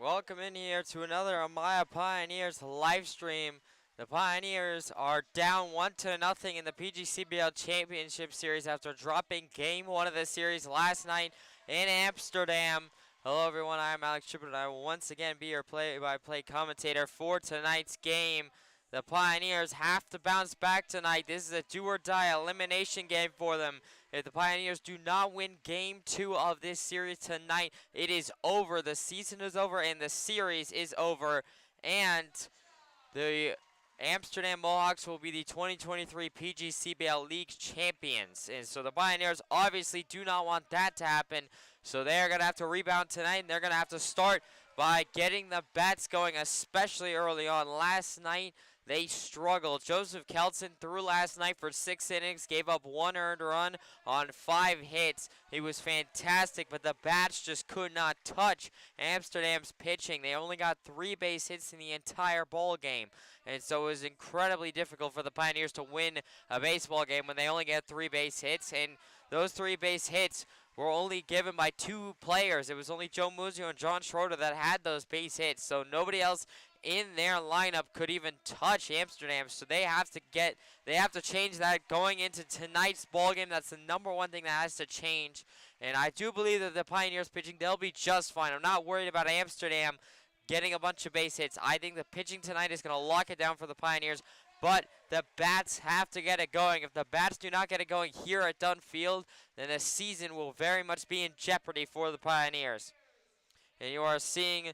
Welcome in here to another Amaya Pioneers live stream. The Pioneers are down 1-0 in the PGCBL Championship Series after dropping Game 1 of the series last night in Amsterdam. Hello everyone, I'm Alex Trippett and I will once again be your play-by-play commentator for tonight's game. The Pioneers have to bounce back tonight. This is a do-or-die elimination game for them. If the Pioneers do not win Game 2 of this series tonight, it is over. The season is over and the series is over. And the Amsterdam Mohawks will be the 2023 PGCBL League champions. And so the Pioneers obviously do not want that to happen. So they're going to have to rebound tonight, and they're going to have to start by getting the bats going, especially early on. Last night, they struggled. Joseph Kelson threw last night for 6 innings, gave up 1 earned run on 5 hits. He was fantastic, but the bats just could not touch Amsterdam's pitching. They only got 3 base hits in the entire ball game. And so it was incredibly difficult for the Pioneers to win a baseball game when they only get 3 base hits. And those 3 base hits were only given by 2 players. It was only Joe Muzio and John Schroeder that had those base hits. So nobody else in their lineup could even touch Amsterdam. So they have to change that going into tonight's ball game. That's the number one thing that has to change. And I do believe that the Pioneers pitching, they'll be just fine. I'm not worried about Amsterdam getting a bunch of base hits. I think the pitching tonight is going to lock it down for the Pioneers. But the bats have to get it going. If the bats do not get it going here at Dunn Field, then the season will very much be in jeopardy for the Pioneers. And you are seeing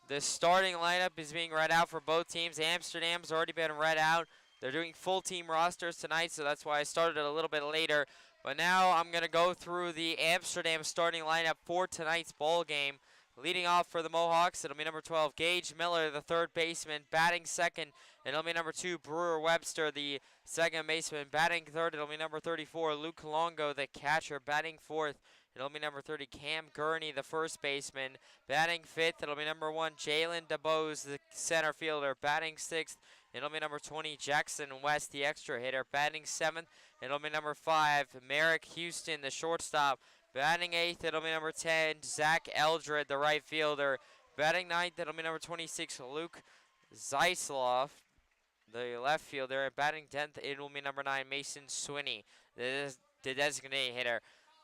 the starting lineup is being read out for both teams. Amsterdam's already been read out. They're doing full team rosters tonight, so that's why I started a little bit later. But now I'm going to go through the Amsterdam starting lineup for tonight's ball game. Leading off for the Mohawks, it'll be number 12, Gage Miller, the third baseman. Batting second, it'll be number 2, Brewer Webster, the second baseman. Batting third, it'll be number 34, Luke Longo, the catcher. Batting fourth, it'll be number 30, Cam Gurney, the first baseman. Batting fifth, it'll be number 1, Jalen DeBose, the center fielder. Batting sixth, it'll be number 20, Jackson West, the extra hitter. Batting seventh, it'll be number 5, Merrick Houston, the shortstop. Batting eighth, it'll be number 10, Zach Eldred, the right fielder. Batting ninth, it'll be number 26, Luke Zeisloff, the left fielder. And batting 10th, it will be number 9, Mason Swinney, the designated hitter.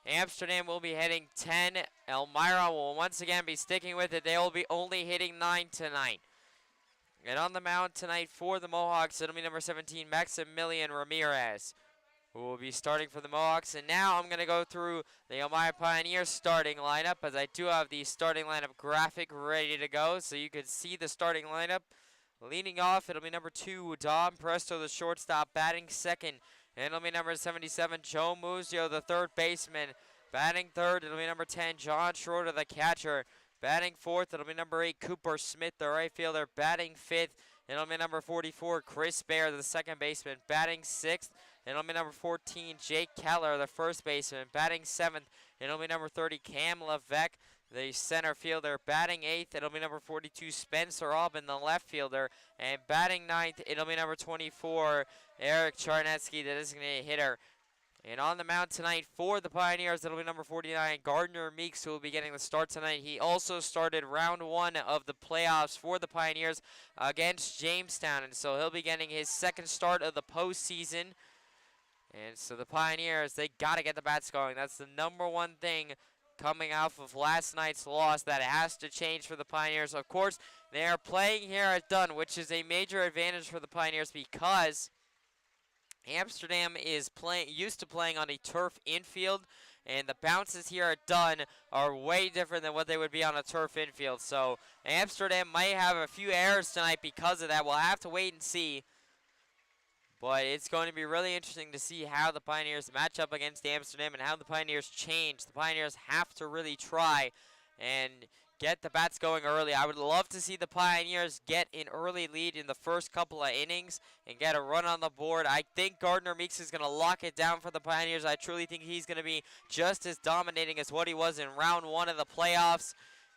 Amsterdam will be hitting 10. Elmira will once again be sticking with it. They will be only hitting 9 tonight. And on the mound tonight for the Mohawks, it'll be number 17, Maximilian Ramirez, who will be starting for the Mohawks. And now I'm going to go through the Elmira Pioneers starting lineup, as I do have the starting lineup graphic ready to go, so you can see the starting lineup. Leading off, it'll be number 2, Dom Presto, the shortstop. Batting second, and it'll be number 77, Joe Muzio, the third baseman. Batting third, it'll be number 10, John Schroeder, the catcher. Batting fourth, it'll be number 8, Cooper Smith, the right fielder. Batting fifth, it'll be number 44, Chris Bear, the second baseman. Batting sixth, it'll be number 14, Jake Keller, the first baseman. Batting seventh, it'll be number 30, Cam Levesque, the center fielder. Batting eighth, it'll be number 42, Spencer Aubin, the left fielder. And batting ninth, it'll be number 24, Eric Charnetsky, the designated hitter. And on the mound tonight for the Pioneers, it'll be number 49, Gardner Meeks, who will be getting the start tonight. He also started round 1 of the playoffs for the Pioneers against Jamestown, and so he'll be getting his second start of the postseason. And so the Pioneers, they got to get the bats going. That's the number one thing coming off of last night's loss that has to change for the Pioneers. Of course, they are playing here at Dunn, which is a major advantage for the Pioneers because Amsterdam is used to playing on a turf infield, and the bounces here at Dunn are way different than what they would be on a turf infield. So Amsterdam might have a few errors tonight because of that. We'll have to wait and see. But it's going to be really interesting to see how the Pioneers match up against Amsterdam and how the Pioneers change. The Pioneers have to really try and get the bats going early. I would love to see the Pioneers get an early lead in the first couple of innings and get a run on the board. I think Gardner Meeks is going to lock it down for the Pioneers. I truly think he's going to be just as dominating as what he was in round 1 of the playoffs.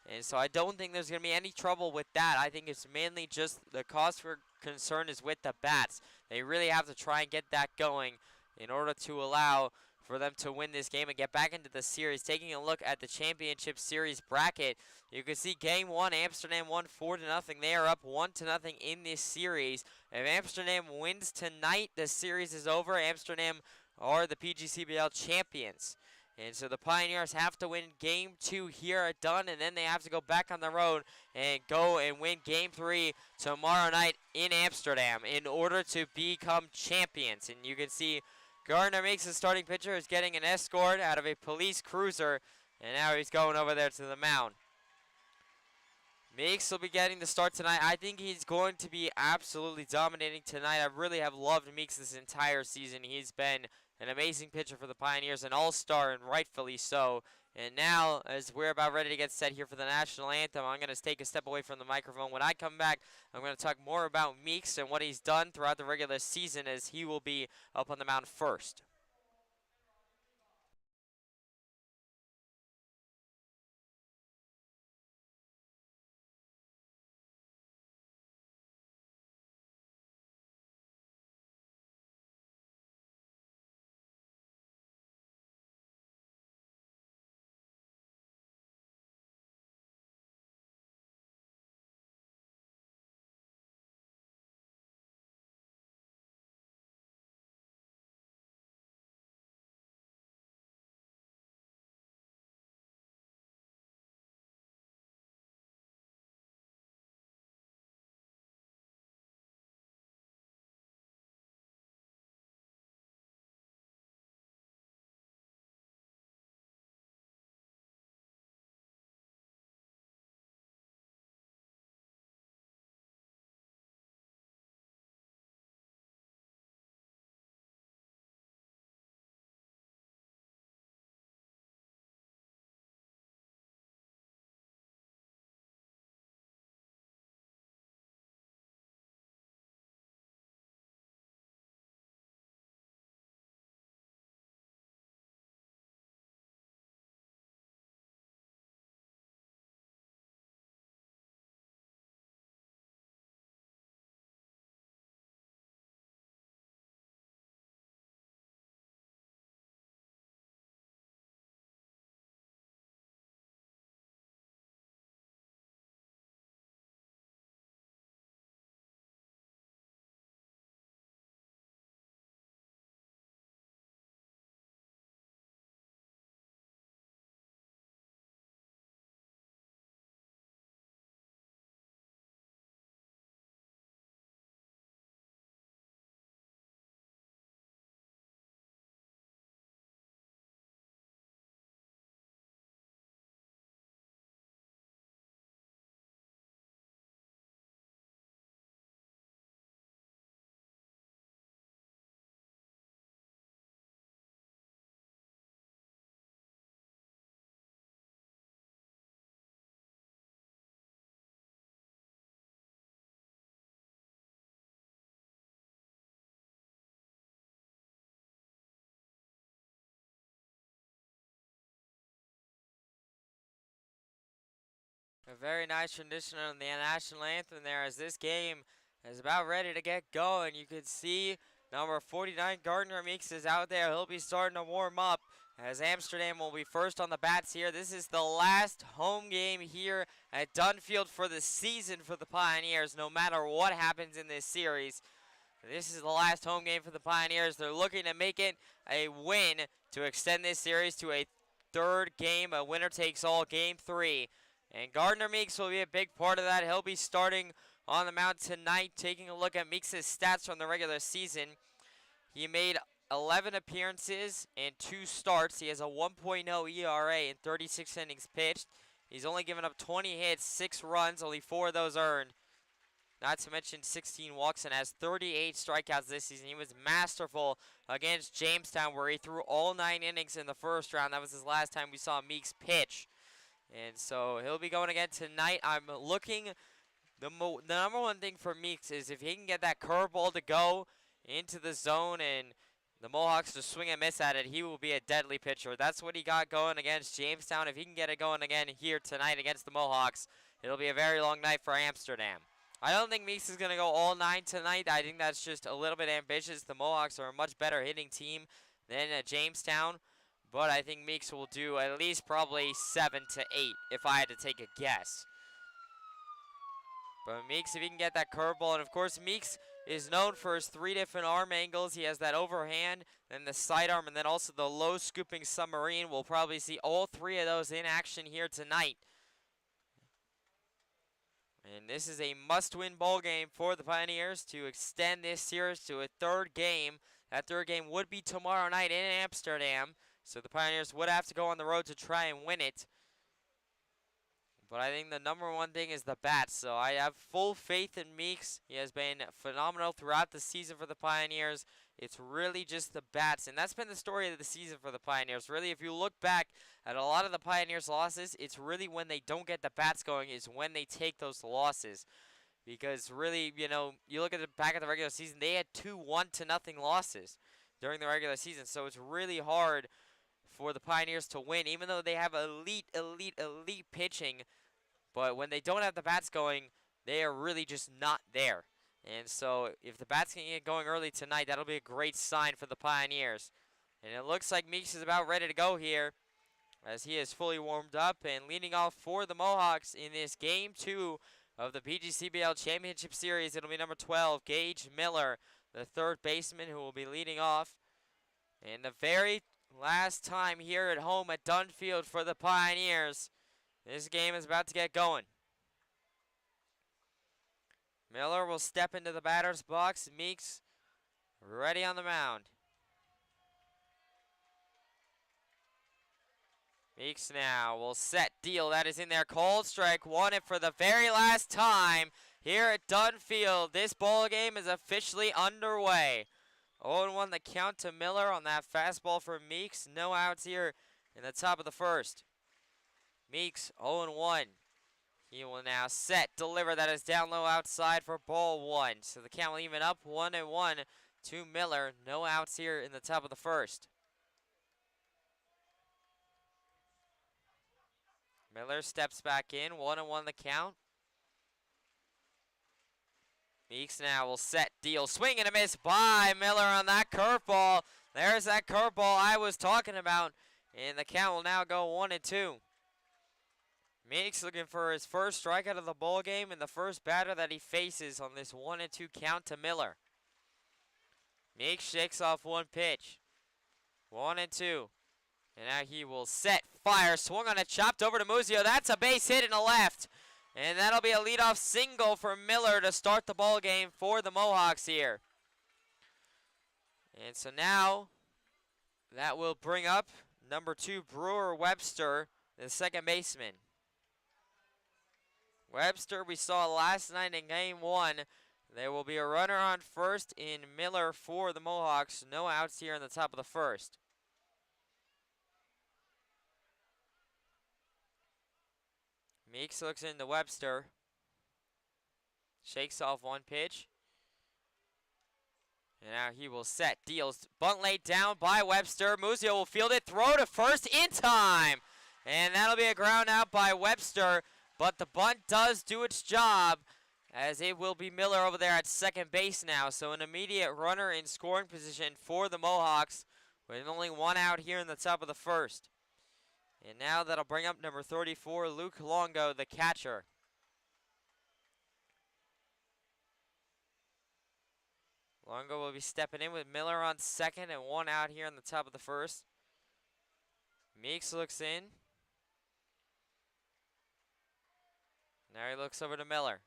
And so I don't think there's going to be any trouble with that. I think it's mainly just the cause for concern is with the bats. They really have to try and get that going in order to allow for them to win this game and get back into the series. Taking a look at the championship series bracket, you can see game one, Amsterdam won 4-0. They are up 1-0 in this series. If Amsterdam wins tonight, the series is over. Amsterdam are the PGCBL champions. And so the Pioneers have to win game 2 here at Dunn, and then they have to go back on the road and go and win game 3 tomorrow night in Amsterdam in order to become champions. And you can see Gardner makes the starting pitcher, is getting an escort out of a police cruiser, and now he's going over there to the mound. Meeks will be getting the start tonight. I think he's going to be absolutely dominating tonight. I really have loved Meeks this entire season. He's been an amazing pitcher for the Pioneers, an all-star, and rightfully so. And now, as we're about ready to get set here for the national anthem, I'm going to take a step away from the microphone. When I come back, I'm going to talk more about Meeks and what he's done throughout the regular season, as he will be up on the mound first. A very nice tradition on the national anthem there, as this game is about ready to get going. You can see number 49, Gardner Meeks, is out there. He'll be starting to warm up, as Amsterdam will be first on the bats here. This is the last home game here at Dunfield for the season for the Pioneers, no matter what happens in this series. This is the last home game for the Pioneers. They're looking to make it a win to extend this series to a third game, a winner-takes-all, game 3. And Gardner Meeks will be a big part of that. He'll be starting on the mound tonight. Taking a look at Meeks' stats from the regular season, he made 11 appearances and 2 starts. He has a 1.0 ERA in 36 innings pitched. He's only given up 20 hits, 6 runs, only 4 of those earned. Not to mention 16 walks, and has 38 strikeouts this season. He was masterful against Jamestown, where he threw all 9 innings in the first round. That was his last time we saw Meeks pitch. And so he'll be going again tonight. I'm looking, the number one thing for Meeks is if he can get that curveball to go into the zone and the Mohawks to swing and miss at it, he will be a deadly pitcher. That's what he got going against Jamestown. If he can get it going again here tonight against the Mohawks, it'll be a very long night for Amsterdam. I don't think Meeks is going to go all 9 tonight. I think that's just a little bit ambitious. The Mohawks are a much better hitting team. then Jamestown. But I think Meeks will do at least probably 7 to 8 if I had to take a guess. But Meeks, if he can get that curveball, and of course Meeks is known for his 3 different arm angles. He has that overhand, then the sidearm, and then also the low scooping submarine. We'll probably see all 3 of those in action here tonight. And this is a must-win ball game for the Pioneers to extend this series to a 3rd game. That 3rd game would be tomorrow night in Amsterdam. So the Pioneers would have to go on the road to try and win it. But I think the number one thing is the bats. So I have full faith in Meeks. He has been phenomenal throughout the season for the Pioneers. It's really just the bats. And that's been the story of the season for the Pioneers. Really, if you look back at a lot of the Pioneers' losses, it's really when they don't get the bats going is when they take those losses. Because really, you know, you look at the back of the regular season, they had 2 1-0 losses during the regular season. So it's really hard for the Pioneers to win, even though they have elite pitching. But when they don't have the bats going, they are really just not there. And so if the bats can get going early tonight, that'll be a great sign for the Pioneers. And it looks like Meeks is about ready to go here, as he is fully warmed up and leading off for the Mohawks in this Game 2 of the PGCBL Championship Series. It'll be number 12, Gage Miller, the 3rd baseman, who will be leading off. And the very last time here at home at Dunfield for the Pioneers. This game is about to get going. Miller will step into the batter's box. Meeks ready on the mound. Meeks now will set, deal. That is in there. Cold strike. Won it for the very last time here at Dunfield. This ball game is officially underway. 0-1 the count to Miller on that fastball for Meeks. No outs here in the top of the 1st. Meeks 0-1. He will now set, deliver. That is down low outside for ball 1. So the count will even up 1-1 to Miller. No outs here in the top of the 1st. Miller steps back in. 1-1 the count. Meeks now will set, deal, swing and a miss by Miller on that curveball. There's that curveball I was talking about. And the count will now go 1-2. Meeks looking for his first strikeout of the ball game and the first batter that he faces on this 1-2 count to Miller. Meeks shakes off one pitch. 1-2. And now he will set, fire, swung on it, chopped over to Muzio. That's a base hit in the left. And that'll be a leadoff single for Miller to start the ball game for the Mohawks here. And so now that will bring up number 2, Brewer Webster, the 2nd baseman. Webster, we saw last night in Game 1. There will be a runner on first in Miller for the Mohawks. No outs here in the top of the 1st. Meeks looks into Webster. Shakes off one pitch. And now he will set, deals. Bunt laid down by Webster. Muzio will field it, throw to first in time. And that'll be a ground out by Webster. But the bunt does do its job, as it will be Miller over there at 2nd base now. So an immediate runner in scoring position for the Mohawks, with only 1 out here in the top of the 1st. And now that'll bring up number 34, Luke Longo, the catcher. Longo will be stepping in with Miller on 2nd and 1 out here in the top of the 1st. Meeks looks in. Now he looks over to Miller.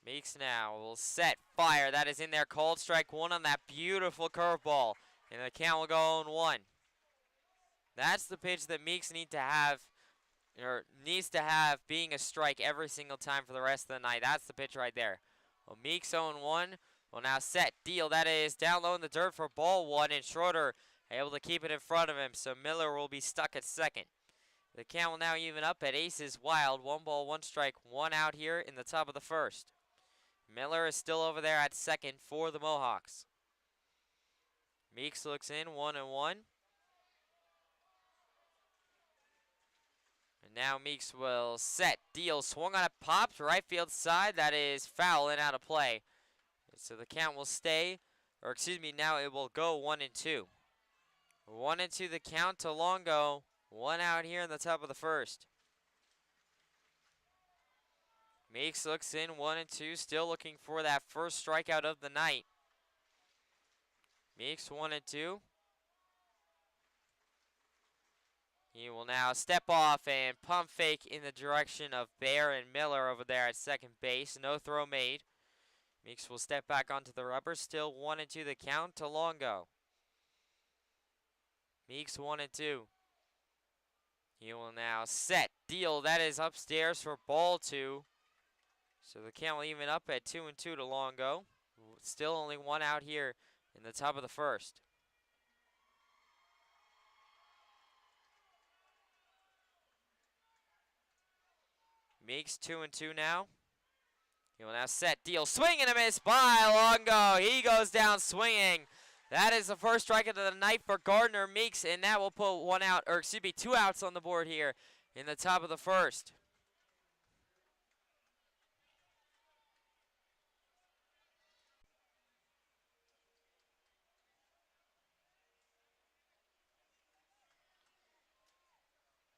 Meeks now will set, fire. That is in there. Cold strike 1 on that beautiful curveball. And the count will go 0-1. That's the pitch that Meeks needs to have being a strike every single time for the rest of the night. That's the pitch right there. Well, Meeks 0-1 will now set, deal. That is down low in the dirt for ball 1, and Schroeder able to keep it in front of him. So Miller will be stuck at 2nd. The count will now even up at aces wild. 1 ball, 1 strike, 1 out here in the top of the 1st. Miller is still over there at 2nd for the Mohawks. Meeks looks in, 1-1. And now Meeks will set, deal, swung on it, popped, right field side. That is foul and out of play. So the count will stay, or excuse me, now it will go 1-2. 1-2 the count to Longo. 1 out here in the top of the first. Meeks looks in 1-2, still looking for that first strikeout of the night. Meeks 1-2. He will now step off and pump fake in the direction of Bear and Miller over there at second base. No throw made. Meeks will step back onto the rubber. Still 1-2 the count to Longo. Meeks 1-2. He will now set, deal. That is upstairs for ball 2. So the count will even up at 2-2 to Longo. Still only 1 out here in the top of the first. Meeks 2-2 now. He will now set, deal, swing and a miss by Longo. He goes down swinging. That is the first strikeout of the night for Gardner Meeks, and that will put 1 out, or excuse me, 2 outs on the board here in the top of the first.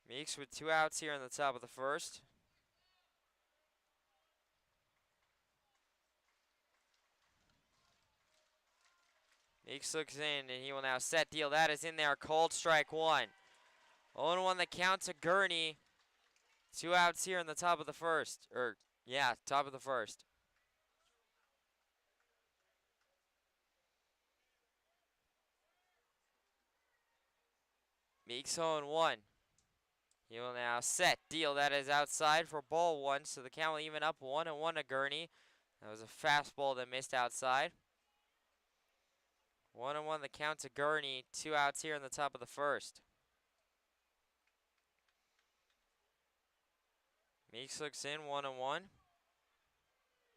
Meeks with 2 outs here in the top of the first. Meeks looks in, and he will now set, deal. That is in there, cold strike 1. 0-1 the count to Gurney. 2 outs here in the top of the first. Top of the first. Meeks 0-1. He will now set, deal. That is outside for ball 1, so the count will even up 1-1 to Gurney. That was a fastball that missed outside. 1-1 the count to Gurney. 2 outs here in the top of the first. Meeks looks in 1-1.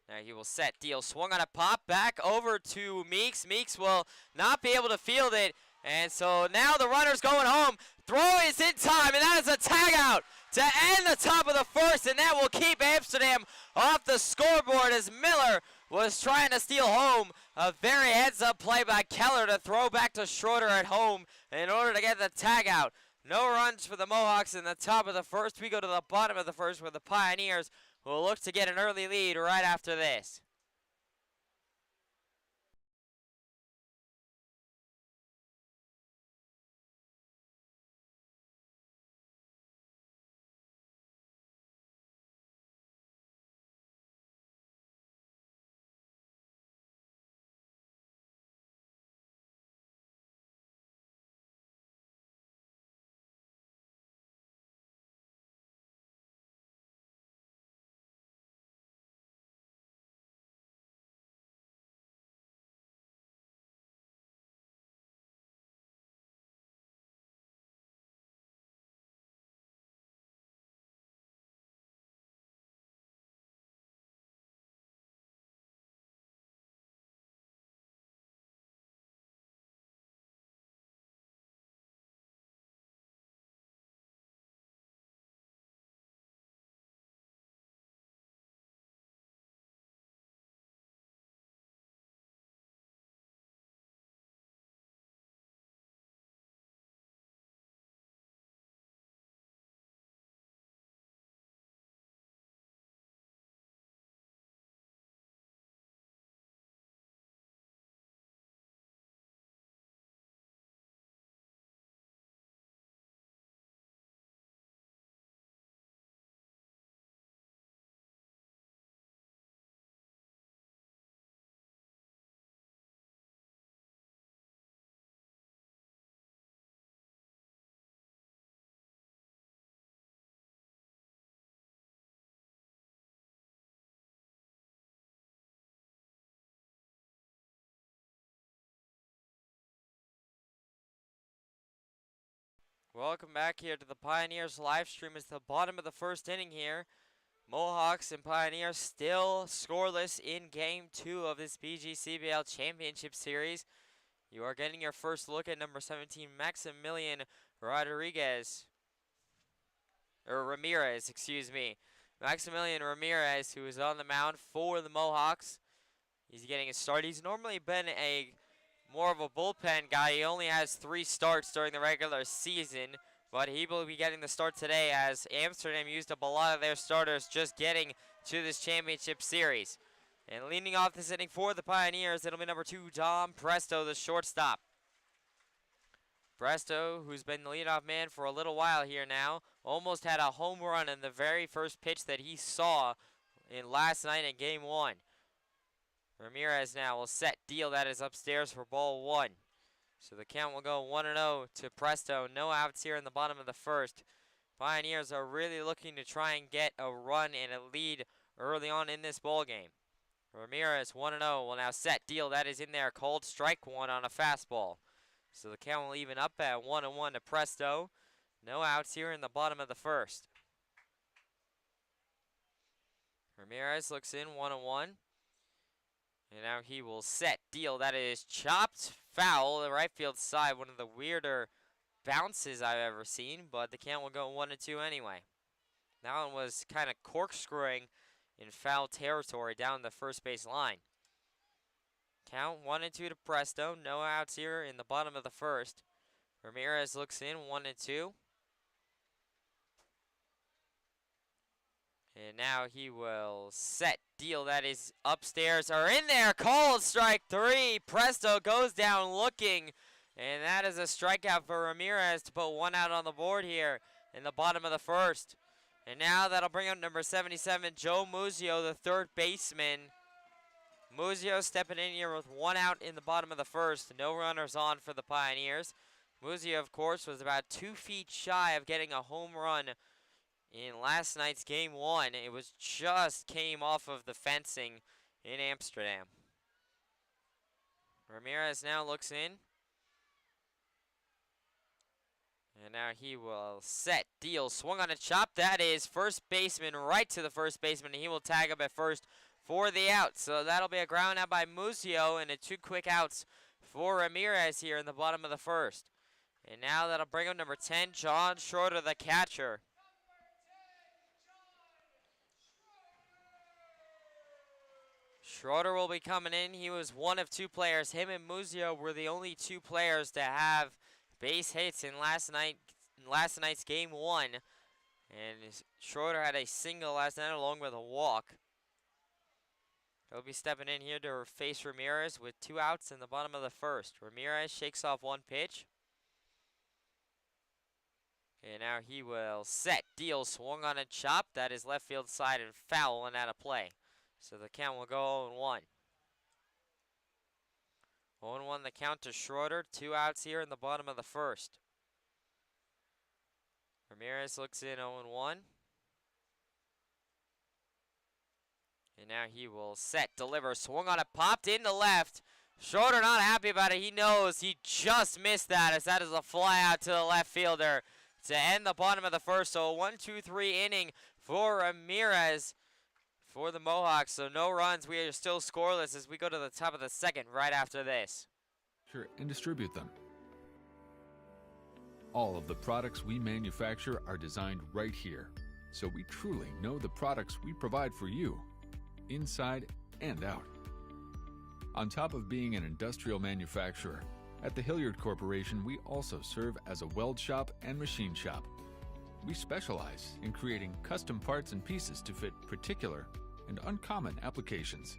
Now he will set, deal, swung on a pop, back over to Meeks. Meeks will not be able to field it, and so now the runner's going home. Throw is in time, and that is a tag out to end the top of the first, and that will keep Amsterdam off the scoreboard as Miller was trying to steal home. A very heads-up play by Keller to throw back to Schroeder at home in order to get the tag out. No runs for the Mohawks in the top of the first. We go to the bottom of the first where the Pioneers will look to get an early lead right after this. Welcome back here to the Pioneers live stream. It's the bottom of the first inning here. Mohawks and Pioneers still scoreless in Game 2 of this PGCBL Championship Series. You are getting your first look at number 17, Maximilian Ramirez, excuse me. Maximilian Ramirez, who is on the mound for the Mohawks. He's getting a start. He's normally been a more of a bullpen guy. He only has 3 starts during the regular season, but he will be getting the start today as Amsterdam used up a lot of their starters just getting to this championship series. And leading off this inning for the Pioneers, it'll be number 2, Dom Presto, the shortstop. Presto, who's been the leadoff man for a little while here now, almost had a home run in the very first pitch that he saw in last night in Game 1. Ramirez now will set deal. That is upstairs for ball 1. So the count will go 1-0 to Presto. No outs here in the bottom of the first. Pioneers are really looking to try and get a run and a lead early on in this ball game. Ramirez 1-0 will now set deal. That is in there. Called strike 1 on a fastball. So the count will even up at 1-1 to Presto. No outs here in the bottom of the first. Ramirez looks in 1-1. And now he will set deal. That is chopped foul, the right field side. One of the weirder bounces I've ever seen, but the count will go 1-2 anyway. That one was kind of corkscrewing in foul territory down the first base line. Count 1-2 to Presto. No outs here in the bottom of the first. Ramirez looks in 1-2. And now he will set deal. That is upstairs or in there. Called strike 3. Presto goes down looking. And that is a strikeout for Ramirez to put 1 out on the board here in the bottom of the first. And now that'll bring up number 77, Joe Muzio, the third baseman. Muzio stepping in here with 1 out in the bottom of the first. No runners on for the Pioneers. Muzio, of course, was about 2 feet shy of getting a home run in last night's Game 1. It was just came off of the fencing in Amsterdam. Ramirez now looks in. And now he will set deal. Swung on a chop. That is first baseman right to the first baseman. And he will tag up at first for the out. So that'll be a ground out by Muzio and 2 quick outs for Ramirez here in the bottom of the first. And now that'll bring up number 10, John Schroeder, the catcher. Schroeder will be coming in. He was one of 2 players. Him and Muzio were the only 2 players to have base hits in last night's Game 1. And Schroeder had a single last night along with a walk. He'll be stepping in here to face Ramirez with 2 outs in the bottom of the first. Ramirez shakes off 1 pitch. And now he will set deal. Swung on a chop. That is left field side and foul and out of play. So the count will go 0-1. 0-1 the count to Schroeder. 2 outs here in the bottom of the first. Ramirez looks in 0-1. And now he will set, deliver, swung on it, popped into left. Schroeder not happy about it. He knows he just missed that as that is a fly out to the left fielder to end the bottom of the first. So a 1-2-3 inning for Ramirez for the Mohawks. So no runs. We are still scoreless as we go to the top of the second right after this. And distribute them. All of the products we manufacture are designed right here, so we truly know the products we provide for you, inside and out. On top of being an industrial manufacturer, at the Hilliard Corporation we also serve as a weld shop and machine shop. We specialize in creating custom parts and pieces to fit particular and uncommon applications.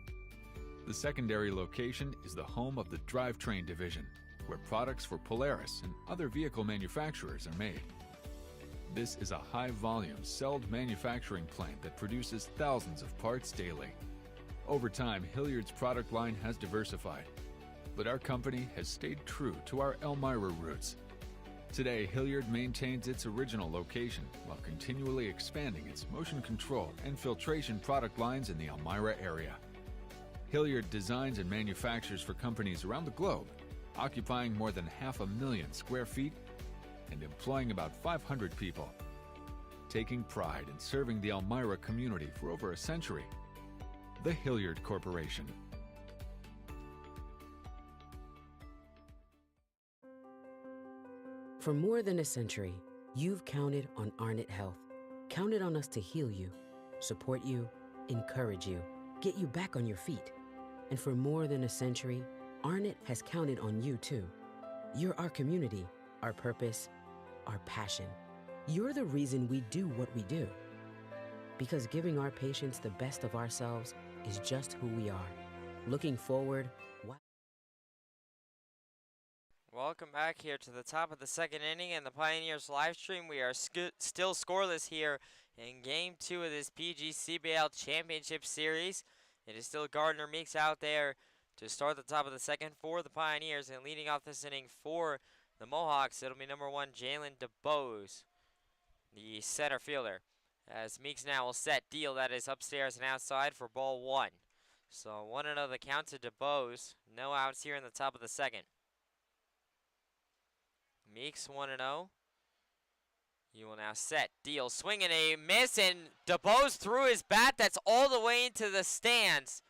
The secondary location is the home of the drivetrain division, where products for Polaris and other vehicle manufacturers are made. This is a high-volume, celled manufacturing plant that produces thousands of parts daily. Over time, Hilliard's product line has diversified, but our company has stayed true to our Elmira roots. Today, Hilliard maintains its original location while continually expanding its motion control and filtration product lines in the Elmira area. Hilliard designs and manufactures for companies around the globe, occupying more than 500,000 square feet and employing about 500 people. Taking pride in serving the Elmira community for over a century, the Hilliard Corporation. For more than a century, you've counted on Arnett Health. Counted on us to heal you, support you, encourage you, get you back on your feet. And for more than a century, Arnett has counted on you too. You're our community, our purpose, our passion. You're the reason we do what we do. Because giving our patients the best of ourselves is just who we are. Looking forward, Welcome back here to the top of the second inning and the Pioneers live stream. We are still scoreless here in Game 2 of this PGCBL Championship Series. It is still Gardner Meeks out there to start the top of the second for the Pioneers, and leading off this inning for the Mohawks, it'll be number 1, Jalen DeBose, the center fielder. As Meeks now will set deal, that is upstairs and outside for ball 1. So 1-0 the count to DeBose. No outs here in the top of the second. Meeks 1-0. He will now set, deal, swing and a miss, and DeBose threw his bat. That's all the way into the stands.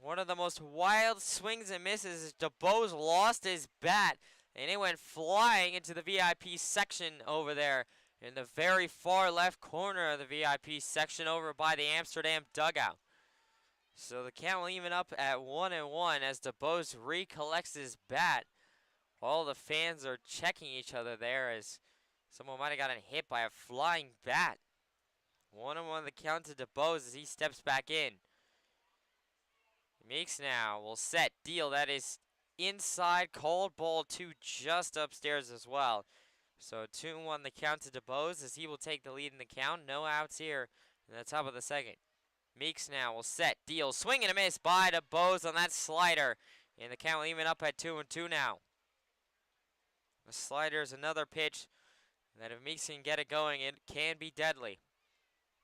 One of the most wild swings and misses is DeBose lost his bat, and it went flying into the VIP section over there in the very far left corner of the VIP section over by the Amsterdam dugout. So the count will even up at 1-1 as DeBose recollects his bat. All the fans are checking each other there as someone might have gotten hit by a flying bat. 1-1 the count to DeBose as he steps back in. Meeks now will set, deal, that is inside, called ball 2 just upstairs as well. So 2-1 the count to DeBose as he will take the lead in the count. No outs here in the top of the second. Meeks now will set, deal, swing and a miss by DeBose on that slider. And the count will even up at 2-2 now. The slider is another pitch that if Meeks can get it going, it can be deadly.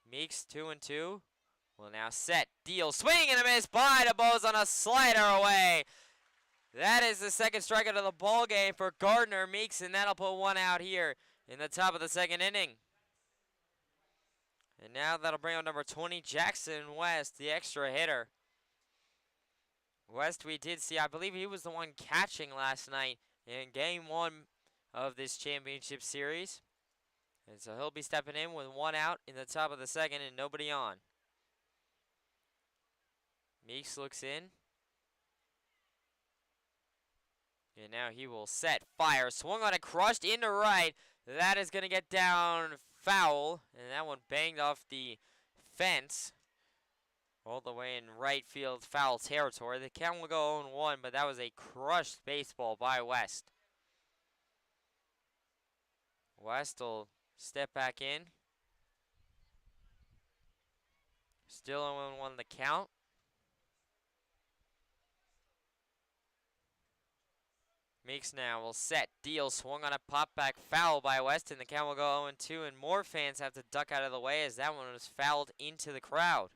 Meeks 2-2 will now set, deal, swing and a miss by DeBose on a slider away. That is the second strikeout of the ball game for Gardner Meeks, and that'll put 1 out here in the top of the second inning. And now that'll bring up number 20, Jackson West, the extra hitter. West, we did see, I believe he was the one catching last night in Game 1 of this championship series. And so he'll be stepping in with 1 out in the top of the second and nobody on. Meeks looks in. And now he will set, fire, swung on it, crushed into right. That is going to get down foul. And that one banged off the fence. All the way in right field foul territory. The count will go 0-1, but that was a crushed baseball by West. West will step back in. Still 0-1 the count. Meeks now will set, deal, swung on a pop back foul by West, and the count will go 0-2, and more fans have to duck out of the way as that one was fouled into the crowd.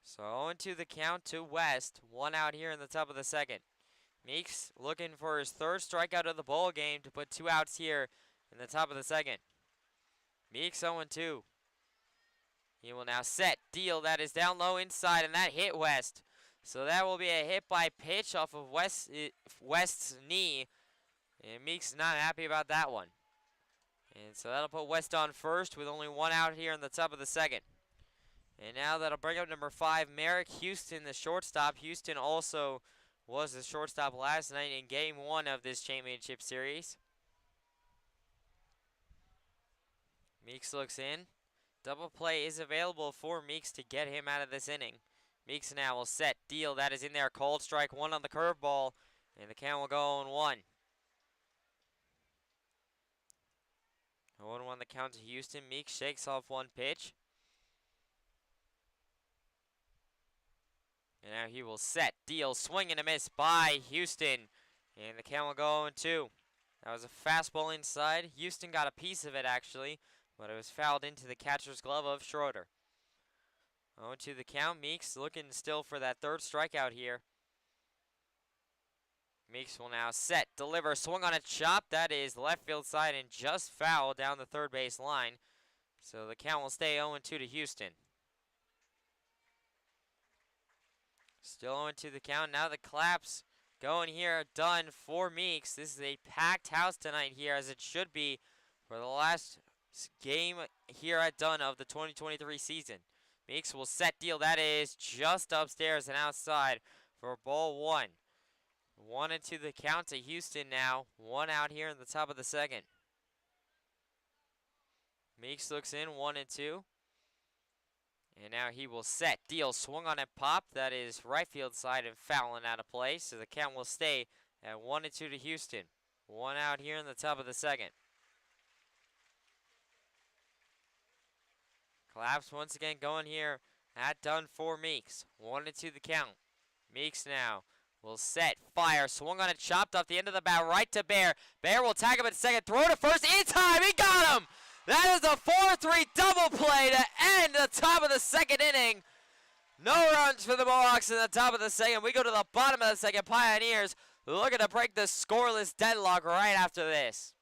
So 0-2 the count to West. 1 out here in the top of the second. Meeks looking for his 3rd strikeout of the ball game to put 2 outs here in the top of the second. Meeks 0-2. He will now set, deal, that is down low inside, and that hit West. So that will be a hit by pitch off of West's knee. And Meeks not happy about that one. And so that'll put West on first with only 1 out here in the top of the second. And now that'll bring up number 5, Merrick Houston, the shortstop. Houston also was the shortstop last night in Game 1 of this championship series. Meeks looks in. Double play is available for Meeks to get him out of this inning. Meeks now will set, deal, that is in there, called strike 1 on the curveball, and the count will go 0-1. 0-1 the count to Houston. Meeks shakes off 1 pitch. And now he will set, deal, swing and a miss by Houston. And the count will go 0-2. That was a fastball inside. Houston got a piece of it actually, but it was fouled into the catcher's glove of Schroeder. 0-2 the count. Meeks looking still for that 3rd strikeout here. Meeks will now set, deliver, swung on a chop. That is left field side and just foul down the 3rd base line. So the count will stay 0-2 to Houston. Still 0-2 the count. Now the claps going here are done for Meeks. This is a packed house tonight here, as it should be for the last game here at Dunn of the 2023 season. Meeks will set deal. That is just upstairs and outside for ball one. 1-2 the count to Houston now. One out here in the top of the second. Meeks looks in, 1-2. And now he will set. Deal swung on and pop. That is right field side and fouling out of play. So the count will stay at 1-2 to Houston. One out here in the top of the second. Claps once again going here at done for Meeks. 1-2 the count. Meeks now will set. Fire. Swung on it. Chopped off the end of the bat right to Bear. Bear will tag him at second. Throw to first. In time. He got him. That is a 4-3 double play to end the top of the second inning. No runs for the Mohawks in the top of the second. We go to the bottom of the second. Pioneers looking to break the scoreless deadlock right after this.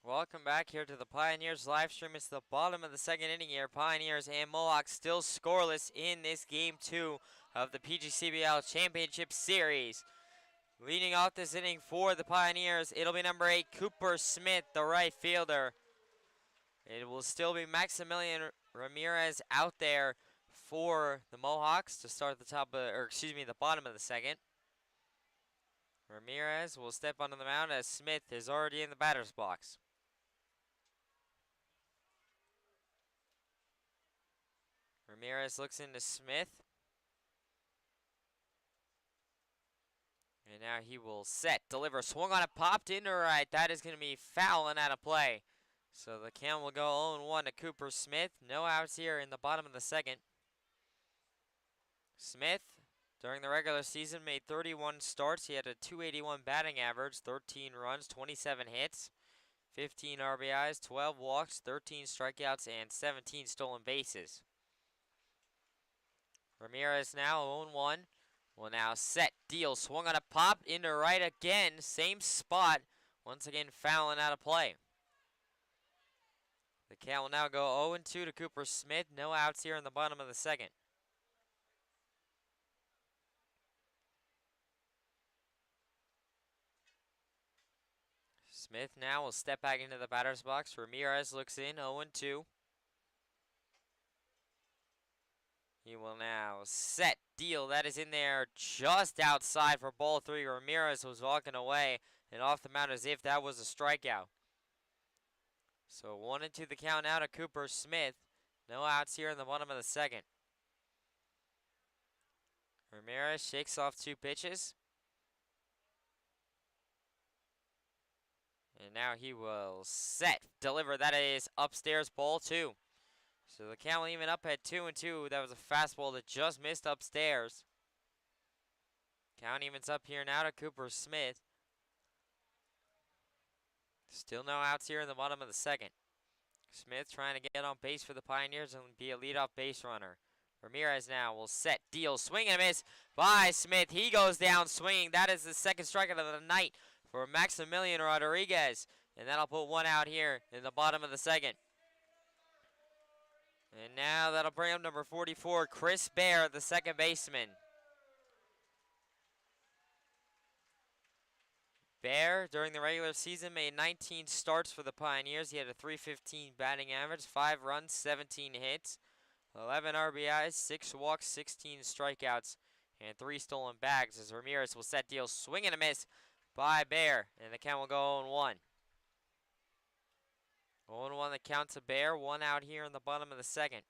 Welcome back here to the Pioneers live stream. It's the bottom of the second inning here. Pioneers and Mohawks still scoreless in this game 2 of the PGCBL Championship Series. Leading off this inning for the Pioneers, it'll be number 8, Cooper Smith, the right fielder. It will still be Maximilian Ramirez out there for the Mohawks to start the the bottom of the second. Ramirez will step onto the mound as Smith is already in the batter's box. Ramirez looks into Smith. And now he will set, deliver, swung on it, popped into right. That is going to be foul and out of play. So the count will go 0-1 to Cooper Smith. No outs here in the bottom of the second. Smith, during the regular season, made 31 starts. He had a .281 batting average, 13 runs, 27 hits, 15 RBIs, 12 walks, 13 strikeouts, and 17 stolen bases. Ramirez now 0-1. Will now set, deal, swung on a pop, into right again, same spot. Once again, fouling out of play. The count will now go 0-2 to Cooper Smith. No outs here in the bottom of the second. Smith now will step back into the batter's box. Ramirez looks in, 0-2. He will now set, deal. That is in there just outside for ball 3. Ramirez was walking away and off the mound as if that was a strikeout. So 1-2 the count now to Cooper Smith. No outs here in the bottom of the second. Ramirez shakes off 2 pitches. And now he will set, deliver. That is upstairs, ball 2. So the count will even up at 2-2. That was a fastball that just missed upstairs. Count evens up here now to Cooper Smith. Still no outs here in the bottom of the second. Smith trying to get on base for the Pioneers and be a leadoff base runner. Ramirez now will set, deal, swing and a miss by Smith. He goes down swinging. That is the second strikeout of the night for Maximilian Rodriguez. And that'll put one out here in the bottom of the second. And now that'll bring up number 44, Chris Bear, the second baseman. Bear, during the regular season, made 19 starts for the Pioneers. He had a .315 batting average, 5 runs, 17 hits, 11 RBIs, 6 walks, 16 strikeouts, and 3 stolen bags as Ramirez will set, deal, swing and a miss by Bear, and the count will go 0-1. 0-1 the count to Bear, 1 out here in the bottom of the second.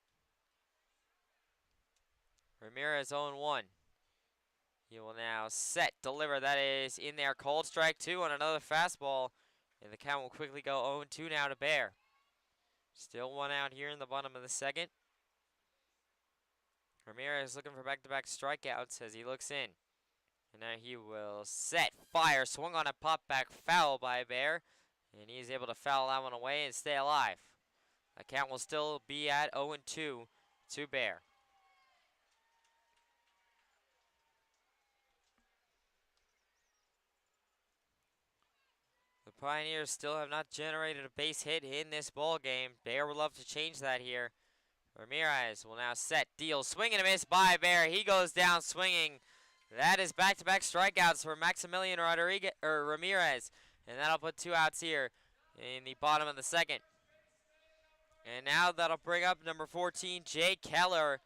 Ramirez 0-1. He will now set, deliver, that is in there, cold strike 2 on another fastball, and the count will quickly go 0-2 now to Bear. Still 1 out here in the bottom of the second. Ramirez looking for back-to-back strikeouts as he looks in. And now he will set, fire, swung on a pop-back foul by Bear, and he is able to foul that one away and stay alive. The count will still be at 0-2 to Bear. The Pioneers still have not generated a base hit in this ball game. Bear would love to change that here. Ramirez will now set, deal, swing and a miss by Bear. He goes down swinging. That is back-to-back strikeouts for Maximilian Ramirez, and that'll put 2 outs here in the bottom of the second. And now that'll bring up number 14, Jay Keller,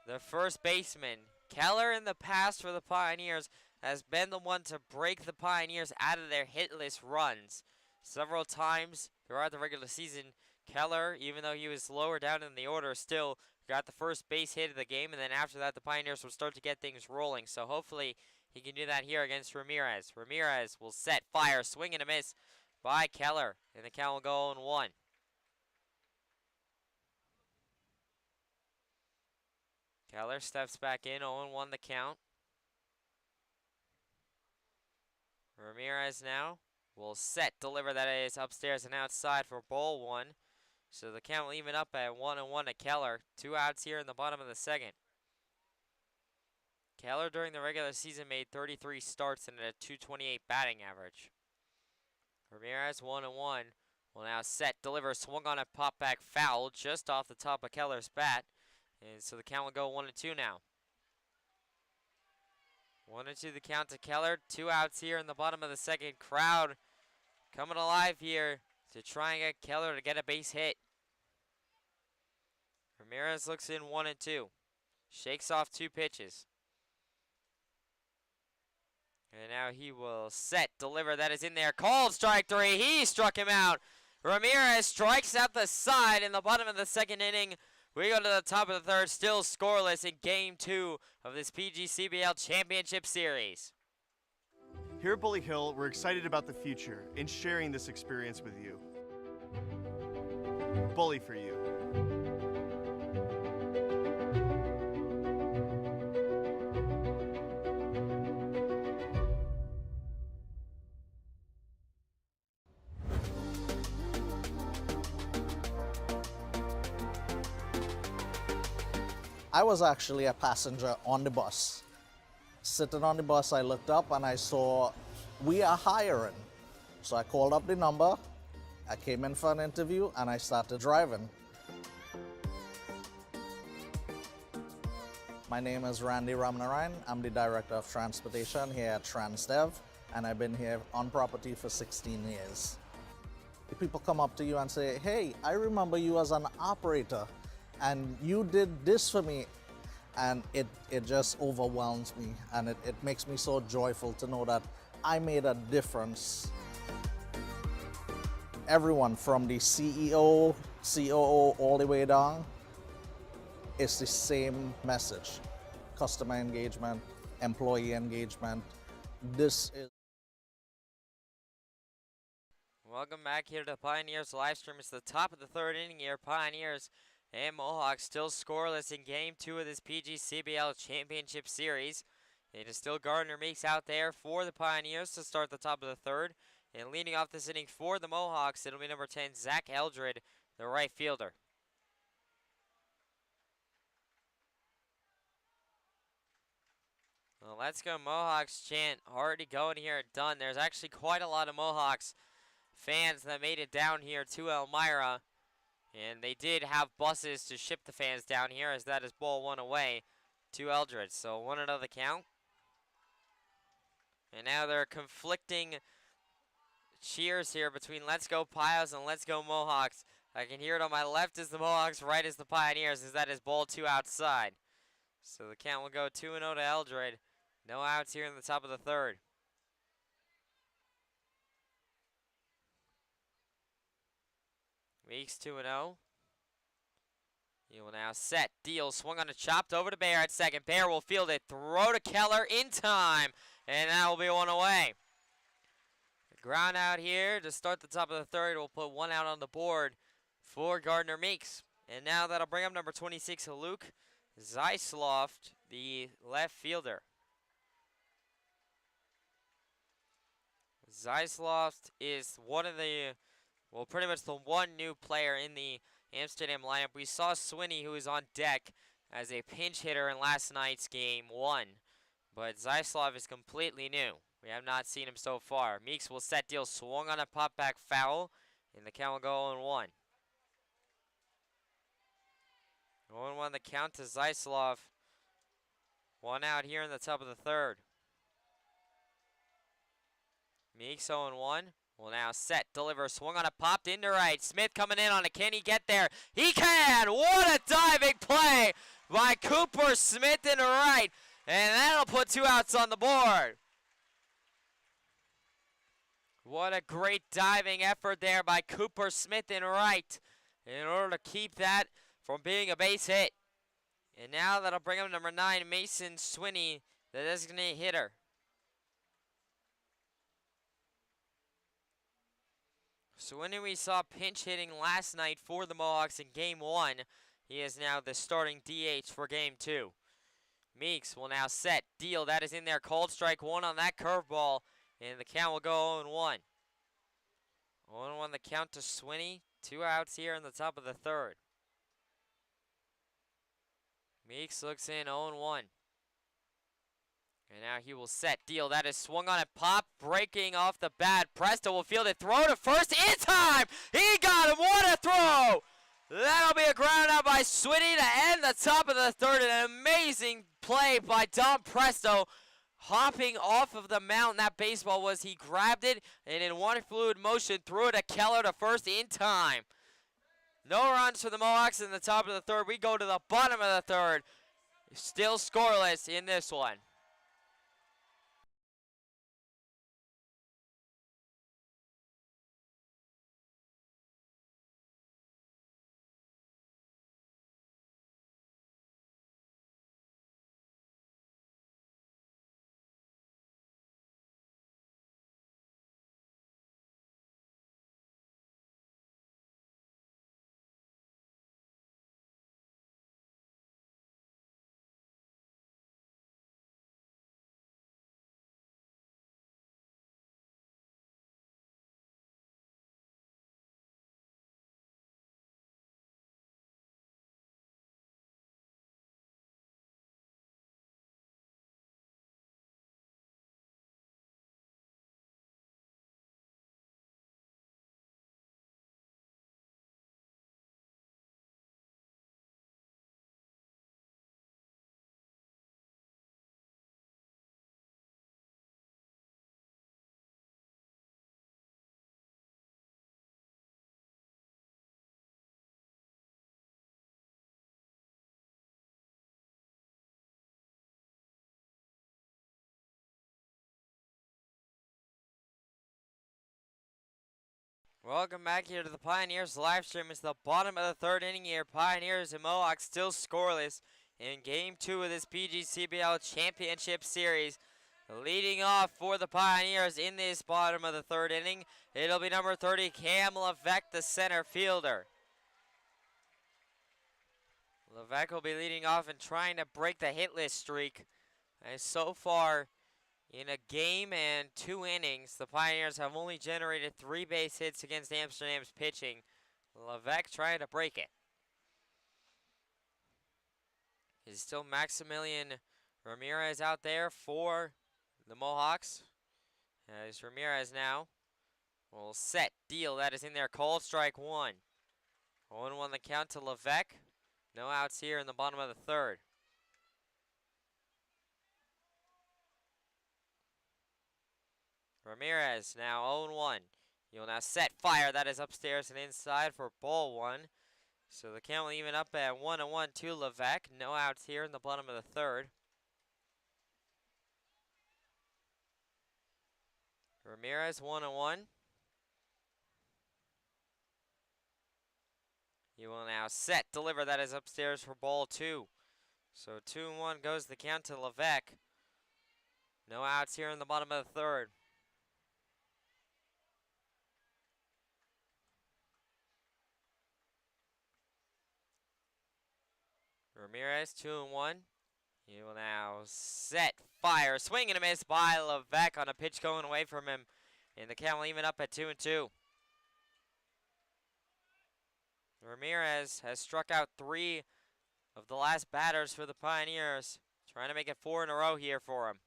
the first baseman. Keller in the past for the Pioneers has been the one to break the Pioneers out of their hitless runs. Several times throughout the regular season, Keller, even though he was lower down in the order, still got the first base hit of the game, and then after that, the Pioneers will start to get things rolling. So hopefully he can do that here against Ramirez. Ramirez will set, fire, swing and a miss by Keller, and the count will go 0-1. Keller steps back in, 0-1 the count. Ramirez now will set, deliver, that is upstairs and outside for ball 1. So the count will even up at 1-1 to Keller. 2 outs here in the bottom of the second. Keller during the regular season made 33 starts and a .228 batting average. Ramirez 1-1 will now set, deliver, swung on a pop back foul just off the top of Keller's bat. And so the count will go 1-2 now. 1-2 the count to Keller. 2 outs here in the bottom of the second. Crowd coming alive here to try and get Keller to get a base hit. Ramirez looks in 1-2. Shakes off 2 pitches. And now he will set, deliver, that is in there. Called strike 3. He struck him out. Ramirez strikes out the side in the bottom of the second inning. We go to the top of the third, still scoreless in Game 2 of this PGCBL Championship Series. Here at Bully Hill, we're excited about the future and sharing this experience with you. Bully for you. I was actually a passenger on the bus. Sitting on the bus, I looked up and I saw we are hiring. So I called up the number, I came in for an interview, and I started driving. My name is Randy Ramnarayan. I'm the Director of Transportation here at TransDev, and I've been here on property for 16 years. People come up to you and say, hey, I remember you as an operator, and you did this for me, and it just overwhelms me, and it makes me so joyful to know that I made a difference. Everyone from the CEO, COO, all the way down, it's the same message. Customer engagement, employee engagement. This is... Welcome back here to Pioneers live stream. It's the top of the third inning here. Pioneers and Mohawks still scoreless in Game 2 of this PGCBL Championship Series. It is still Gardner Meeks out there for the Pioneers to start the top of the third. And leading off this inning for the Mohawks, it'll be number 10, Zach Eldred, the right fielder. Well, let's go Mohawks chant already going here at done. There's actually quite a lot of Mohawks fans that made it down here to Elmira. And they did have buses to ship the fans down here as that is ball one away to Eldred. So 1-0 the count. And now there are conflicting cheers here between Let's Go Pios and Let's Go Mohawks. I can hear it on my left is the Mohawks, right is the Pioneers, as that is ball two outside. So the count will go 2-0 to Eldred. No outs here in the top of the third. Meeks 2-0. He will now set, deal, swung on a chopped over to Bear at second. Bear will field it, throw to Keller in time, and that will be one away. Ground out here to start the top of the third. We'll put one out on the board for Gardner Meeks. And now that'll bring up number 26, Luke Zeisloft, the left fielder. Zeisloft is one of the, well, pretty much the one new player in the Amsterdam lineup. We saw Swinney, who was on deck as a pinch hitter in last night's game 1. But Zeisloft is completely new. We have not seen him so far. Meeks will set, deal, swung on a pop back foul, and the count will go 0-1. 0-1 the count to Zeisloft. One out here in the top of the third. Meeks 0-1. Will now set, deliver, swung on a popped into right. Smith coming in on it. Can he get there? He can! What a diving play by Cooper Smith in right. And that'll put two outs on the board. What a great diving effort there by Cooper Smith in right in order to keep that from being a base hit. And now that'll bring up number 9, Mason Swinney, the designated hitter. Swinney we saw pinch hitting last night for the Mohawks in game 1. He is now the starting DH for game 2. Meeks will now set, deal, that is in there, cold strike one on that curveball, and the count will go 0-1. 0-1 the count to Swinney, two outs here in the top of the third. Meeks looks in 0-1. And now he will set, deal, that is swung on a pop, breaking off the bat. Presto will field it, throw to first in time! He got him, what a throw! That'll be a ground out by Swinney to end the top of the third. An amazing play by Dom Presto. Hopping off of the mound that baseball was, he grabbed it and in one fluid motion threw it to Keller to first in time. No runs for the Mohawks in the top of the third. We go to the bottom of the third. Still scoreless in this one. Welcome back here to the Pioneers live stream. It's the bottom of the third inning here. Pioneers and Mohawks still scoreless in game 2 of this PGCBL Championship Series. Leading off for the Pioneers in this bottom of the third inning, it'll be number 30, Cam Levesque, the center fielder. Levesque will be leading off and trying to break the hitless streak. And so far, in a game and 2 innings, the Pioneers have only generated 3 base hits against Amsterdam's pitching. Levesque trying to break it. It's still Maximilian Ramirez out there for the Mohawks. As Ramirez now will set, deal, that is in there, called strike one. 0-1 the count to Levesque. No outs here in the bottom of the third. Ramirez now 0-1. He will now set, fire, that is upstairs and inside for ball one. So the count will even up at 1-1 to Levesque. No outs here in the bottom of the third. Ramirez 1-1. He will now set, deliver, that is upstairs for ball two. So 2-1 goes the count to Levesque. No outs here in the bottom of the third. Ramirez 2-1. He will now set, fire, swing and a miss by Levesque on a pitch going away from him. And the count will even up at 2-2. Ramirez has struck out 3 of the last batters for the Pioneers. Trying to make it 4 in a row here for him.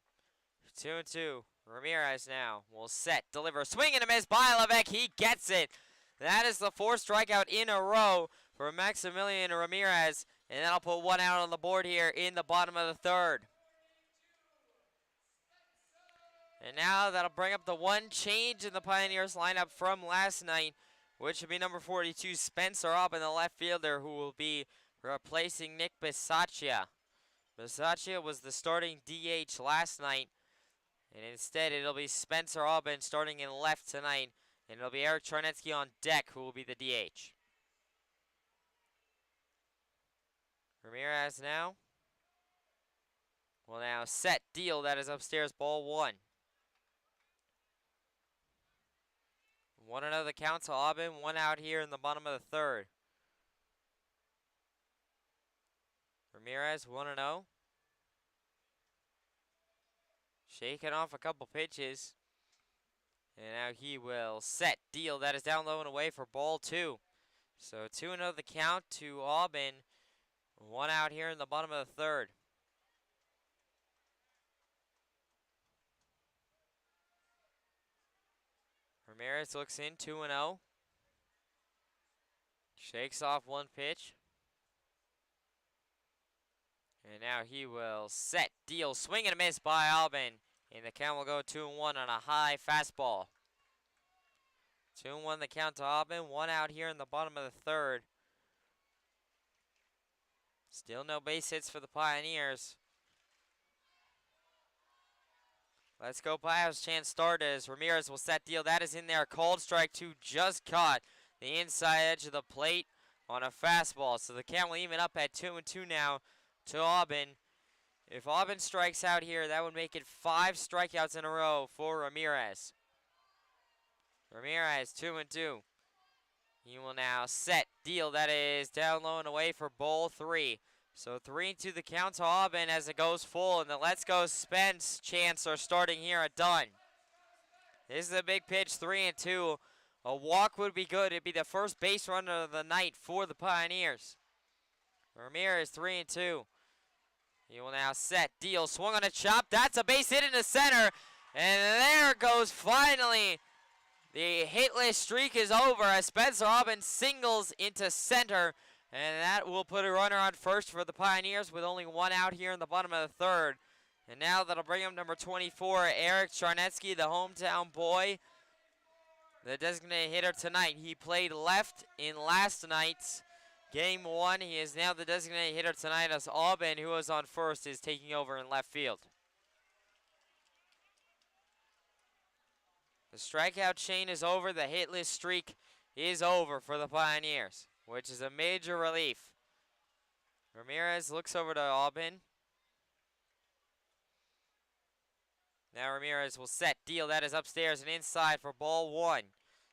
2-2. Ramirez now will set, deliver, swing and a miss by Levesque. He gets it. That is the 4th strikeout in a row for Maximilian Ramirez. And that'll put 1 out on the board here in the bottom of the third. And now that'll bring up the one change in the Pioneers lineup from last night, which would be number 42, Spencer Upp, in the left fielder, who will be replacing Nick Bisaccia. Bisaccia was the starting DH last night, and instead it'll be Spencer Upp starting in left tonight, and it'll be Eric Charnetsky on deck, who will be the DH. Ramirez now will now set, deal, that is upstairs, ball one. 1-0 the count to Aubin, 1 out here in the bottom of the third. Ramirez 1-0. Shaking off a couple pitches. And now he will set, deal, that is down low and away for ball two. So 2-0 the count to Aubin. 1 out here in the bottom of the third. Ramirez looks in, 2-0. Shakes off one pitch. And now he will set, deal, swing and a miss by Aubin. And the count will go 2-1 on a high fastball. 2-1 the count to Aubin, 1 out here in the bottom of the third. Still no base hits for the Pioneers. Let's go Pios. Chance start as Ramirez will set, deal. That is in there. Called strike two, just caught the inside edge of the plate on a fastball. So the count will even up at 2-2 now to Aubin. If Aubin strikes out here, that would make it 5 strikeouts in a row for Ramirez. Ramirez 2-2. He will now set, deal. That is down low and away for ball 3. So 3-2 the count to Aubin as it goes full, and the Let's Go Spence chants are starting here at Dunn. This is a big pitch, 3-2. A walk would be good. It'd be the first base runner of the night for the Pioneers. Ramirez 3-2. He will now set, deal, swung on a chop. That's a base hit into center, and there goes finally. The hitless streak is over as Spencer Aubin singles into center. And that will put a runner on first for the Pioneers with only 1 out here in the bottom of the third. And now that'll bring him number 24, Eric Charnetsky, the hometown boy, the designated hitter tonight. He played left in last night's game 1. He is now the designated hitter tonight as Aubin, who was on first, is taking over in left field. The strikeout chain is over. The hitless streak is over for the Pioneers, which is a major relief. Ramirez looks over to Aubin. Now Ramirez will set, deal, that is upstairs and inside for ball 1.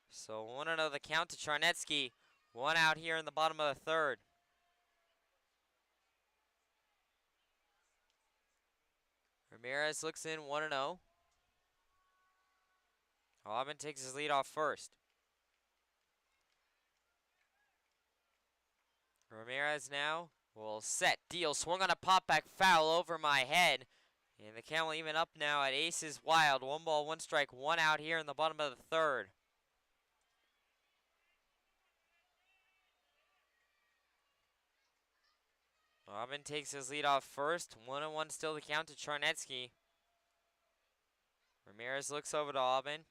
So 1-0 the count to Charnetsky. 1 out here in the bottom of the third. Ramirez looks in, 1-0. Aubin takes his lead off first. Ramirez now will set, deal, swung on a pop back foul over my head. And the count will even up now at aces wild. 1 ball, 1 strike, 1 out here in the bottom of the third. Aubin takes his lead off first. 1-1 still the count to Charnetsky. Ramirez looks over to Aubin.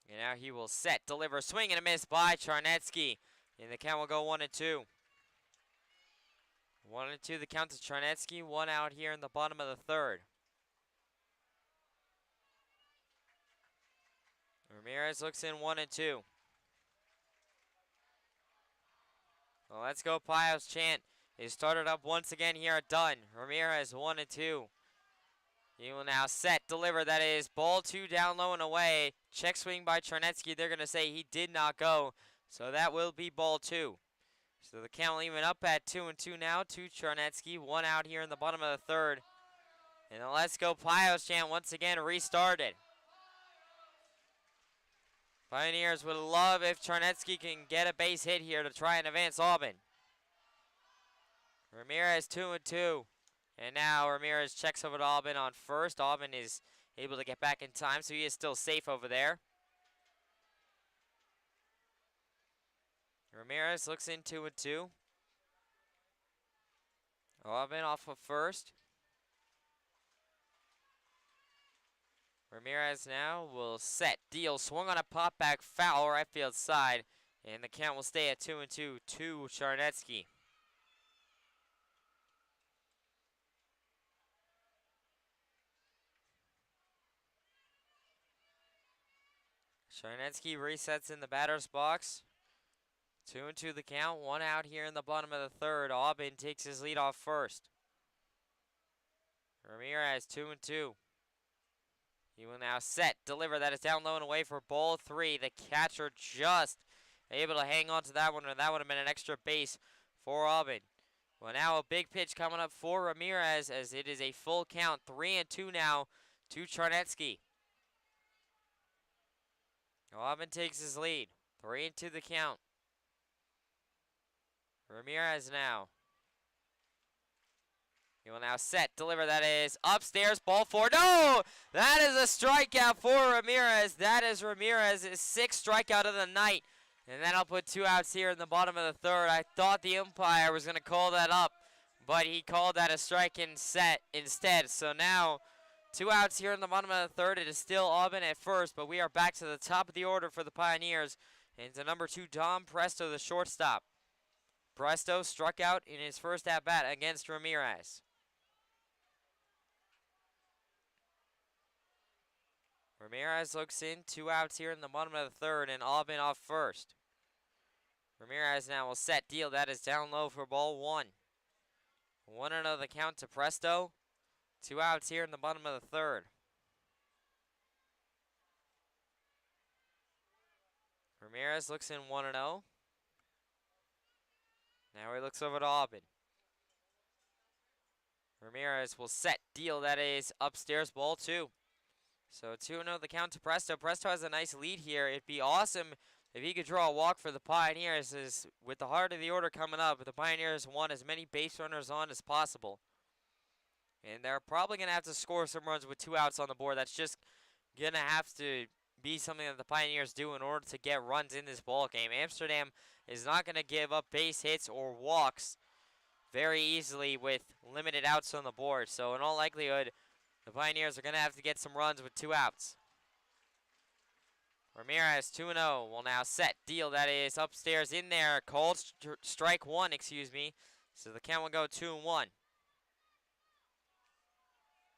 And now he will set, deliver, swing and a miss by Charnetsky. And the count will go 1-2. 1-2 the count to Charnetsky. 1 out here in the bottom of the third. Ramirez looks in 1-2. Well, let's go Pios chant is started up once again here at Dunn. Ramirez 1-2. He will now set, deliver. That is ball 2 down low and away. Check swing by Charnetsky. They're going to say he did not go. So that will be ball 2. So the count will even up at 2-2 now to Charnetsky. 1 out here in the bottom of the third. And the let's go Pios chant once again restarted. Pioneers would love if Charnetsky can get a base hit here to try and advance Aubin. Ramirez 2-2. And now Ramirez checks over to Aubin on first. Aubin is able to get back in time, so he is still safe over there. Ramirez looks in 2-2. Aubin off of first. Ramirez now will set, deal, swung on a pop back foul right field side, and the count will stay at 2-2 to Charnetsky. Charnetsky resets in the batter's box. 2-2 the count, 1 out here in the bottom of the third. Aubin takes his lead off first. Ramirez 2-2. He will now set, deliver. That is down low and away for ball 3. The catcher just able to hang on to that one, and that would have been an extra base for Aubin. Well, now a big pitch coming up for Ramirez as it is a full count. 3-2 now to Charnetsky. Aubin takes his lead. 3-2 the count. Ramirez now. He will now set, deliver. That is upstairs, ball 4. No! That is a strikeout for Ramirez. That is Ramirez's 6th strikeout of the night. And that'll put 2 outs here in the bottom of the third. I thought the umpire was going to call that up, but he called that a strike and set instead. So now 2 outs here in the bottom of the third. It is still Aubin at first, but we are back to the top of the order for the Pioneers. And to number 2, Dom Presto, the shortstop. Presto struck out in his first at-bat against Ramirez. Ramirez looks in, 2 outs here in the bottom of the third, and Aubin off first. Ramirez now will set, deal. That is down low for ball 1. 1-0 the count to Presto. 2 outs here in the bottom of the third. Ramirez looks in 1-0. Now he looks over to Aubin. Ramirez will set, deal. That is upstairs, ball 2. So 2-0 the count to Presto. Presto has a nice lead here. It'd be awesome if he could draw a walk for the Pioneers, as with the heart of the order coming up, the Pioneers want as many base runners on as possible. And they're probably going to have to score some runs with 2 outs on the board. That's just going to have to be something that the Pioneers do in order to get runs in this ball game. Amsterdam is not going to give up base hits or walks very easily with limited outs on the board. So in all likelihood, the Pioneers are going to have to get some runs with 2 outs. Ramirez 2-0 will now set, deal. That is upstairs in there. Called strike 1, excuse me. So the count will go 2-1.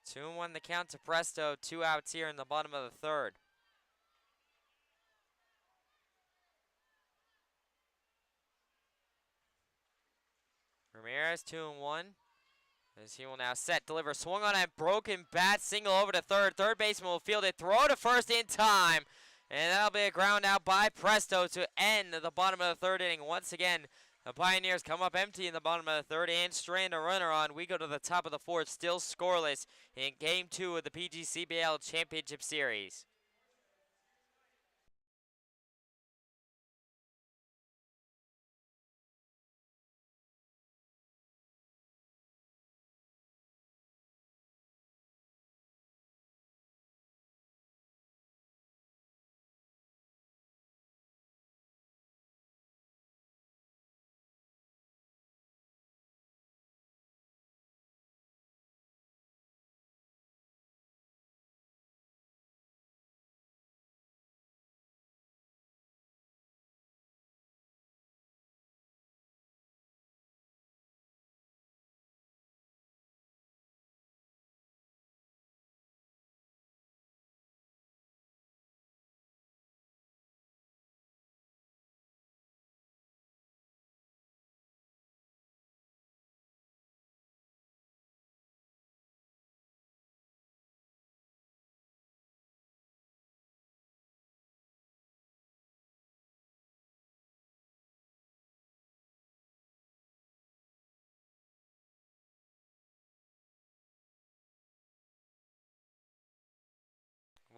2-1 the count to Presto. 2 outs here in the bottom of the third. Ramirez 2-1. As he will now set, deliver, swung on a broken bat, single over to third. Third baseman will field it, throw to first in time. And that'll be a ground out by Presto to end the bottom of the third inning. Once again, the Pioneers come up empty in the bottom of the third and strand a runner on. We go to the top of the fourth, still scoreless in Game 2 of the PGCBL Championship Series.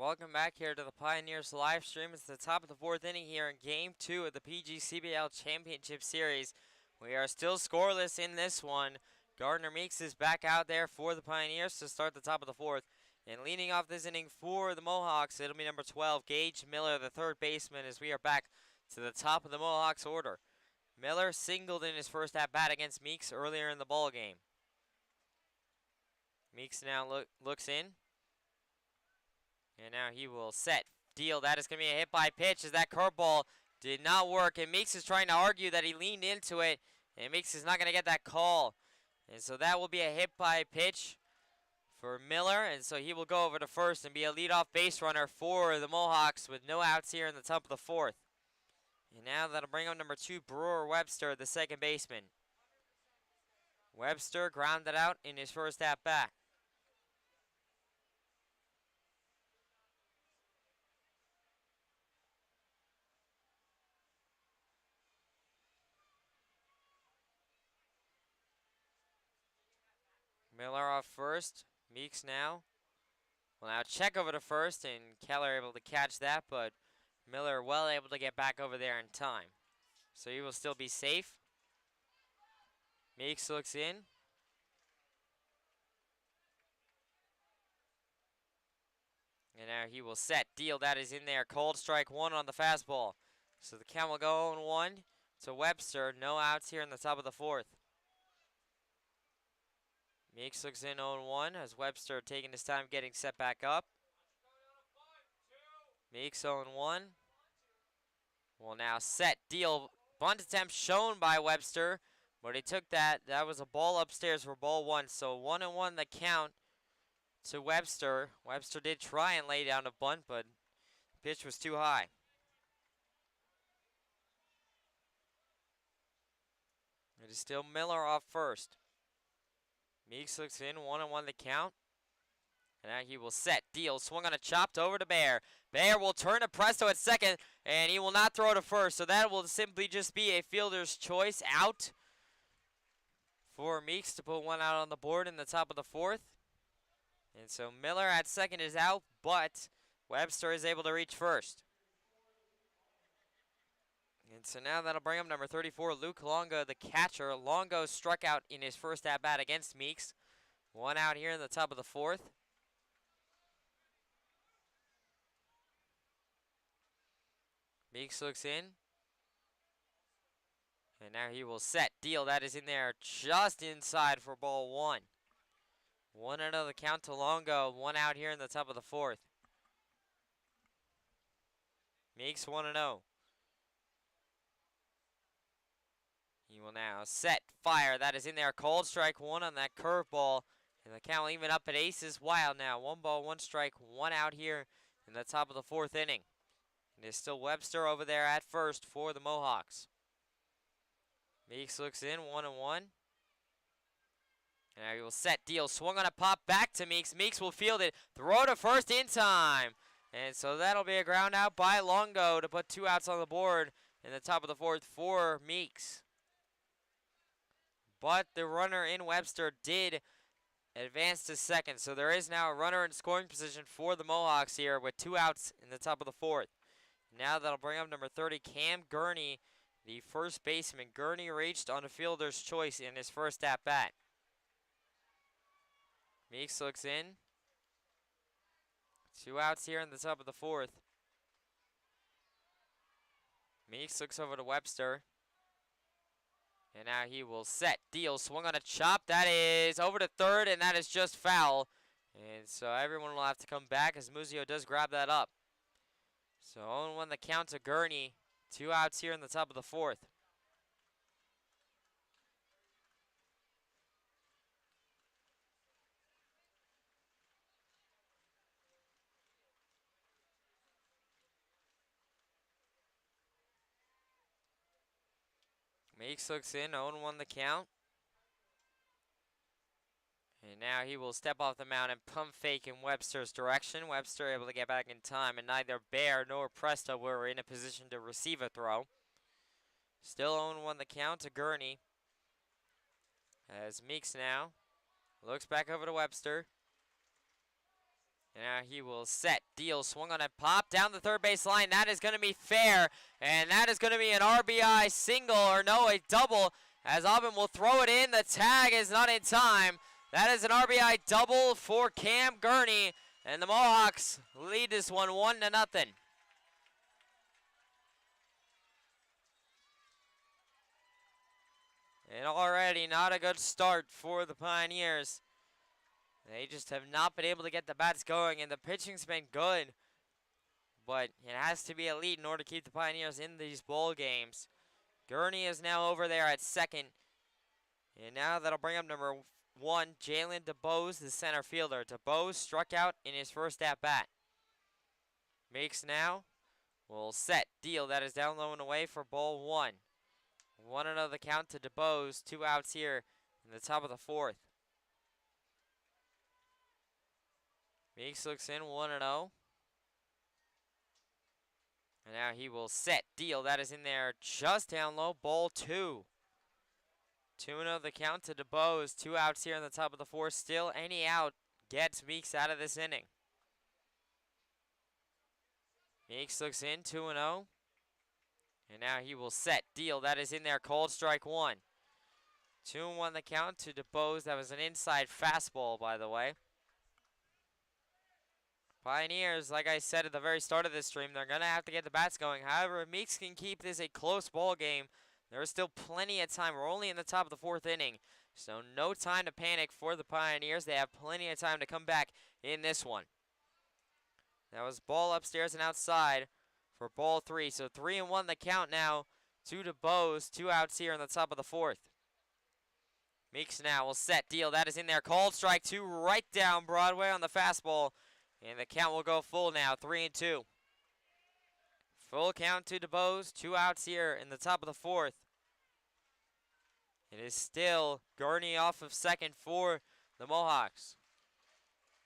Welcome back here to the Pioneers live stream. It's the top of the 4th inning here in Game 2 of the PGCBL Championship Series. We are still scoreless in this one. Gardner Meeks is back out there for the Pioneers to start the top of the 4th. And leading off this inning for the Mohawks, it'll be number 12, Gage Miller, the third baseman, as we are back to the top of the Mohawks order. Miller singled in his first at-bat against Meeks earlier in the ball game. Meeks now looks in. And now he will set, deal. That is going to be a hit by pitch as that curveball did not work. And Meeks is trying to argue that he leaned into it. And Meeks is not going to get that call. And so that will be a hit by pitch for Miller. And so he will go over to first and be a leadoff base runner for the Mohawks with no outs here in the top of the 4th. And now that'll bring up number 2, Brewer Webster, the second baseman. Webster grounded out in his first at-bat. Miller off first. Meeks now. Well, now check over to first, and Keller able to catch that, but Miller well able to get back over there in time. So he will still be safe. Meeks looks in. And now he will set. Deal, that is in there. Cold strike 1 on the fastball. So the count will go 0-1 to Webster. No outs here in the top of the 4th. Meeks looks in 0-1 as Webster taking his time getting set back up. Meeks 0-1. Will now set. Deal. Bunt attempt shown by Webster, but he took that. That was a ball upstairs for ball 1. So 1-1 the count to Webster. Webster did try and lay down a bunt, but the pitch was too high. It is still Miller off first. Meeks looks in, 1-1 the count. And now he will set. Deal, swung on a chopped over to Bear. Bear will turn to Presto at second, and he will not throw to first. So that will simply just be a fielder's choice out for Meeks to put one out on the board in the top of the 4th. And so Miller at second is out, but Webster is able to reach first. And so now that'll bring up number 34, Luke Longo, the catcher. Longo struck out in his first at-bat against Meeks. One out here in the top of the 4th. Meeks looks in. And now he will set. Deal, that is in there just inside for ball 1. 1-0 the count to Longo. One out here in the top of the 4th. Meeks 1-0. He will now set, fire. That is in there. Cold strike 1 on that curveball. And the count will even up at aces. Wild now. 1 ball, 1 strike, 1 out here in the top of the 4th inning. It is still Webster over there at first for the Mohawks. Meeks looks in, 1-1. And now he will set. Deal. Swung on a pop back to Meeks. Meeks will field it. Throw to first in time. And so that'll be a ground out by Longo to put 2 outs on the board in the top of the 4th for Meeks. But the runner in Webster did advance to second. So there is now a runner in scoring position for the Mohawks here with 2 outs in the top of the 4th. Now that'll bring up number 30, Cam Gurney, the first baseman. Gurney reached on a fielder's choice in his first at-bat. Meeks looks in. 2 outs here in the top of the 4th. Meeks looks over to Webster. And now he will set. Deal. Swung on a chop. That is over to third, and that is just foul. And so everyone will have to come back as Muzio does grab that up. So 0-1 the count to Gurney. 2 outs here in the top of the 4th. Meeks looks in, 0-1 the count. And now he will step off the mound and pump fake in Webster's direction. Webster able to get back in time, and neither Bear nor Presto were in a position to receive a throw. Still 0-1 the count to Gurney. As Meeks now looks back over to Webster. And now he will set, deal, swung on a pop down the third base line. That is going to be fair, and that is going to be an RBI single, or no, a double, as Aubin will throw it in. The tag is not in time. That is an RBI double for Cam Gurney, and the Mohawks lead this one 1-0. And already not a good start for the Pioneers. They just have not been able to get the bats going, and the pitching's been good. But it has to be elite in order to keep the Pioneers in these bowl games. Gurney is now over there at second. And now that'll bring up number 1, Jalen DeBose, the center fielder. DeBose struck out in his first at-bat. Makes now. Will set, deal. That is down low and away for ball 1. 1-0 the count to DeBose. 2 outs here in the top of the 4th. Meeks looks in, 1-0. And now he will set, deal. That is in there just down low, ball 2. 2-0 the count to DeBose. 2 outs here in the top of the 4th. Still any out gets Meeks out of this inning. Meeks looks in, 2-0. And now he will set, deal. That is in there, called strike 1. 2-1 the count to DeBose. That was an inside fastball, by the way. Pioneers, like I said at the very start of this stream, they're going to have to get the bats going. However, if Meeks can keep this a close ball game, there is still plenty of time. We're only in the top of the 4th inning, so no time to panic for the Pioneers. They have plenty of time to come back in this one. That was ball upstairs and outside for ball 3. So 3-1 the count now to DeBose. 2 outs here in the top of the 4th. Meeks now will set, deal. That is in there. Called strike 2 right down Broadway on the fastball. And the count will go full now, 3-2. Full count to DeBose. 2 outs here in the top of the 4th. It is still Gurney off of second for the Mohawks.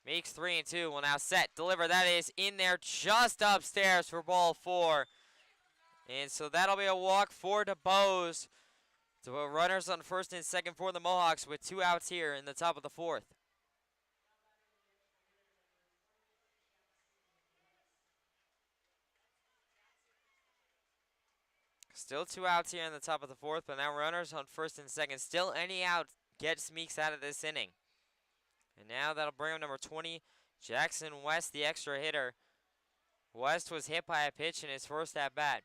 Meeks 3-2 will now set, deliver. That is in there just upstairs for ball 4. And so that'll be a walk for DeBose. So runners on first and second for the Mohawks with 2 outs here in the top of the 4th. Still 2 outs here in the top of the 4th, but now runners on first and second. Still any out gets Meeks out of this inning. And now that'll bring up number 20, Jackson West, the extra hitter. West was hit by a pitch in his first at-bat.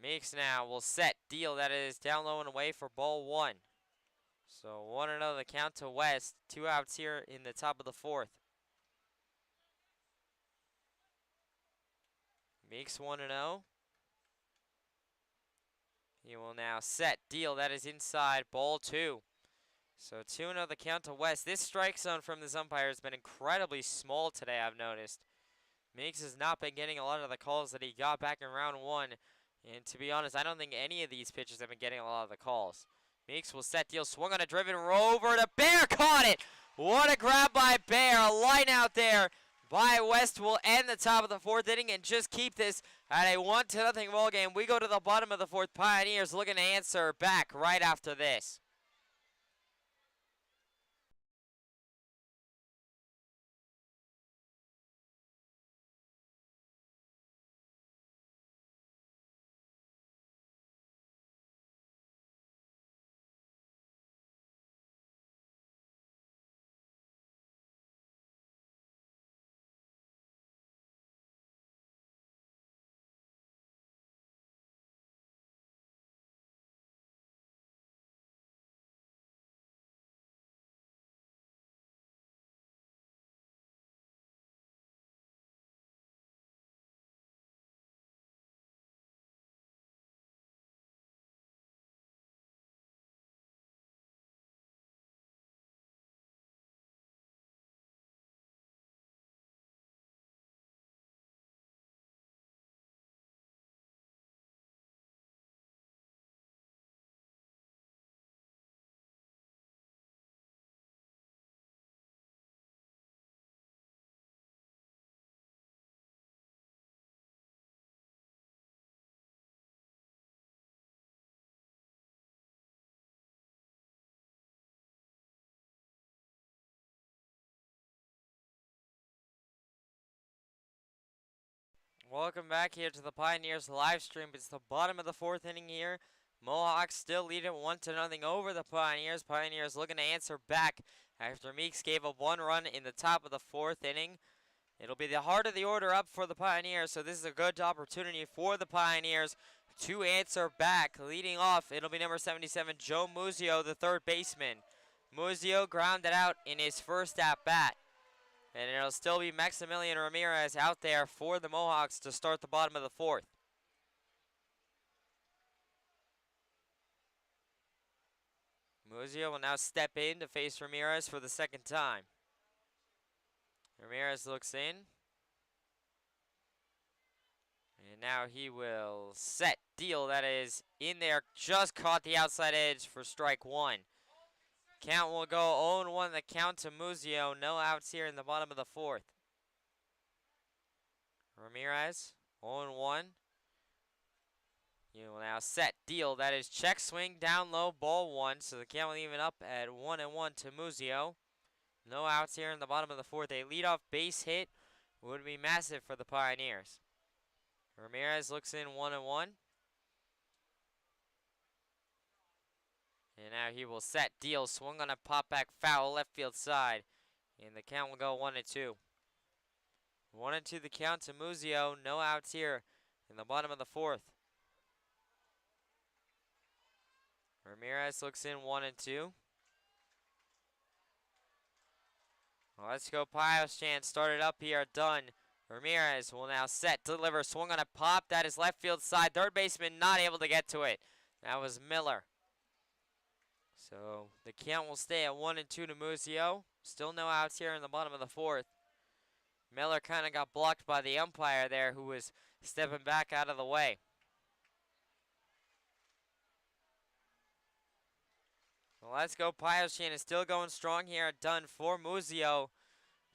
Meeks now will set, deal. That is down low and away for ball 1. So 1-0 the count to West. 2 outs here in the top of the 4th. Meeks 1-0. He will now set, deal. That is inside, ball 2. So 2-0 the count to West. This strike zone from this umpire has been incredibly small today, I've noticed. Meeks has not been getting a lot of the calls that he got back in round 1. And to be honest, I don't think any of these pitchers have been getting a lot of the calls. Meeks will set, deal, swung on a driven rover to Bear, caught it! What a grab by Bear, a line out there by West will end the top of the 4th inning and just keep this at a 1-0 ball game. We go to the bottom of the 4th. Pioneers looking to answer back right after this. Welcome back here to the Pioneers live stream. It's the bottom of the 4th inning here. Mohawks still lead it 1-0 over the Pioneers. Pioneers looking to answer back after Meeks gave up 1 run in the top of the 4th inning. It'll be the heart of the order up for the Pioneers, so this is a good opportunity for the Pioneers to answer back. Leading off, it'll be number 77, Joe Muzio, the third baseman. Muzio grounded out in his first at-bat. And it'll still be Maximilian Ramirez out there for the Mohawks to start the bottom of the 4th. Muzio will now step in to face Ramirez for the second time. Ramirez looks in. And now he will set deal. That is in there. Just caught the outside edge for strike 1. Count will go 0-1 the count to Muzio. No outs here in the bottom of the 4th. Ramirez 0-1. You will now set deal. That is check swing down low ball 1. So the count will even up at 1-1 to Muzio. No outs here in the bottom of the 4th. A leadoff base hit would be massive for the Pioneers. Ramirez looks in 1-1. And now he will set deal. Swung on a pop back foul left field side. And the count will go 1-2. 1-2 the count to Muzio. No outs here in the bottom of the 4th. Ramirez looks in 1-2. Well, let's go Pios chant. Started up here. Done. Ramirez will now set. Deliver. Swung on a pop. That is left field side. Third baseman not able to get to it. That was Miller. So the count will stay at 1-2 to Muzio. Still no outs here in the bottom of the 4th. Miller kind of got blocked by the umpire there, who was stepping back out of the way. Well, let's go. Pioshin is still going strong here. Done for Muzio.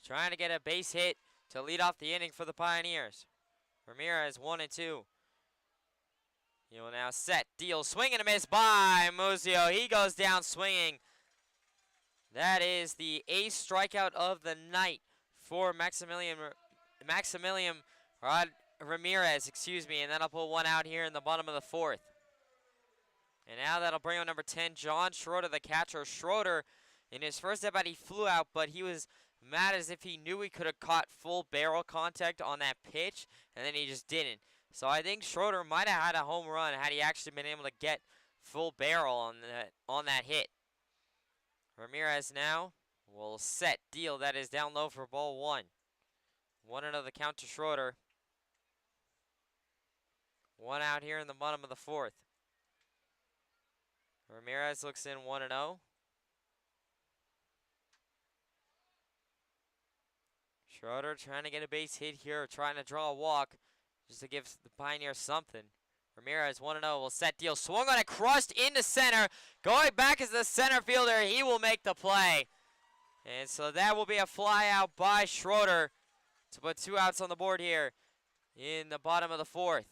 Trying to get a base hit to lead off the inning for the Pioneers. Ramirez 1-2. He will now set, deal, swing and a miss by Muzio. He goes down swinging. That is the 8th strikeout of the night for Maximilian Ramirez, and that'll pull one out here in the bottom of the 4th. And now that'll bring on number 10, John Schroeder, the catcher. Schroeder, in his first at bat, he flew out, but he was mad as if he knew he could have caught full barrel contact on that pitch, and then he just didn't. So I think Schroeder might have had a home run had he actually been able to get full barrel on that hit. Ramirez now will set, deal. That is down low for ball 1. 1-0 the count to Schroeder. 1 out here in the bottom of the 4th. Ramirez looks in 1-0. Schroeder trying to get a base hit here, trying to draw a walk just to give the Pioneers something. Ramirez 1-0 will set, deal. Swung on it, crushed into center. Going back as the center fielder, he will make the play. And so that will be a fly out by Schroeder to put 2 outs on the board here in the bottom of the 4th.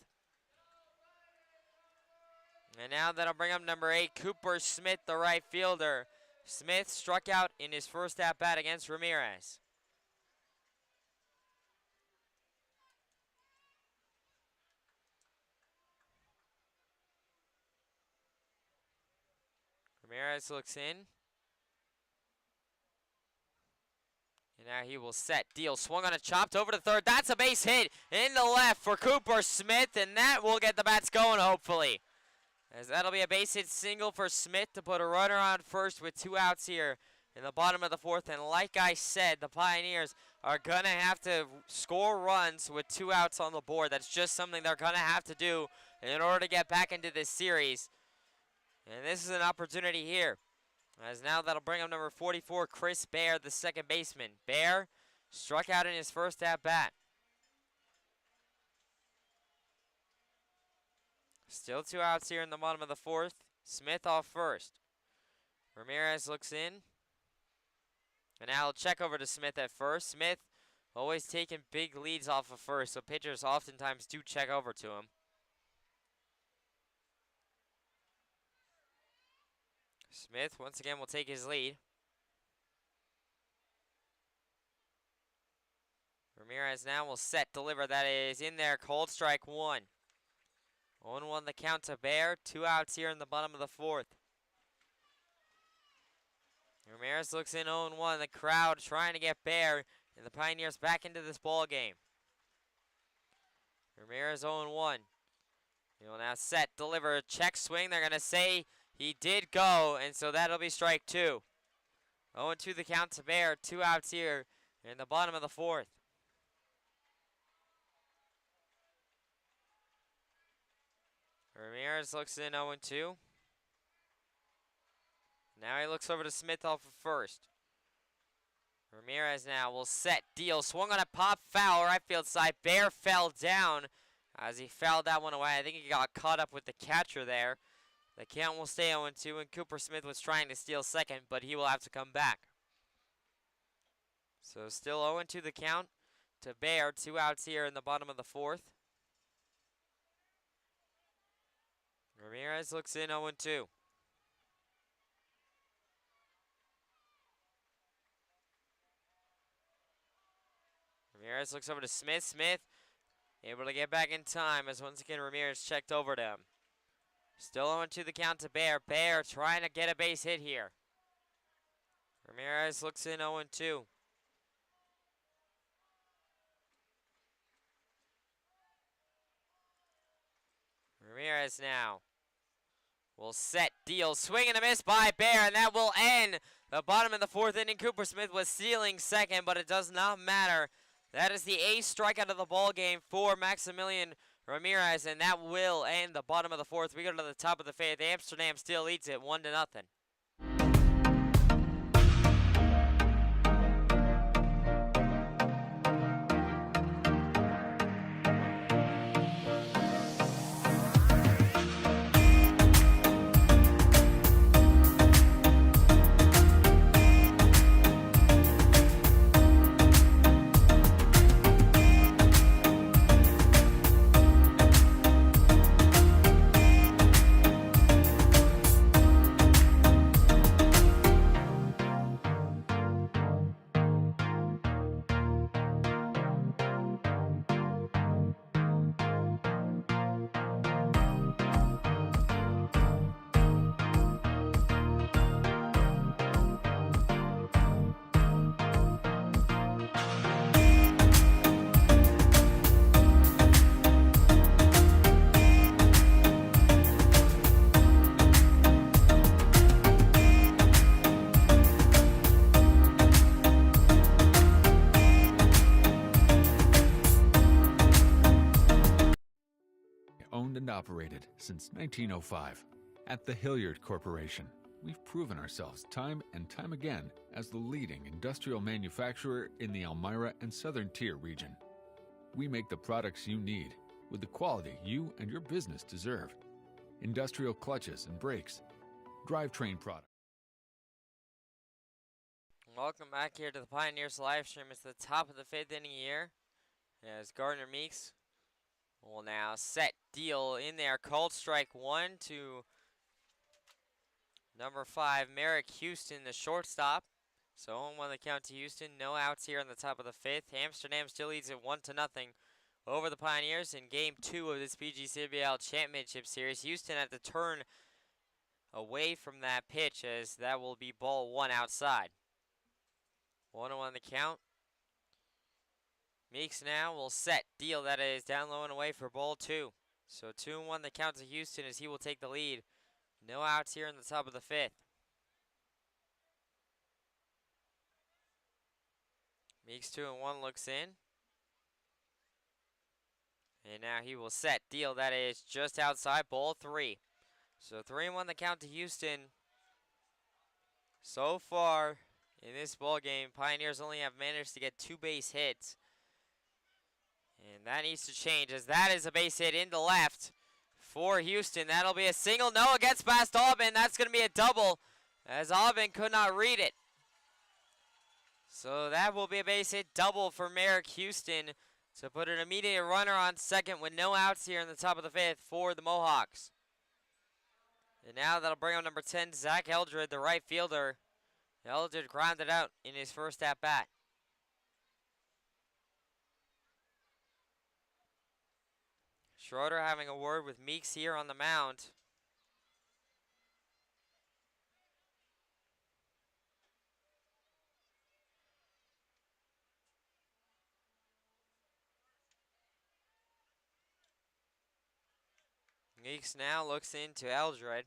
And now that'll bring up number 8, Cooper Smith, the right fielder. Smith struck out in his first at-bat against Ramirez. Ramirez looks in. And now he will set, deal, swung on a chopped over to third. That's a base hit in the left for Cooper Smith, and that will get the bats going, hopefully. As that'll be a base hit single for Smith to put a runner on first with 2 outs here in the bottom of the 4th. And like I said, the Pioneers are going to have to score runs with 2 outs on the board. That's just something they're going to have to do in order to get back into this series. And this is an opportunity here. As now that'll bring up number 44, Chris Baer, the second baseman. Baer struck out in his first at-bat. Still 2 outs here in the bottom of the 4th. Smith off first. Ramirez looks in. And now he'll check over to Smith at first. Smith always taking big leads off of first, so pitchers oftentimes do check over to him. Smith once again will take his lead. Ramirez now will set, deliver. That is in there. Cold strike 1. 0-1 the count to Bear. 2 outs here in the bottom of the 4th. Ramirez looks in 0-1. The crowd trying to get Bear and the Pioneers back into this ball game. Ramirez 0-1. He will now set, deliver, check swing. They're going to say he did go, and so that'll be strike 2. 0-2 the count to Bear. 2 outs here in the bottom of the 4th. Ramirez looks in 0-2. Now he looks over to Smith off of first. Ramirez now will set, deal, swung on a pop foul, right field side. Bear fell down as he fouled that one away. I think he got caught up with the catcher there. The count will stay 0-2, and Cooper Smith was trying to steal second, but he will have to come back. So still 0-2 the count to Bear. 2 outs here in the bottom of the 4th. Ramirez looks in 0-2. Ramirez looks over to Smith. Smith able to get back in time as once again Ramirez checked over to him. Still 0-2 the count to Bear. Bear trying to get a base hit here. Ramirez looks in 0-2. Ramirez now will set, deal, swing and a miss by Bear, and that will end the bottom of the 4th inning. Cooper Smith was stealing second, but it does not matter. That is the 8th strikeout of the ball game for Maximilian Ramirez, and that will end the bottom of the 4th. We go to the top of the 5th. Amsterdam still leads it 1-0. Owned and operated since 1905. At the Hilliard Corporation, we've proven ourselves time and time again as the leading industrial manufacturer in the Elmira and Southern Tier region. We make the products you need with the quality you and your business deserve. Industrial clutches and brakes, drivetrain products. Welcome back here to the Pioneers live stream. It's the top of the 5th inning here. As Gardner Meeks will now set, deal in there. Cold strike 1 to number 5, Merrick Houston, the shortstop. So 0-1 the count to Houston. No outs here in the top of the 5th. Amsterdam still leads it 1-0 over the Pioneers in Game 2 of this PGCBL Championship Series. Houston had to turn away from that pitch as that will be ball 1 outside. 1-1 the count. Meeks now will set, deal, that is down low and away for ball 2. So 2-1 the count to Houston as he will take the lead. No outs here in the top of the 5th. Meeks 2-1 looks in. And now he will set, deal, that is just outside ball 3. So 3-1 the count to Houston. So far in this ball game, Pioneers only have managed to get 2 base hits. And that needs to change as that is a base hit into left for Houston. That'll be a single. No, it gets past Aubin. That's going to be a double as Aubin could not read it. So that will be a base hit double for Merrick Houston to put an immediate runner on second with no outs here in the top of the 5th for the Mohawks. And now that'll bring up number 10, Zach Eldred, the right fielder. Eldred grounded out in his first at-bat. Schroeder having a word with Meeks here on the mound. Meeks now looks into Eldred.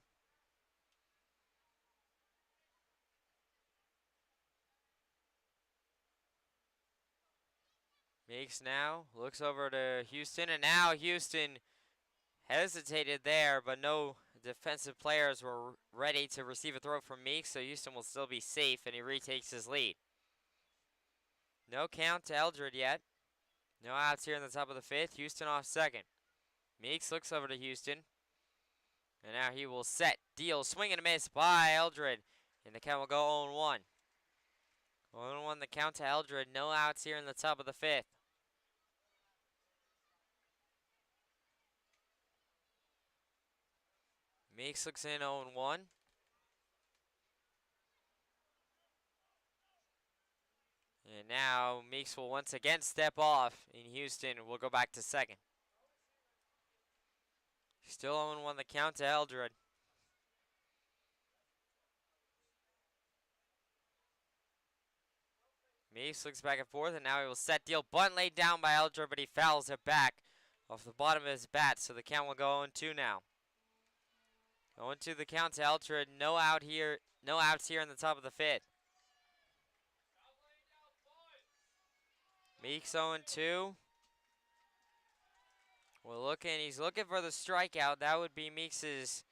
Meeks now looks over to Houston, and now Houston hesitated there, but no defensive players were ready to receive a throw from Meeks, so Houston will still be safe, and he retakes his lead. No count to Eldred yet. No outs here in the top of the fifth. Houston off second. Meeks looks over to Houston, and now he will set, deal, swing and a miss by Eldred, and the count will go 0-1. 0-1 the count to Eldred. No outs here in the top of the fifth. Meeks looks in 0-1. And now Meeks will once again step off in Houston. We'll go back to second. Still 0-1 the count to Eldred. Meeks looks back and forth, and now he will set, deal, bunt laid down by Eldred, but he fouls it back off the bottom of his bat, so the count will go 0-2 now. 0-2 the count to Eldred. No outs here in the top of the fifth. Meeks 0-2. He's looking for the strikeout. That would be Meeks's,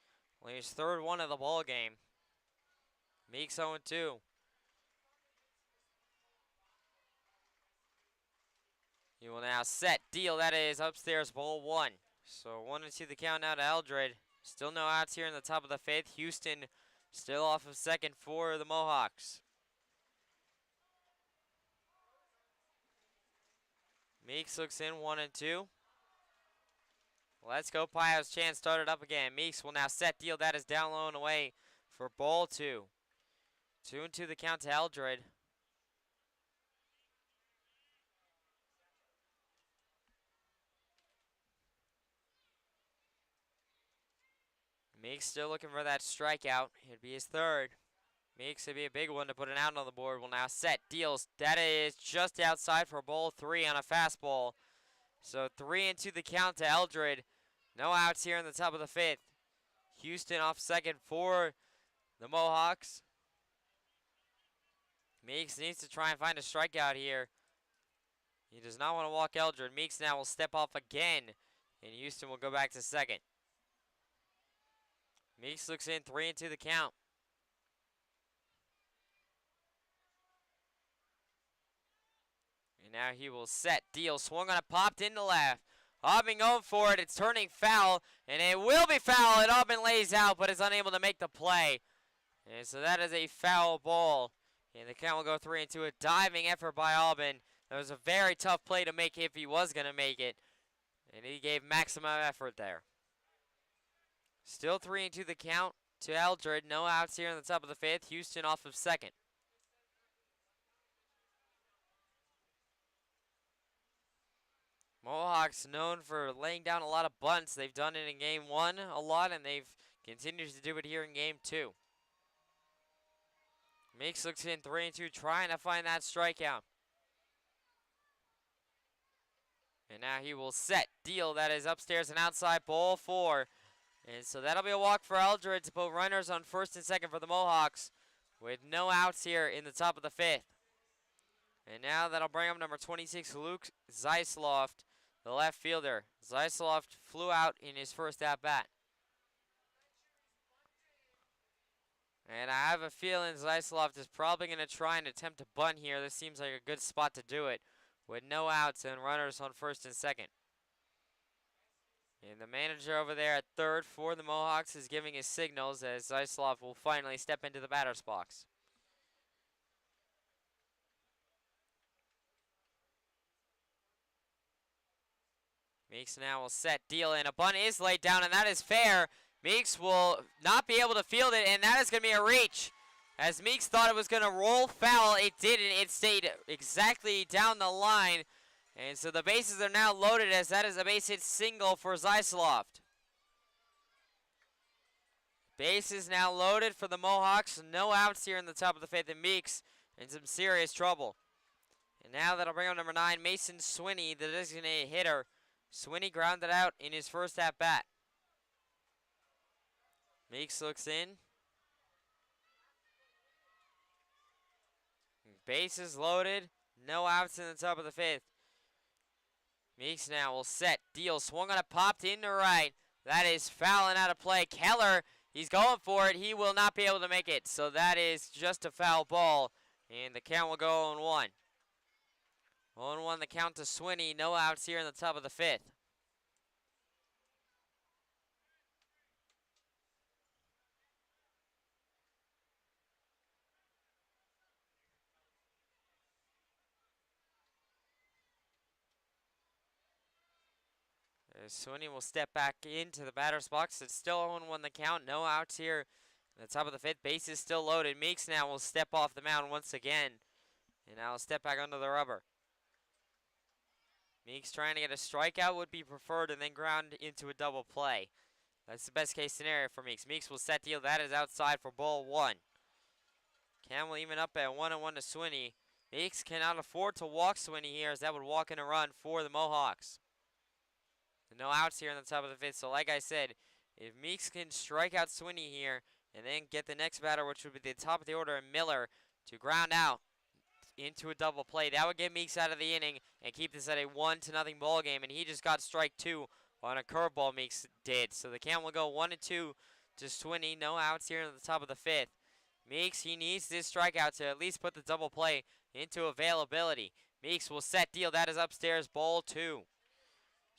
his third one of the ball game. Meeks 0-2. He will now set, deal, that is upstairs, ball one. So 1-2 the count now to Eldred. Still no outs here in the top of the fifth. Houston still off of second for the Mohawks. Meeks looks in 1-2. Let's go Pio's chance started up again. Meeks will now set, deal, that is down low and away for ball two. 2-2 the count to Eldred. Meeks still looking for that strikeout. It'd be his third. Meeks would be a big one to put an out on the board. Will now set, deals. That is just outside for ball three on a fastball. So 3-2 the count to Eldred. No outs here in the top of the fifth. Houston off second for the Mohawks. Meeks needs to try and find a strikeout here. He does not want to walk Eldred. Meeks now will step off again, and Houston will go back to second. Meeks looks in, 3-2 the count. And now he will set, deal, swung on it, popped into left. Aubin going for it, it's turning foul, and it will be foul, and Aubin lays out, but is unable to make the play. And so that is a foul ball, and the count will go 3-2. A diving effort by Aubin. That was a very tough play to make if he was going to make it, and he gave maximum effort there. Still 3-2 the count to Eldred. No outs here in the top of the fifth. Houston off of second. Mohawks known for laying down a lot of bunts. They've done it in game one a lot, and they've continued to do it here in game two. Meeks looks in 3-2, trying to find that strikeout. And now he will set, deal, that is upstairs and outside, ball four. And so that'll be a walk for Eldred to put runners on first and second for the Mohawks with no outs here in the top of the fifth. And now that'll bring up number 26, Luke Zeisloft, the left fielder. Zeisloft flew out in his first at-bat. And I have a feeling Zeisloft is probably going to try and attempt to bunt here. This seems like a good spot to do it with no outs and runners on first and second. And the manager over there at third for the Mohawks is giving his signals as Zeisloft will finally step into the batter's box. Meeks now will set, deal, and a bunt is laid down, and that is fair. Meeks will not be able to field it, and that is going to be a reach. As Meeks thought it was going to roll foul, it didn't. It stayed exactly down the line, And so the bases are now loaded as that is a base hit single for Zeisloft. Bases now loaded for the Mohawks. No outs here in the top of the fifth, and Meeks in some serious trouble. And now that'll bring up number 9, Mason Swinney, the designated hitter. Swinney grounded out in his first at-bat. Meeks looks in. Bases loaded. No outs in the top of the fifth. Meeks now will set. Deal. Swung on it. Popped into right. That is foul and out of play. Keller, he's going for it. He will not be able to make it. So that is just a foul ball. And the count will go 0-1. 0-1 the count to Swinney. No outs here in the top of the fifth. Swinney will step back into the batter's box. It's still 0-1 the count. No outs here. The top of the fifth. Base is still loaded. Meeks now will step off the mound once again. And now will step back under the rubber. Meeks trying to get a strikeout would be preferred and then ground into a double play. That's the best case scenario for Meeks. Meeks will set deal. That is outside for ball 1. Cam will even up at 1-1 to Swinney. Meeks cannot afford to walk Swinney here as that would walk in a run for the Mohawks. No outs here in the top of the fifth. So like I said, if Meeks can strike out Swinney here and then get the next batter, which would be the top of the order, Miller, to ground out into a double play, that would get Meeks out of the inning and keep this at a 1-0 ball game. And he just got strike 2 on a curveball Meeks did. So the count will go 1-2 to Swinney. No outs here in the top of the fifth. Meeks, he needs this strikeout to at least put the double play into availability. Meeks will set deal. That is upstairs, ball 2.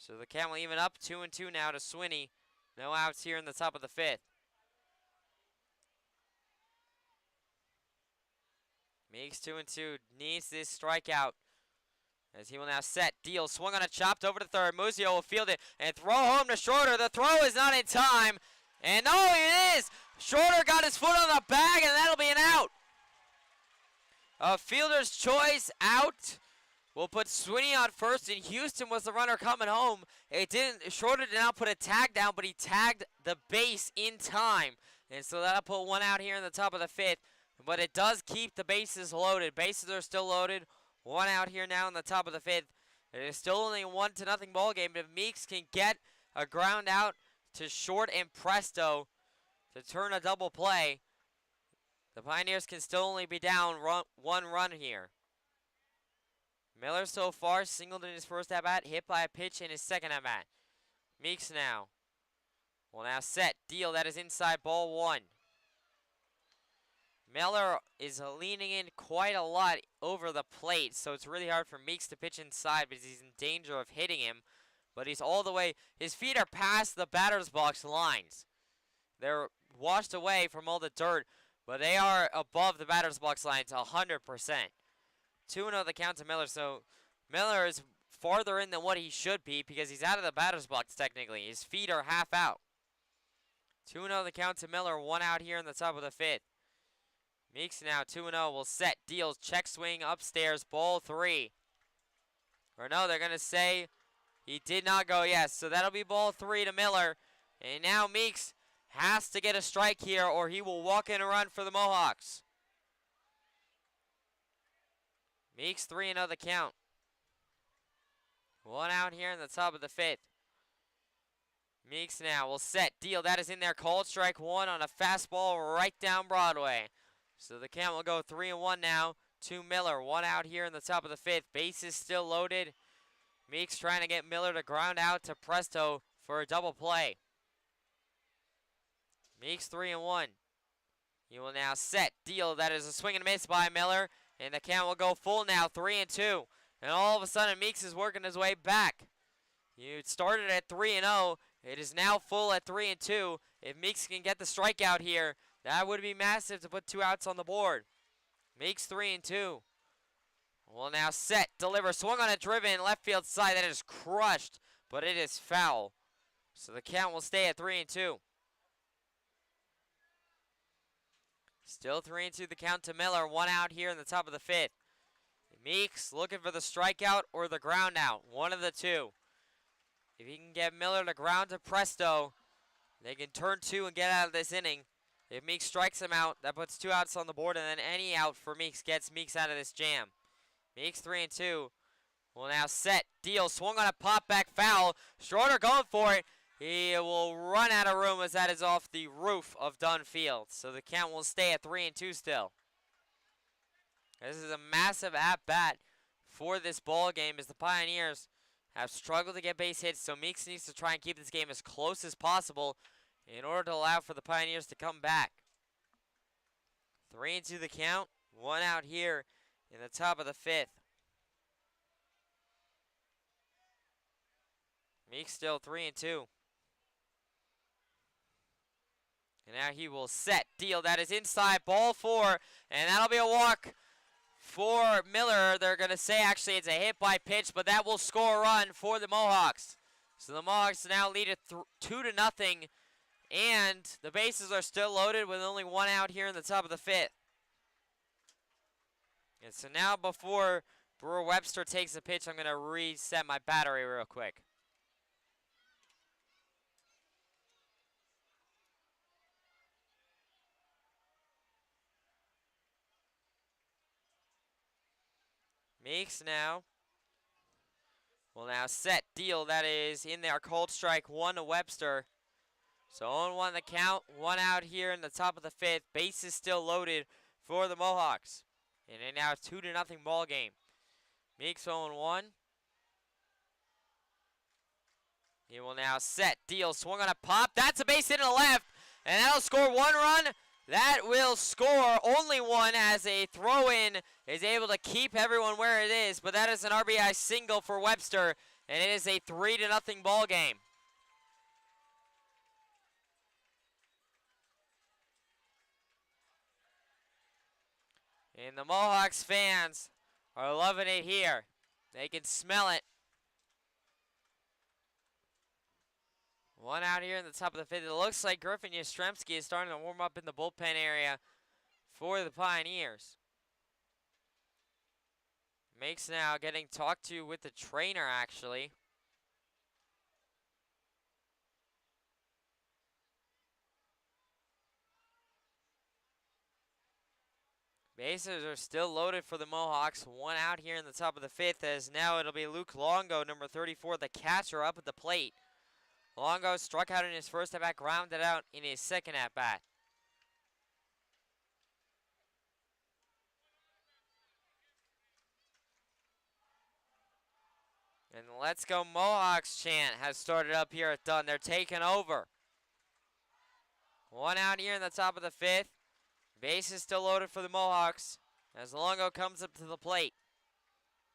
So the count will even up 2-2 now to Swinney. No outs here in the top of the fifth. Meeks 2-2 needs this strikeout as he will now set. Deal swung on a chopped over to third. Muzio will field it and throw home to Shorter. The throw is not in time. And oh, it is. Shorter got his foot on the bag and that'll be an out. A fielder's choice out. We'll put Swinney on first, and Houston was the runner coming home. Shorter did not put a tag down, but he tagged the base in time. And so that'll put 1 out here in the top of the fifth. But it does keep the bases loaded. Bases are still loaded. 1 out here now in the top of the fifth. It is still only a 1-0 ball game. But if Meeks can get a ground out to short and presto to turn a double play, the Pioneers can still only be down 1 run here. Miller so far singled in his first at-bat, hit by a pitch in his second at-bat. Meeks now will now set. Deal. That is inside, ball 1. Miller is leaning in quite a lot over the plate, so it's really hard for Meeks to pitch inside because he's in danger of hitting him. But he's all the way, his feet are past the batter's box lines. They're washed away from all the dirt, but they are above the batter's box lines 100%. 2-0 the count to Miller, so Miller is farther in than what he should be because he's out of the batter's box technically. His feet are half out. 2-0 the count to Miller, 1 out here in the top of the fifth. Meeks now 2-0 will set, deals, check swing upstairs, ball 3. Or no, they're going to say he did not go, yes. So that'll be ball 3 to Miller. And now Meeks has to get a strike here or he will walk in a run for the Mohawks. Meeks 3-0 the count. 1 out here in the top of the fifth. Meeks now will set, deal, that is in there, called strike 1 on a fastball right down Broadway. So the count will go 3-1 now to Miller. 1 out here in the top of the fifth. Bases still loaded. Meeks trying to get Miller to ground out to Presto for a double play. Meeks 3-1. He will now set, deal, that is a swing and a miss by Miller. And the count will go full now, 3-2. And all of a sudden, Meeks is working his way back. You started at 3-0. It is now full at 3-2. If Meeks can get the strikeout here, that would be massive to put 2 outs on the board. Meeks 3-2. Will now set, deliver, swung on a driven left field side. That is crushed, but it is foul. So the count will stay at 3-2. Still 3-2 the count to Miller. 1 out here in the top of the fifth. Meeks looking for the strikeout or the ground out. One of the two. If he can get Miller to ground to Presto, they can turn 2 and get out of this inning. If Meeks strikes him out, that puts 2 outs on the board, and then any out for Meeks gets Meeks out of this jam. Meeks 3-2 will now set, deal, swung on a pop back foul. Schroeder going for it. He will run out of room as that is off the roof of Dunn Field. So the count will stay at 3-2 still. This is a massive at-bat for this ball game as the Pioneers have struggled to get base hits, so Meeks needs to try and keep this game as close as possible in order to allow for the Pioneers to come back. 3-2 the count, 1 out here in the top of the 5th. Meeks still 3-2. And now he will set, deal, that is inside, ball 4, and that'll be a walk for Miller. They're going to say actually it's a hit by pitch, but that will score a run for the Mohawks. So the Mohawks now lead it 2-0, and the bases are still loaded with only 1 out here in the top of the 5th. And so now before Brewer Webster takes the pitch, I'm going to reset my battery real quick. Meeks now will now set, deal, that is in there, cold strike 1 to Webster. So 0-1 the count, 1 out here in the top of the 5th. Base is still loaded for the Mohawks. And a now 2-0 ball game. Meeks 0-1. He will now set, deal, swung on a pop. That's a base hit to the left, and that'll score 1 run. That will score only 1 as a throw-in is able to keep everyone where it is, but that is an RBI single for Webster, and it is a 3-0 ball game. And the Mohawks fans are loving it here. They can smell it. 1 out here in the top of the 5th. It looks like Griffin Yastrzemski is starting to warm up in the bullpen area for the Pioneers. Meeks now getting talked to with the trainer, actually. Bases are still loaded for the Mohawks. 1 out here in the top of the 5th, as now it'll be Luke Longo, number 34, the catcher, up at the plate. Longo struck out in his first at-bat, grounded out in his second at-bat. And the Let's Go Mohawks chant has started up here at Dunn. They're taking over. 1 out here in the top of the 5th. Base is still loaded for the Mohawks as Longo comes up to the plate.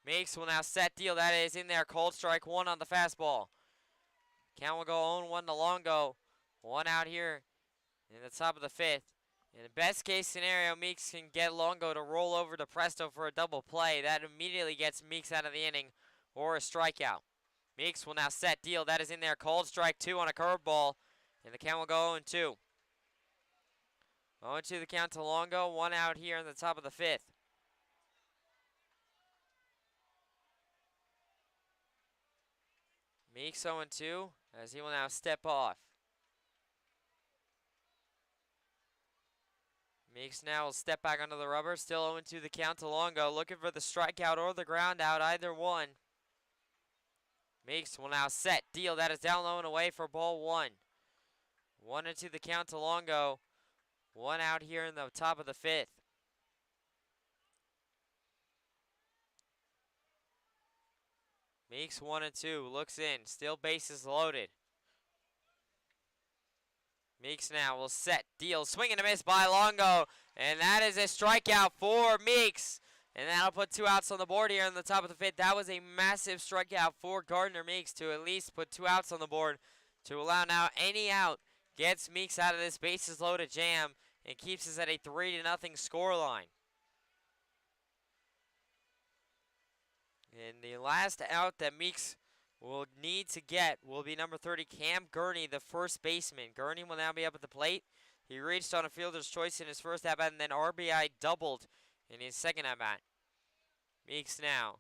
Meeks will now set, deal, that is in there, cold strike 1 on the fastball. Count will go 0-1 to Longo. 1 out here in the top of the 5th. In the best case scenario, Meeks can get Longo to roll over to Presto for a double play. That immediately gets Meeks out of the inning or a strikeout. Meeks will now set, deal, that is in there, cold strike 2 on a curveball. And the count will go 0-2. 0-2 the count to Longo. 1 out here in the top of the 5th. Meeks 0-2 as he will now step off. Meeks now will step back under the rubber. Still 0-2 the count to Longo. Looking for the strikeout or the ground out, either one. Meeks will now set, deal, that is down low and away for ball 1. 1-2 the count to Longo. 1 out here in the top of the 5th. Meeks 1-2, looks in, still bases loaded. Meeks now will set, deal, swing and a miss by Longo, and that is a strikeout for Meeks. And that'll put 2 outs on the board here in the top of the 5th. That was a massive strikeout for Gardner Meeks to at least put 2 outs on the board to allow now any out gets Meeks out of this bases loaded jam and keeps us at a 3-0 scoreline. And the last out that Meeks will need to get will be number 30, Cam Gurney, the first baseman. Gurney will now be up at the plate. He reached on a fielder's choice in his first at-bat and then RBI doubled in his second at-bat. Meeks now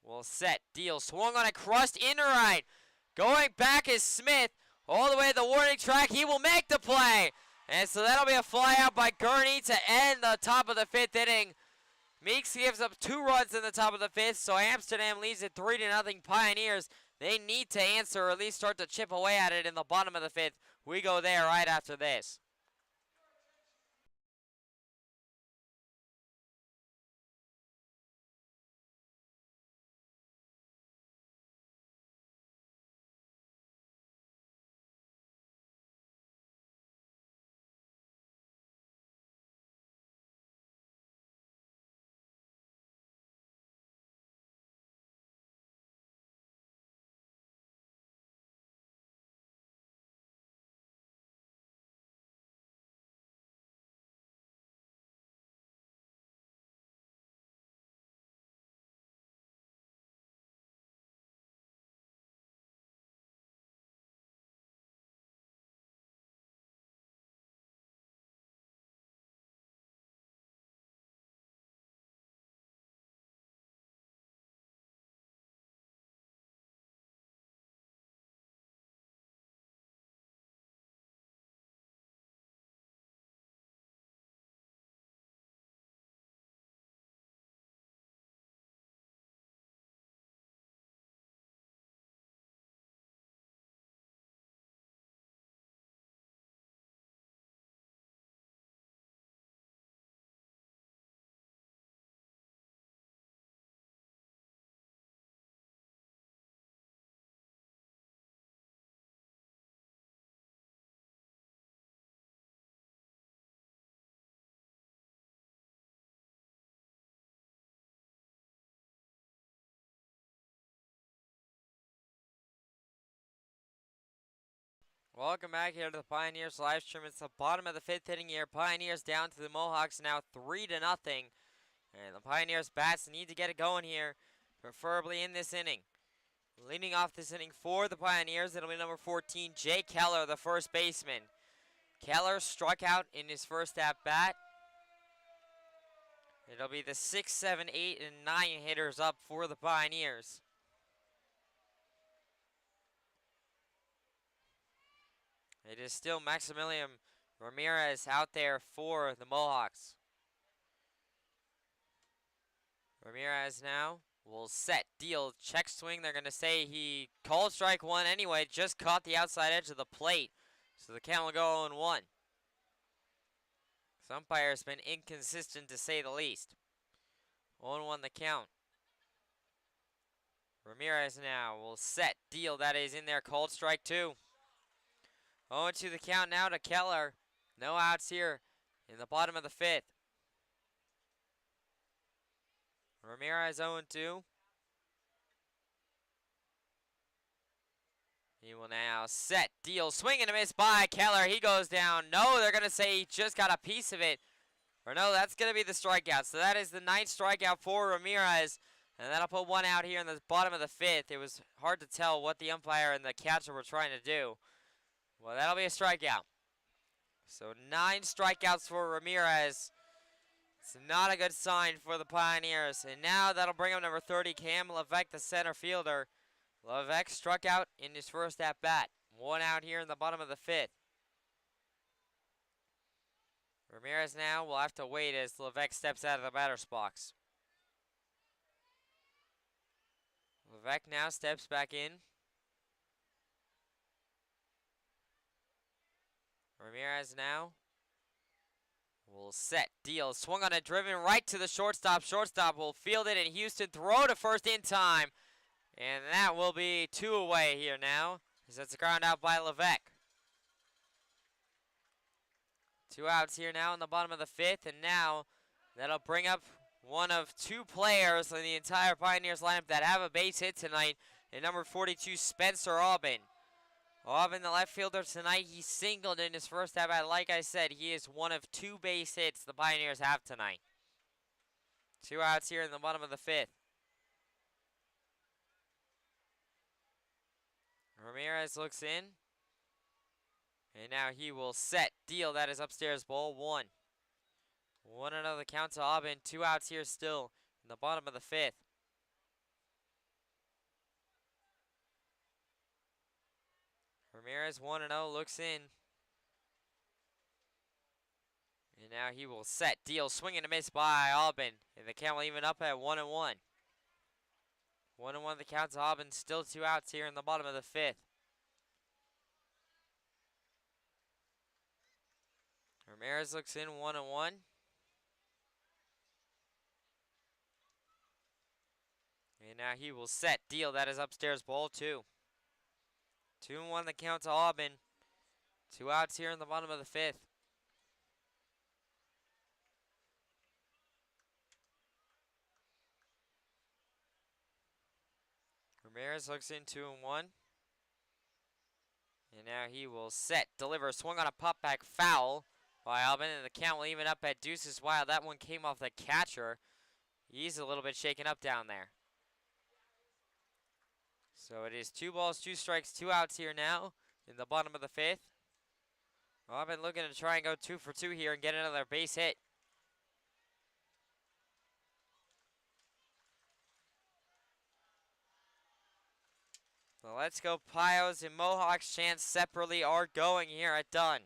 will set, deal, swung on a crushed into right. Going back is Smith, all the way to the warning track. He will make the play. And so that'll be a fly out by Gurney to end the top of the 5th inning. Meeks gives up 2 runs in the top of the 5th, so Amsterdam leads it 3-0 Pioneers. They need to answer or at least start to chip away at it in the bottom of the 5th. We go there right after this. Welcome back here to the Pioneers live stream. It's the bottom of the 5th inning here. Pioneers down to the Mohawks now 3-0. And the Pioneers bats need to get it going here, preferably in this inning. Leading off this inning for the Pioneers, it'll be number 14, Jay Keller, the first baseman. Keller struck out in his first at-bat. It'll be the 6, 7, 8, and 9 hitters up for the Pioneers. It is still Maximilian Ramirez out there for the Mohawks. Ramirez now will set, deal, check swing. They're going to say he called strike 1 anyway, just caught the outside edge of the plate. So the count will go 0-1. This umpire has been inconsistent to say the least. 0-1 the count. Ramirez now will set, deal, that is in there, called strike 2. 0-2 the count now to Keller. No outs here in the bottom of the 5th. Ramirez 0-2. He will now set, deal, swing and a miss by Keller. He goes down. No, they're going to say he just got a piece of it. Or no, that's going to be the strikeout. So that is the 9th strikeout for Ramirez. And that'll put 1 out here in the bottom of the 5th. It was hard to tell what the umpire and the catcher were trying to do. Well, that'll be a strikeout. So 9 strikeouts for Ramirez. It's not a good sign for the Pioneers. And now that'll bring up number 30, Cam Levesque, the center fielder. Levesque struck out in his first at-bat. 1 out here in the bottom of the 5th. Ramirez now will have to wait as Levesque steps out of the batter's box. Levesque now steps back in. Ramirez now will set, deal, swung on it, driven right to the shortstop. Shortstop will field it, and Houston throw to first in time. And that will be 2 away here now, as that's ground out by Levesque. 2 outs here now in the bottom of the 5th, and now that'll bring up one of 2 players in the entire Pioneers lineup that have a base hit tonight, in number 42, Spencer Aubin. Aubin, the left fielder tonight, he singled in his first at-bat. Like I said, he is one of 2 base hits the Pioneers have tonight. 2 outs here in the bottom of the 5th. Ramirez looks in. And now he will set, deal, that is upstairs, ball 1. 1-0 the count to Aubin. 2 outs here still in the bottom of the 5th. Ramirez 1-0, looks in. And now he will set. Deal, swing and a miss by Albin. And the count will even up at 1-1. 1-1 the count to Albin. Still 2 outs here in the bottom of the 5th. Ramirez looks in 1-1. And now he will set. Deal, that is upstairs, ball 2. 2-1 the count to Albin. 2 outs here in the bottom of the 5th. Ramirez looks in 2-1. And now he will set. Deliver. Swung on a pop back foul by Albin. And the count will even up at deuces. Wow, that one came off the catcher. He's a little bit shaken up down there. So it is 2 balls, 2 strikes, 2 outs here now in the bottom of the 5th. Albin looking to try and go 2 for 2 here and get another base hit. The Let's Go Pios and Mohawks chants separately are going here at Dunn.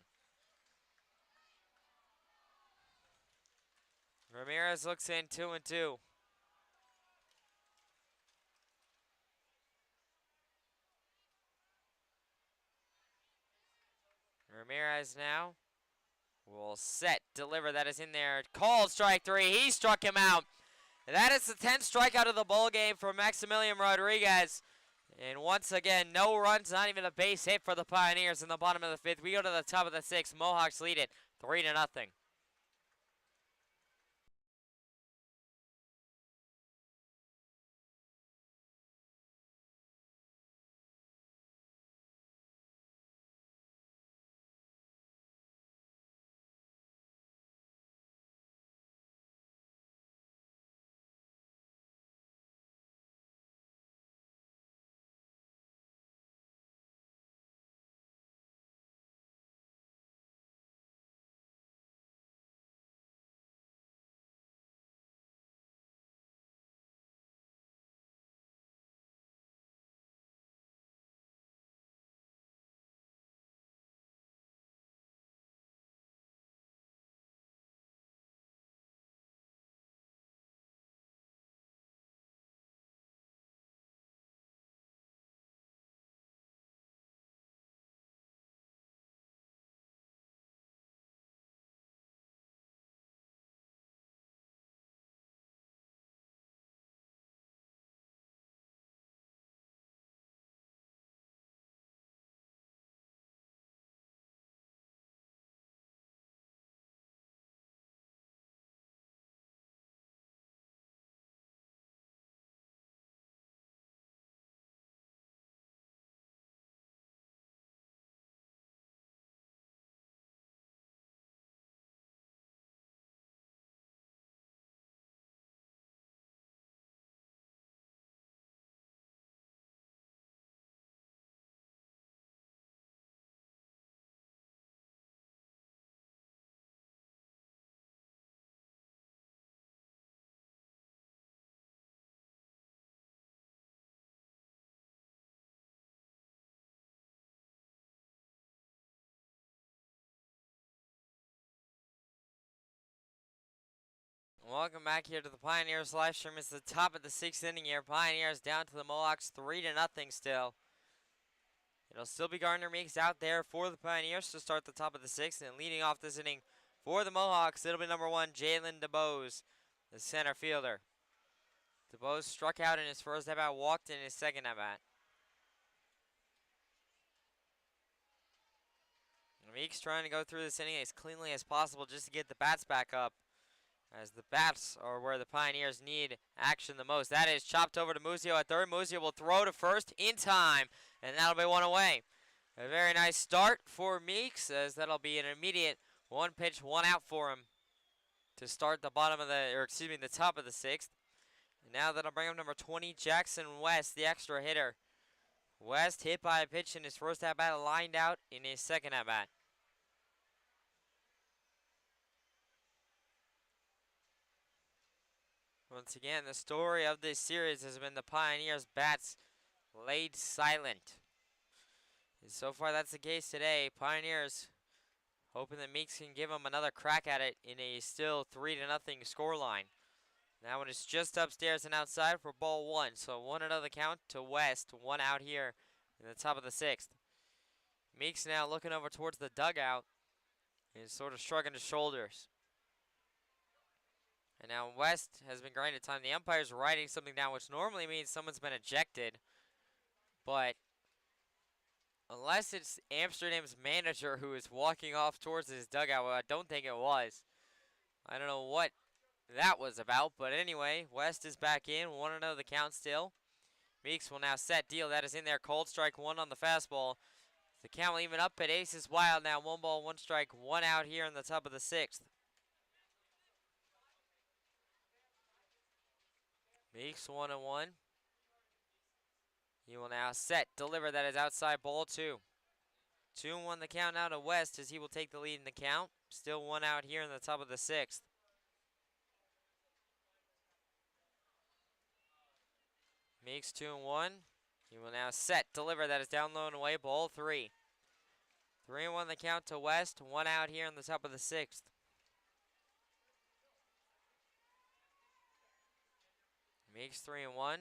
Ramirez looks in 2-2. Ramirez now will set, deliver, that is in there. Called strike 3, he struck him out. And that is the 10th strikeout of the ball game for Maximilian Rodriguez. And once again, no runs, not even a base hit for the Pioneers in the bottom of the 5th. We go to the top of the 6th. Mohawks lead it 3-0. Welcome back here to the Pioneers live stream. It's the top of the 6th inning here. Pioneers down to the Mohawks 3-0 still. It'll still be Gardner Meeks out there for the Pioneers to start the top of the 6th. And leading off this inning for the Mohawks, it'll be number 1, Jalen DeBose, the center fielder. DeBose struck out in his first at-bat, walked in his second at-bat. Meeks trying to go through this inning as cleanly as possible just to get the bats back up, as the bats are where the Pioneers need action the most. That is chopped over to Muzio at third. Muzio will throw to first in time, and that'll be 1 away. A very nice start for Meeks, as that'll be an immediate 1 pitch, 1 out for him to start the top of the 6th. And now that'll bring up number 20, Jackson West, the extra hitter. West hit by a pitch in his first at-bat, lined out in his second at-bat. Once again, the story of this series has been the Pioneers' bats laid silent. And so far, that's the case today. Pioneers hoping that Meeks can give them another crack at it in a still 3-0 scoreline. That one is just upstairs and outside for ball one. So 1-0 the count to West. One out here in the top of the sixth. Meeks now looking over towards the dugout and sort of shrugging his shoulders. And now West has been grinding time. The umpire's writing something down, which normally means someone's been ejected. But unless it's Amsterdam's manager who is walking off towards his dugout, well, I don't think it was. I don't know what that was about. But anyway, West is back in. 1-0 the count still. Meeks will now set deal. That is in there. Cold strike one on the fastball. The count will even up at Aces Wild now. 1 ball, 1 strike, 1 out here in the top of the sixth. Meeks 1-1. He will now set, deliver. That is outside ball 2. 2-1 the count now to West as he will take the lead in the count. Still 1 out here in the top of the sixth. Meeks 2-1. He will now set, deliver. That is down low and away, ball 3. 3-1 the count to West. 1 out here in the top of the sixth. Meeks 3-1.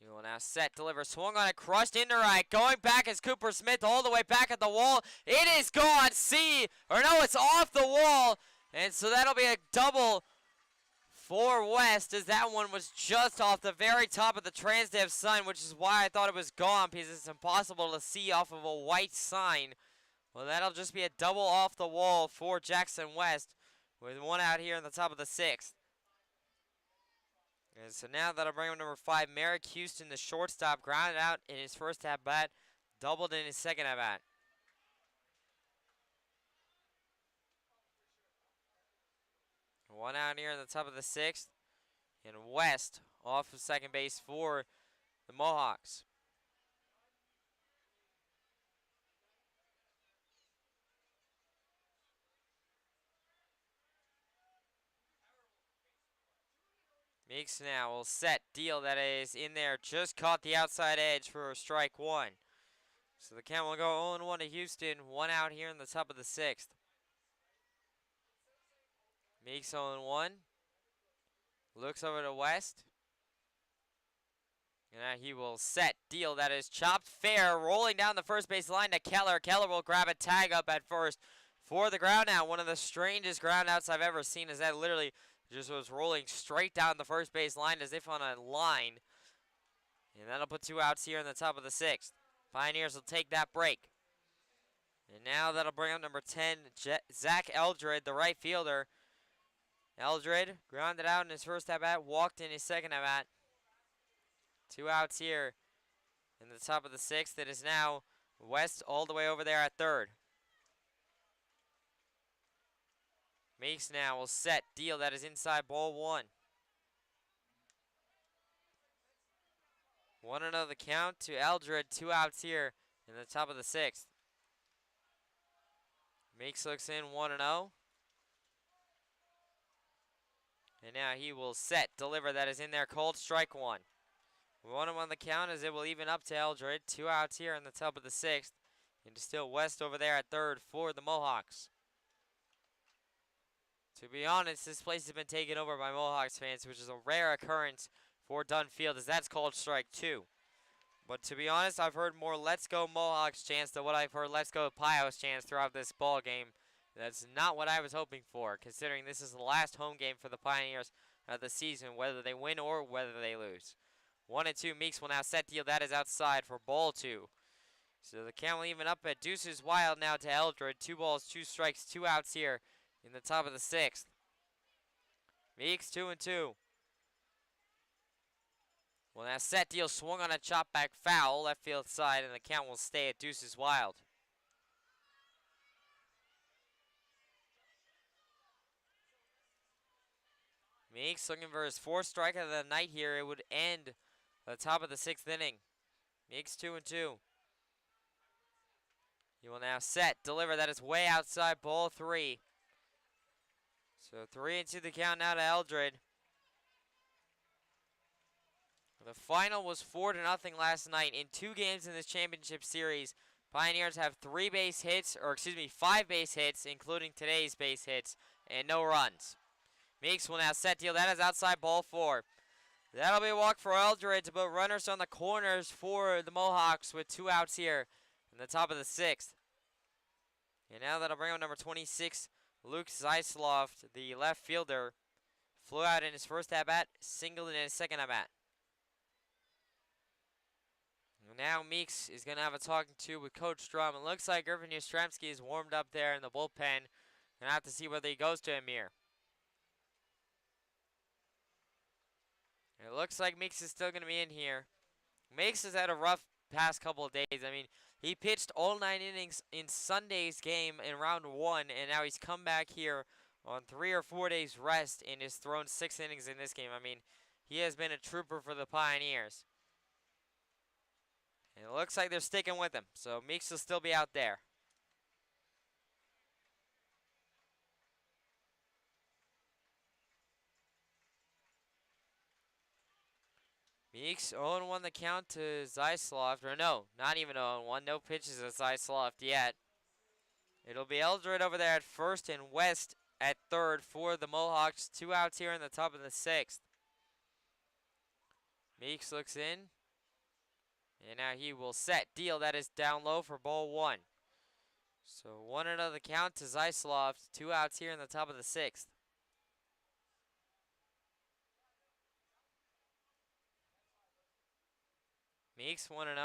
He will now set, deliver, swung on it, crushed into right. Going back is Cooper Smith all the way back at the wall. It is gone. It's off the wall. And so that'll be a double for West, as that one was just off the very top of the Transdev sign, which is why I thought it was gone, because it's impossible to see off of a white sign. Well, that'll just be a double off the wall for Jackson West, with 1 out here in the top of the sixth. And so now that'll bring him number 5, Merrick Houston, the shortstop, grounded out in his first at-bat, doubled in his second at-bat. One out here in the top of the sixth. And West off of second base for the Mohawks. Meeks now will set, deal. That is in there. Just caught the outside edge for strike 1. So the count will go 0-1 to Houston. 1 out here in the top of the sixth. Meeks 0-1. Looks over to West. And now he will set, deal. That is chopped fair. Rolling down the first base line to Keller. Keller will grab a tag up at first for the ground out. One of the strangest ground outs I've ever seen, as that literally just was rolling straight down the first base line as if on a line. And that'll put 2 outs here in the top of the sixth. Pioneers will take that break. And now that'll bring up number 10, Zach Eldred, the right fielder. Eldred grounded out in his first at-bat, walked in his second at-bat. 2 outs here in the top of the sixth. It is now West all the way over there at third. Meeks now will set, deal. That is inside ball 1. 1-0 the count to Eldred. 2 outs here in the top of the sixth. Meeks looks in 1-0. And now he will set, deliver. That is in there, cold strike 1. 1-1 the count as it will even up to Eldred. 2 outs here in the top of the sixth. And still West over there at third for the Mohawks. To be honest, this place has been taken over by Mohawks fans, which is a rare occurrence for Dunn Field, as that's called strike 2. But to be honest, I've heard more Let's Go Mohawks chants than what I've heard Let's Go Pios chants throughout this ball game. That's not what I was hoping for, considering this is the last home game for the Pioneers of the season, whether they win or whether they lose. 1-2, Meeks will now set deal. That is outside for ball 2. So the count will even up at Deuces Wild now to Eldred. 2 balls, 2 strikes, 2 outs here in the top of the sixth. Meeks 2-2. Well, now set deal, swung on a chop back foul, left field side, and the count will stay at Deuces Wild. Meeks looking for his 4th strike of the night here. It would end the top of the 6th inning. Meeks 2-2. He will now set, deliver. That is way outside ball 3. So 3-2 the count now to Eldred. The final was 4-0 last night. In 2 games in this championship series, Pioneers have 5 base hits, including today's base hits, and no runs. Meeks will now set deal. That is outside ball 4. That'll be a walk for Eldred to put runners on the corners for the Mohawks with 2 outs here in the top of the 6th. And now that'll bring up number 26, Luke Zeisloft, the left fielder. Flew out in his first at-bat, singled in his second at-bat. Now Meeks is going to have a talking to with Coach Drum. It looks like Griffin Yastrzemski is warmed up there in the bullpen. Going to have to see whether he goes to Amir. It looks like Meeks is still going to be in here. Meeks has had a rough past couple of days. I mean, he pitched all 9 innings in Sunday's game in round 1, and now he's come back here on 3 or 4 days rest and has thrown 6 innings in this game. I mean, he has been a trooper for the Pioneers. And it looks like they're sticking with him, so Meeks will still be out there. Meeks 0-1 the count to Zeisloft, or no, not even 0-1, no pitches to Zeisloft yet. It'll be Eldred over there at first and West at third for the Mohawks. 2 outs here in the top of the 6th. Meeks looks in. And now he will set deal. That is down low for ball 1. So 1-0 the count to Zeisloft. 2 outs here in the top of the 6th. Meeks 1-0.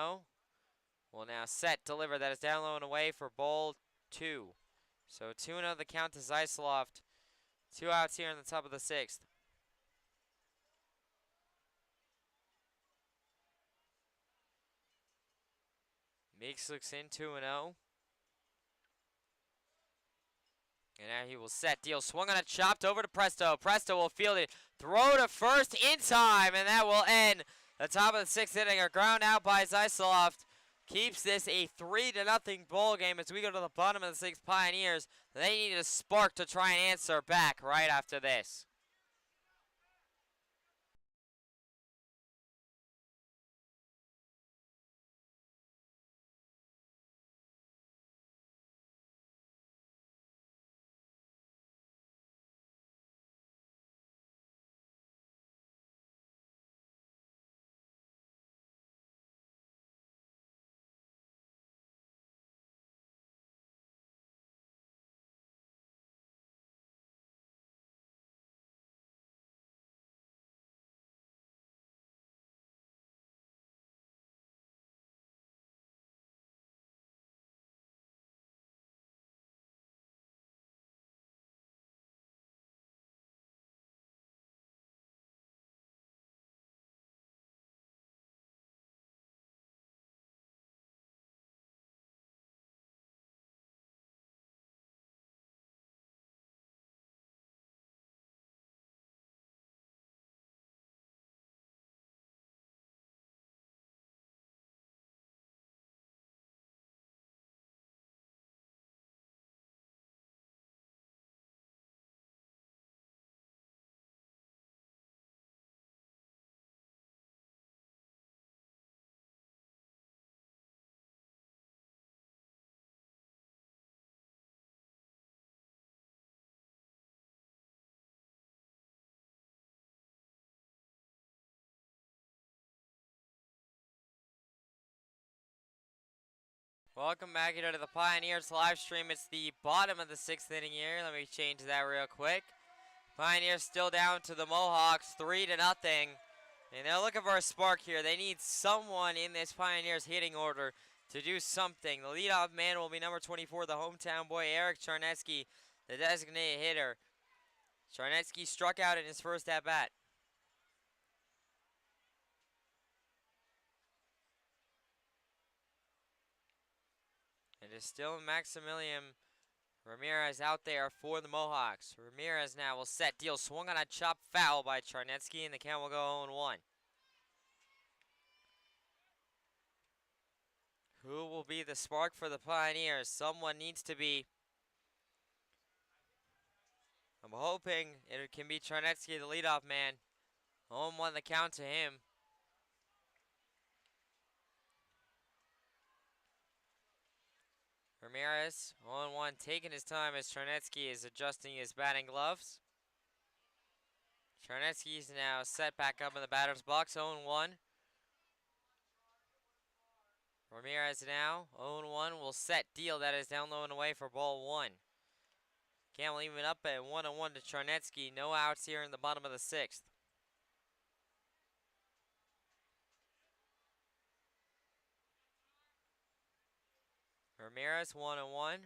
Will now set, deliver. That is down low and away for ball 2. So 2-0 the count to Zeisloft. 2 outs here in the top of the 6th. Meeks looks in 2-0. And now he will set deal. Swung on it, chopped over to Presto. Presto will field it. Throw to first in time, and that will end the top of the 6th inning. A ground out by Zeisloft keeps this a 3-0 ball game as we go to the bottom of the 6th. Pioneers, they need a spark to try and answer back right after this. Welcome back here to the Pioneers live stream. It's the bottom of the 6th inning here. Let me change that real quick. Pioneers still down to the Mohawks, 3-0. And they're looking for a spark here. They need someone in this Pioneers hitting order to do something. The leadoff man will be number 24, the hometown boy, Eric Charnetsky, the designated hitter. Charnetsky struck out in his first at-bat. It is still Maximilian Ramirez out there for the Mohawks. Ramirez now will set deal. Swung on a chop foul by Charnetsky, and the count will go 0-1. Who will be the spark for the Pioneers? Someone needs to be I'm hoping it can be Charnetsky, the leadoff man. 0-1 the count to him. Ramirez, 0-1, taking his time as Charnetsky is adjusting his batting gloves. Charnetsky is now set back up in the batter's box, 0-1. Ramirez now, 0-1, will set deal. That is down low and away for ball 1. Camel even up at 1-1 to Charnetsky. No outs here in the bottom of the 6th. Ramirez, 1-1.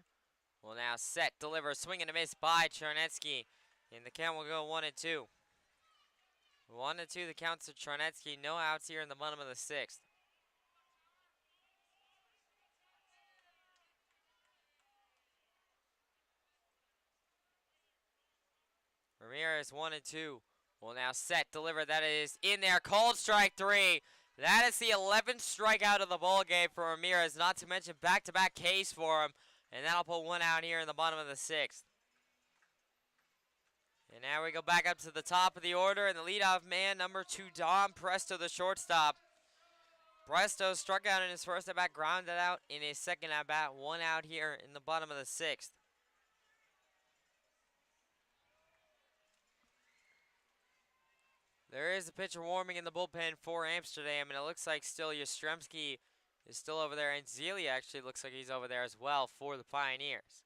Will now set, deliver, swing and a miss by Charnetsky. And the count will go 1-2. 1-2 the count to Charnetsky. No outs here in the bottom of the 6th. Ramirez 1-2 will now set, deliver. That is in there. Called strike 3. That is the 11th strikeout of the ball game for Ramirez. Not to mention back-to-back Ks for him, and that'll put 1 out here in the bottom of the 6th. And now we go back up to the top of the order, and the leadoff man, number 2, Dom Presto, the shortstop. Presto struck out in his first at-bat, grounded out in his second at-bat. 1 out here in the bottom of the 6th. There is a pitcher warming in the bullpen for Amsterdam, and it looks like still Yastrzemski is still over there, and Zelia actually looks like he's over there as well for the Pioneers.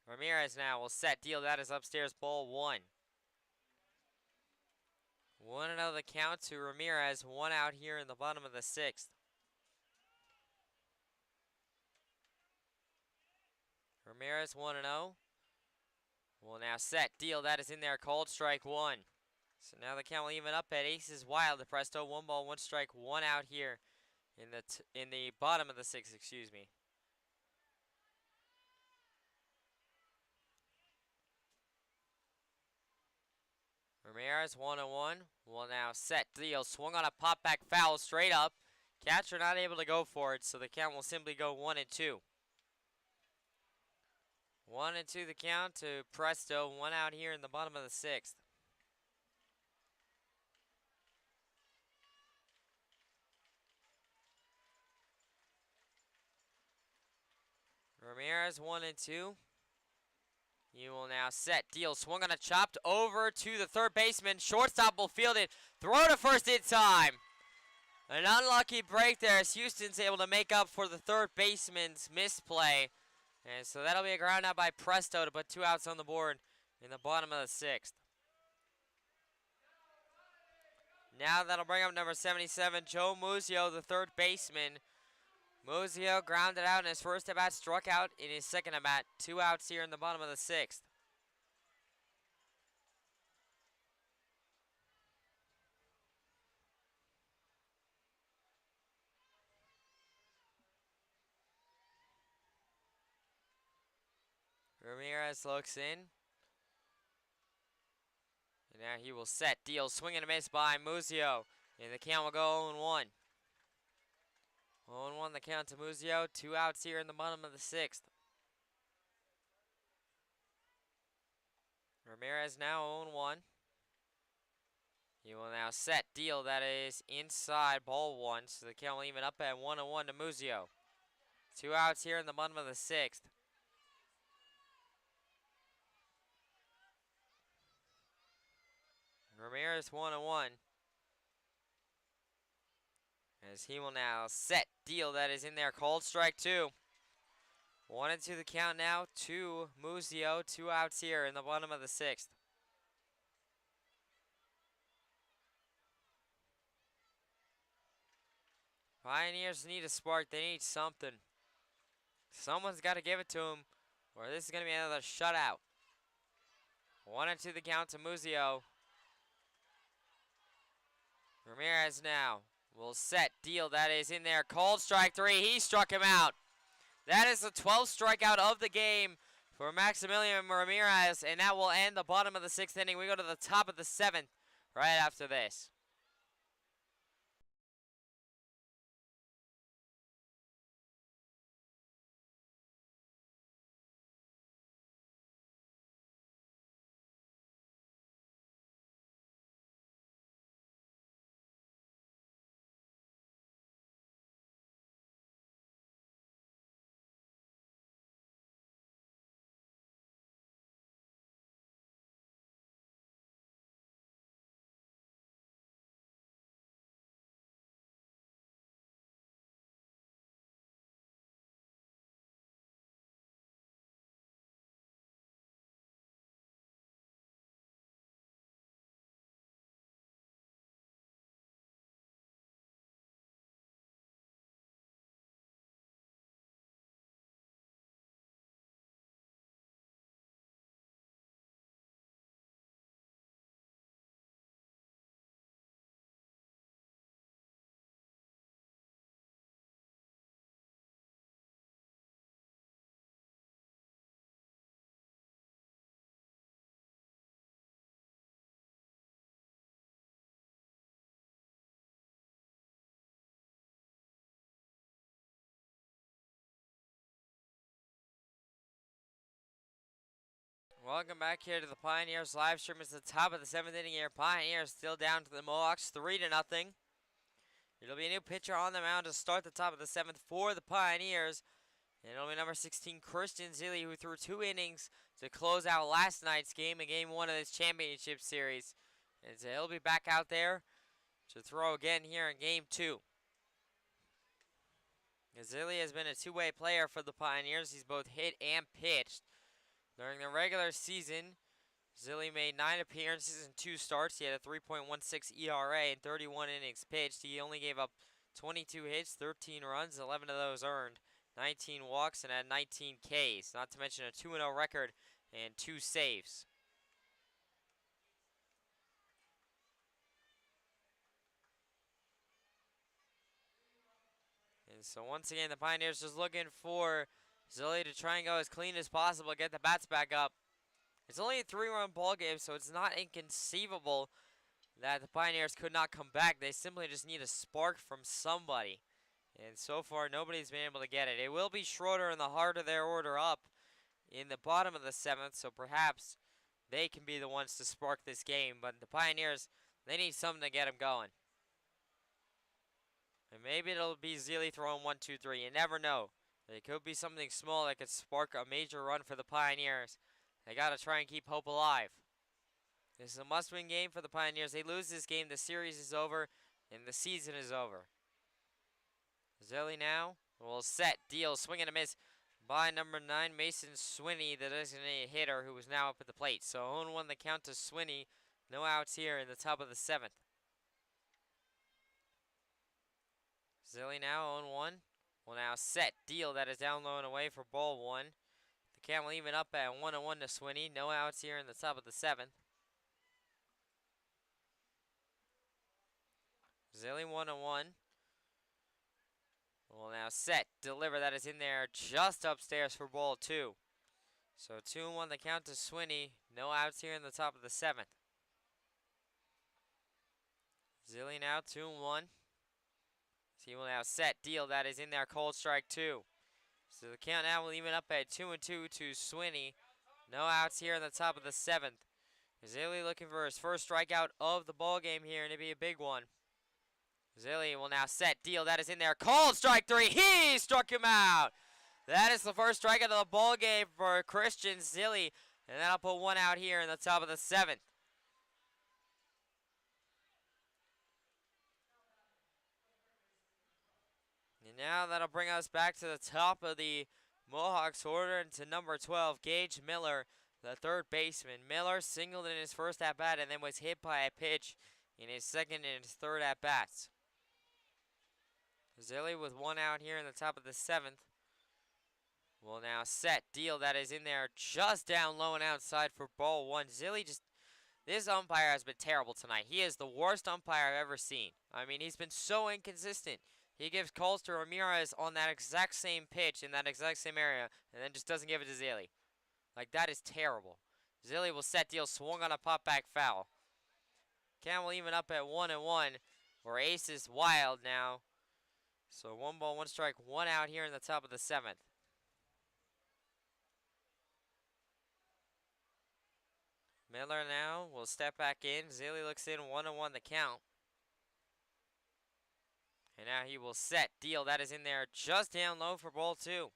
Ramirez now will set deal. That is upstairs, ball 1. 1-0 the count to Ramirez. 1 out here in the bottom of the 6th. Ramirez 1-0. Will now set deal. That is in there. Called strike 1. So now the count will even up at aces wild to Presto. 1 ball, 1 strike, 1 out here in the bottom of the 6th, excuse me. Ramirez 1-1 will now set deal. Swung on a pop back foul straight up. Catcher not able to go for it, so the count will simply go 1-2. 1-2 the count to Presto. 1 out here in the bottom of the 6th. Ramirez 1-2. He will now set deal. Swung on a chopped over to the third baseman. Shortstop will field it. Throw to first in time. An unlucky break there as Houston's able to make up for the third baseman's misplay. And so that'll be a ground out by Presto to put 2 outs on the board in the bottom of the 6th. Now that'll bring up number 77, Joe Muzio, the third baseman. Muzio grounded out in his first at-bat, struck out in his second at-bat. 2 outs here in the bottom of the 6th. Ramirez looks in. And now he will set deal. Swing and a miss by Muzio. And the count will go 0-1. 0-1 the count to Muzio. 2 outs here in the bottom of the 6th. Ramirez now 0-1. He will now set deal. That is inside, ball 1. So the count will even up at 1-1 to Muzio. 2 outs here in the bottom of the 6th. Ramirez 1-1. As he will now set deal. That is in there. Called strike 2. 1-2 the count now to Muzio. 2 outs here in the bottom of the 6th. Pioneers need a spark. They need something. Someone's got to give it to them, or this is going to be another shutout. 1-2 the count to Muzio. Ramirez now will set deal. That is in there. Called strike 3. He struck him out. That is the 12th strikeout of the game for Maximilian Ramirez, and that will end the bottom of the 6th inning. We go to the top of the 7th right after this. Welcome back here to the Pioneers live stream. It's the top of the 7th inning here. Pioneers still down to the Mohawks 3-0. It'll be a new pitcher on the mound to start the top of the 7th for the Pioneers. And it'll be number 16, Christian Zilli, who threw 2 innings to close out last night's game in Game 1 of this championship series. And so he'll be back out there to throw again here in Game 2. Zilli has been a two-way player for the Pioneers. He's both hit and pitched. During the regular season, Zilli made 9 appearances and 2 starts. He had a 3.16 ERA and 31 innings pitched. He only gave up 22 hits, 13 runs, 11 of those earned, 19 walks, and had 19 Ks. Not to mention a 2-0 record and 2 saves. And so once again, the Pioneers just looking for Zilli to try and go as clean as possible, get the bats back up. It's only a 3-run ball game, so it's not inconceivable that the Pioneers could not come back. They simply just need a spark from somebody. And so far, nobody's been able to get it. It will be Schroeder in the heart of their order up in the bottom of the 7th, so perhaps they can be the ones to spark this game. But the Pioneers, they need something to get them going. And maybe it'll be Zilli throwing 1, 2, 3. You never know. It could be something small that could spark a major run for the Pioneers. They got to try and keep hope alive. This is a must-win game for the Pioneers. They lose this game, the series is over, and the season is over. Zilli now will set, deal, swing and a miss by number 9, Mason Swinney, the designated hitter, who is now up at the plate. So 0-1 the count to Swinney. No outs here in the top of the 7th. Zilli now 0-1. Will now set, deal, that is down low and away for ball 1. The count will even up at 1-1 to Swinney. No outs here in the top of the 7th. Zilli 1-1. Will now set, deliver, that is in there just upstairs for ball 2. So 2-1 the count to Swinney. No outs here in the top of the 7th. Zilli now 2-1. He will now set, deal, that is in there, cold strike 2. So the count now will even up at 2-2 to Swinney. No outs here in the top of the 7th. Zilli looking for his first strikeout of the ball game here, and it'll be a big one. Zilli will now set, deal, that is in there, cold strike 3. He struck him out. That is the first strikeout of the ball game for Christian Zilli, and that'll put 1 out here in the top of the 7th. And now that'll bring us back to the top of the Mohawks order and to number 12, Gage Miller, the third baseman. Miller singled in his first at-bat and then was hit by a pitch in his second and his third at-bats. Zilli with 1 out here in the top of the 7th. Will now set, deal, that is in there just down low and outside for ball 1. Zilli just, this umpire has been terrible tonight. He is the worst umpire I've ever seen. I mean, he's been so inconsistent. He gives calls to Ramirez on that exact same pitch in that exact same area, and then just doesn't give it to Zilli. Like, that is terrible. Zilli will set, deal, swung on a pop-back foul. Count will even up at 1-1, where Ace is wild now. So 1 ball, 1 strike, 1 out here in the top of the 7th. Miller now will step back in. Zilli looks in, 1-1 the count. And now he will set, deal, that is in there just down low for ball 2.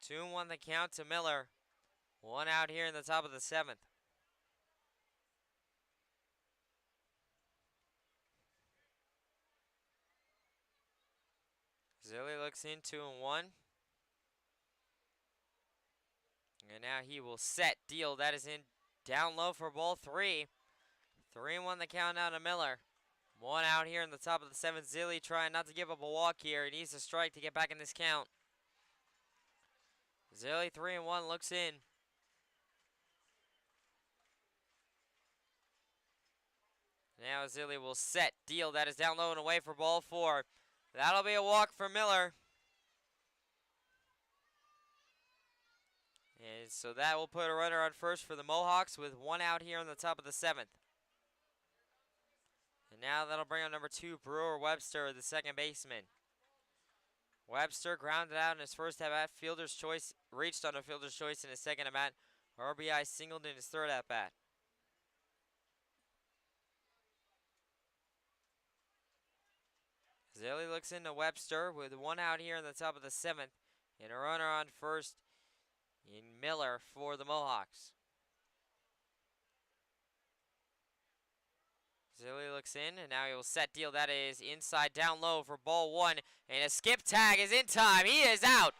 2-1 the count to Miller. 1 out here in the top of the 7th. Zilli looks in 2-1. And now he will set, deal, that is in down low for ball 3. 3-1 the count out to Miller. 1 out here in the top of the 7th. Zilli trying not to give up a walk here. He needs a strike to get back in this count. Zilli 3-1 looks in. Now Zilli will set, deal, that is down low and away for ball 4. That'll be a walk for Miller. And so that will put a runner on first for the Mohawks with 1 out here on the top of the 7th. And now that'll bring on number 2, Brewer Webster, the second baseman. Webster grounded out in his first at-bat. Fielder's choice, reached on a fielder's choice in his second at-bat. RBI singled in his third at-bat. Zilly looks into Webster with one out here in the top of the 7th. And a runner on first in Miller for the Mohawks. Zilly looks in, and now he will set deal. That is inside down low for ball 1. And a skip tag is in time. He is out.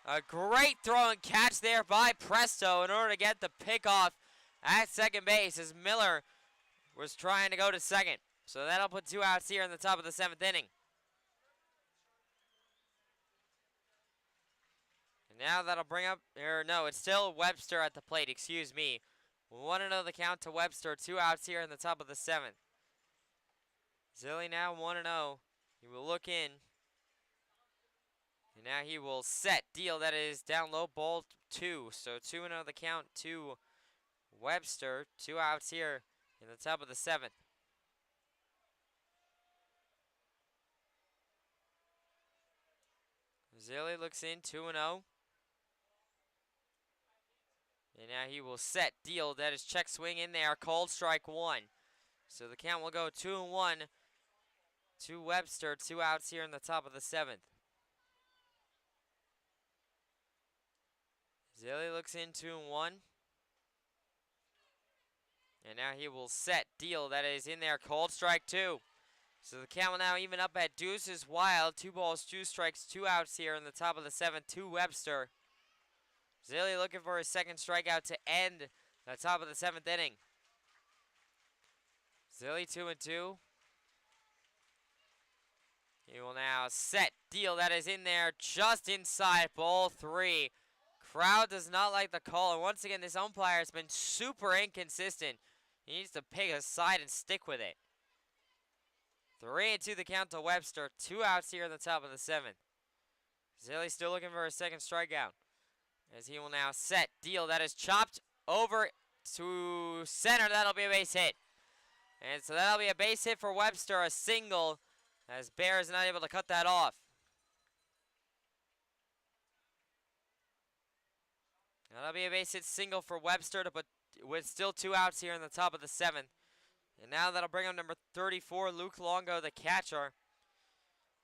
A great throw and catch there by Presto in order to get the pick off at second base as Miller was trying to go to second. So that'll put 2 outs here in the top of the 7th inning. And now that'll bring up, or no, it's still Webster at the plate, excuse me. 1-0 the count to Webster, 2 outs here in the top of the 7th. Zilly now 1-0. He will look in. And now he will set deal. That is down low, ball 2. So 2-0 the count to Webster. 2 outs here in the top of the 7th. Zilly looks in, 2-0. And now he will set deal. That is check swing in there. Called strike 1. So the count will go 2-1 to Webster. 2 outs here in the top of the 7th. Zilly looks in 2-1. And now he will set deal. That is in there. Called strike 2. So the count will now even up at deuces wild. 2 balls, 2 strikes, 2 outs here in the top of the 7th to Webster. Zilly looking for his second strikeout to end the top of the 7th inning. Zilly 2-2. He will now set deal. That is in there just inside ball 3. Crowd does not like the call. And once again, this umpire has been super inconsistent. He needs to pick a side and stick with it. 3-2 the count to Webster. 2 outs here in the top of the 7th. Zilly still looking for a second strikeout. As he will now set deal. That is chopped over to center. That'll be a base hit. And so that'll be a base hit for Webster. A single. As Bear is not able to cut that off. That'll be a base hit single for Webster to put with still 2 outs here in the top of the 7th. And now that'll bring up number 34, Luke Longo, the catcher.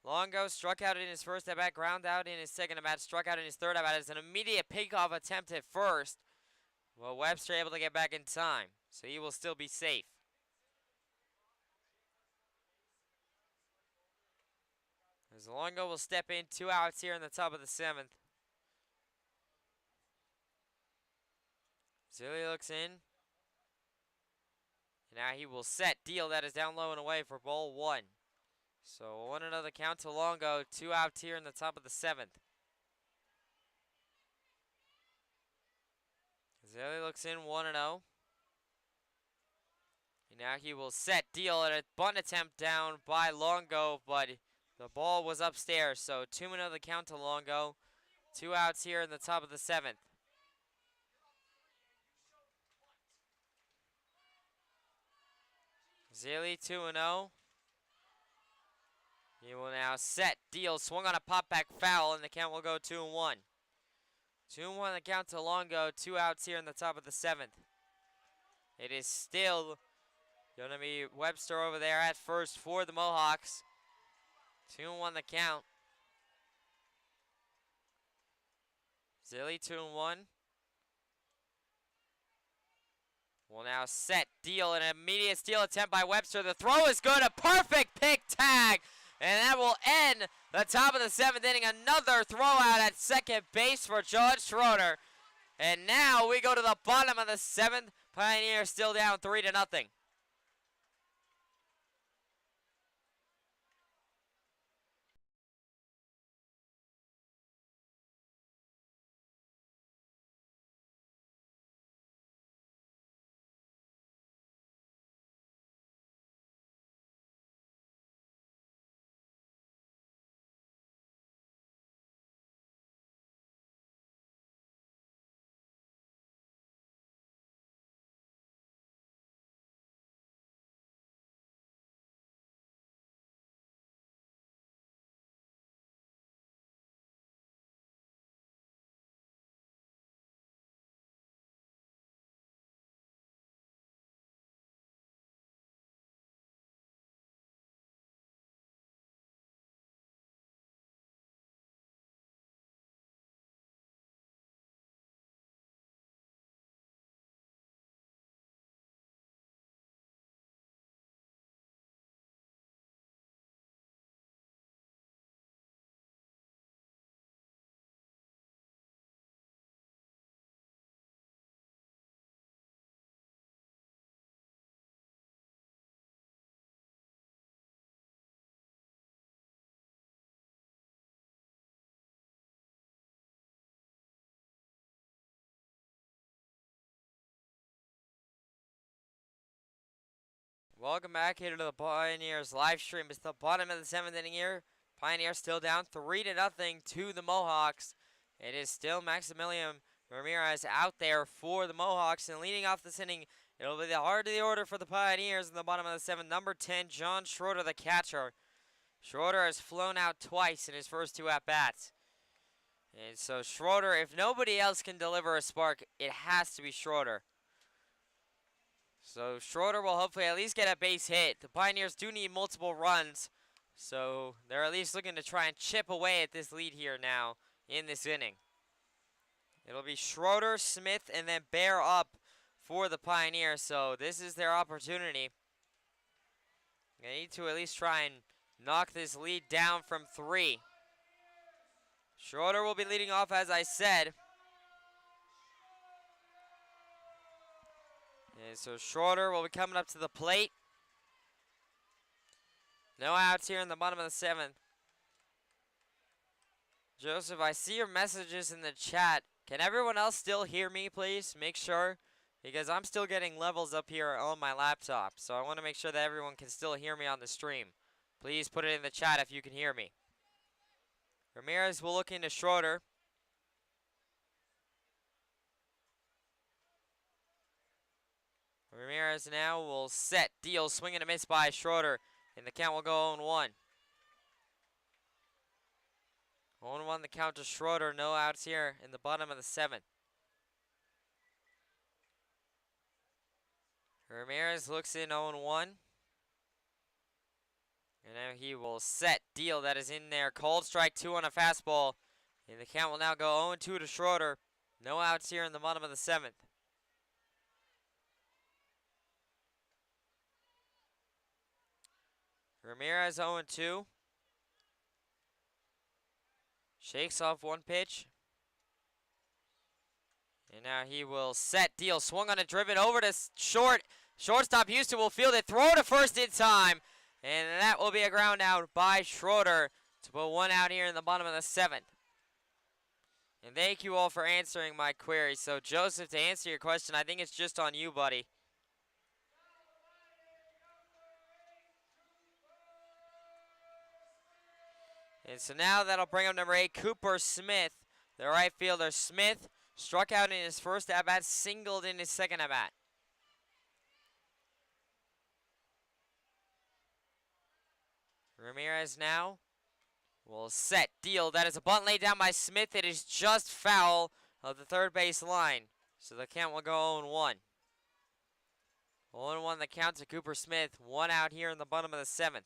Longo struck out in his first at-bat, ground out in his second at-bat, struck out in his third at-bat. It's an immediate pickoff attempt at first. Well, Webster able to get back in time, so he will still be safe. As Longo will step in, 2 outs here in the top of the 7th. Zilly looks in. And now he will set deal. That is down low and away for ball 1. So 1-0 the count to Longo. 2 outs here in the top of the 7th. Zilly looks in 1-0. And now he will set deal at a bunt attempt down by Longo, but the ball was upstairs. So 2-0 the count to Longo. 2 outs here in the top of the 7th. Zilly 2-0. He will now set deal. Swung on a pop back foul, and the count will go 2-1. 2-1 the count to Longo. 2 outs here in the top of the 7th. It is still going to be Webster over there at first for the Mohawks. 2-1 the count. Zilly 2-1. Will now set deal. An immediate steal attempt by Webster. The throw is good. A perfect pick tag. And that will end the top of the 7th inning. Another throw out at second base for George Schroeder. And now we go to the bottom of the 7th. Pioneers still down 3-0. Welcome back here to the Pioneers live stream. It's the bottom of the 7th inning here. Pioneers still down 3-0 to the Mohawks. It is still Maximilian Ramirez out there for the Mohawks. And leading off this inning, it'll be the heart of the order for the Pioneers in the bottom of the 7th. Number 10, John Schroeder, the catcher. Schroeder has flown out twice in his first 2 at-bats. And so Schroeder, if nobody else can deliver a spark, it has to be Schroeder. So Schroeder will hopefully at least get a base hit. The Pioneers do need multiple runs, so they're at least looking to try and chip away at this lead here now in this inning. It'll be Schroeder, Smith, and then Bear up for the Pioneers, so this is their opportunity. They need to at least try and knock this lead down from 3. Schroeder will be leading off, as I said. And so Schroeder will be coming up to the plate. No outs here in the bottom of the 7th. Joseph, I see your messages in the chat. Can everyone else still hear me, please? Make sure, because I'm still getting levels up here on my laptop. So I want to make sure that everyone can still hear me on the stream. Please put it in the chat if you can hear me. Ramirez will look into Schroeder. Ramirez now will set, deal, swing and a miss by Schroeder, and the count will go 0-1. 0-1 the count to Schroeder, no outs here in the bottom of the 7th. Ramirez looks in 0-1. And now he will set, deal, that is in there. Cold strike 2 on a fastball, and the count will now go 0-2 to Schroeder. No outs here in the bottom of the 7th. Ramirez 0-2. Shakes off one pitch. And now he will set, deal, swung on a driven over to short. Shortstop Houston will field it, throw to first in time. And that will be a ground out by Schroeder to put 1 out here in the bottom of the 7th. And thank you all for answering my query. So Joseph, to answer your question, I think it's just on you, buddy. And so now that'll bring up number 8, Cooper Smith. The right fielder. Smith struck out in his first at-bat, singled in his second at-bat. Ramirez now will set, deal. That is a bunt laid down by Smith. It is just foul of the third base line. So the count will go 0-1. 0-1 the count to Cooper Smith. 1 out here in the bottom of the 7th.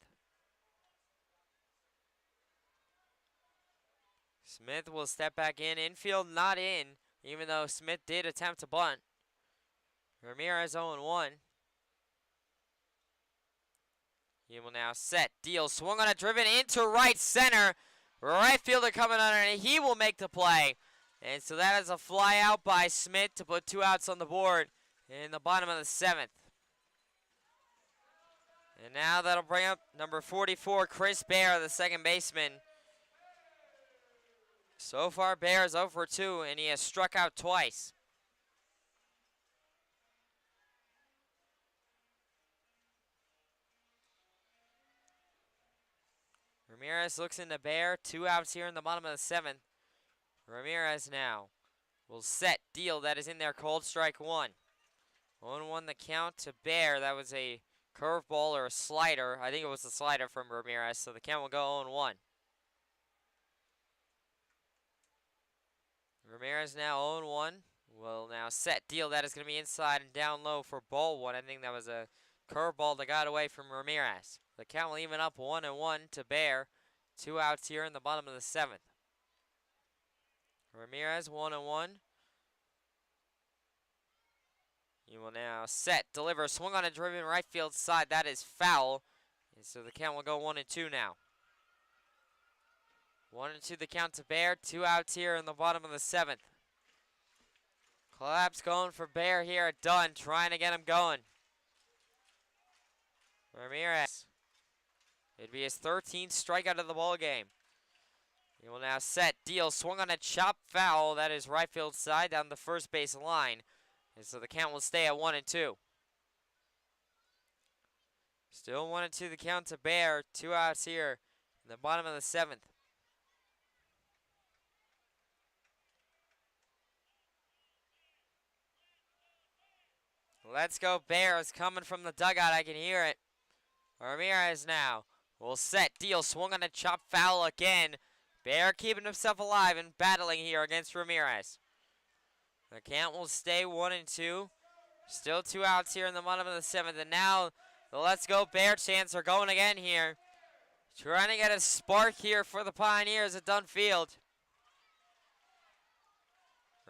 Smith will step back in. Infield not in, even though Smith did attempt to bunt. Ramirez 0-1. He will now set, deal, swung on a driven into right center. Right fielder coming under, and he will make the play. And so that is a fly out by Smith to put 2 outs on the board in the bottom of the 7th. And now that'll bring up number 44, Chris Bear, the second baseman. So far, Bear is 0 for 2, and he has struck out twice. Ramirez looks into Bear. 2 outs here in the bottom of the 7th. Ramirez now will set, deal. That is in there. Cold strike 1. 1-1 the count to Bear. That was a curveball or a slider. I think it was a slider from Ramirez, so the count will go 0-1. Ramirez now 0-1. Will now set, deal. That is going to be inside and down low for ball 1. I think that was a curveball that got away from Ramirez. The count will even up 1-1 to Bear. 2 outs here in the bottom of the 7th. Ramirez 1-1. He will now set, deliver, swung on a driven right field side. That is foul. And so the count will go 1-2 now. 1-2 the count to Bear. 2 outs here in the bottom of the 7th. Collapse going for Bear here at Dunn, trying to get him going. Ramirez. It'd be his 13th strikeout of the ball game. He will now set, deal, swung on a chop foul. That is right field side down the first base line. And so the count will stay at 1-2. Still 1-2 the count to Bear. 2 outs here in the bottom of the 7th. Let's go Bears coming from the dugout. I can hear it. Ramirez now will set, deal, swung on a chop foul again. Bear keeping himself alive and battling here against Ramirez. The count will stay 1-2. Still 2 outs here in the bottom of the 7th. And now the Let's Go Bear chants are going again here. Trying to get a spark here for the Pioneers at Dunfield.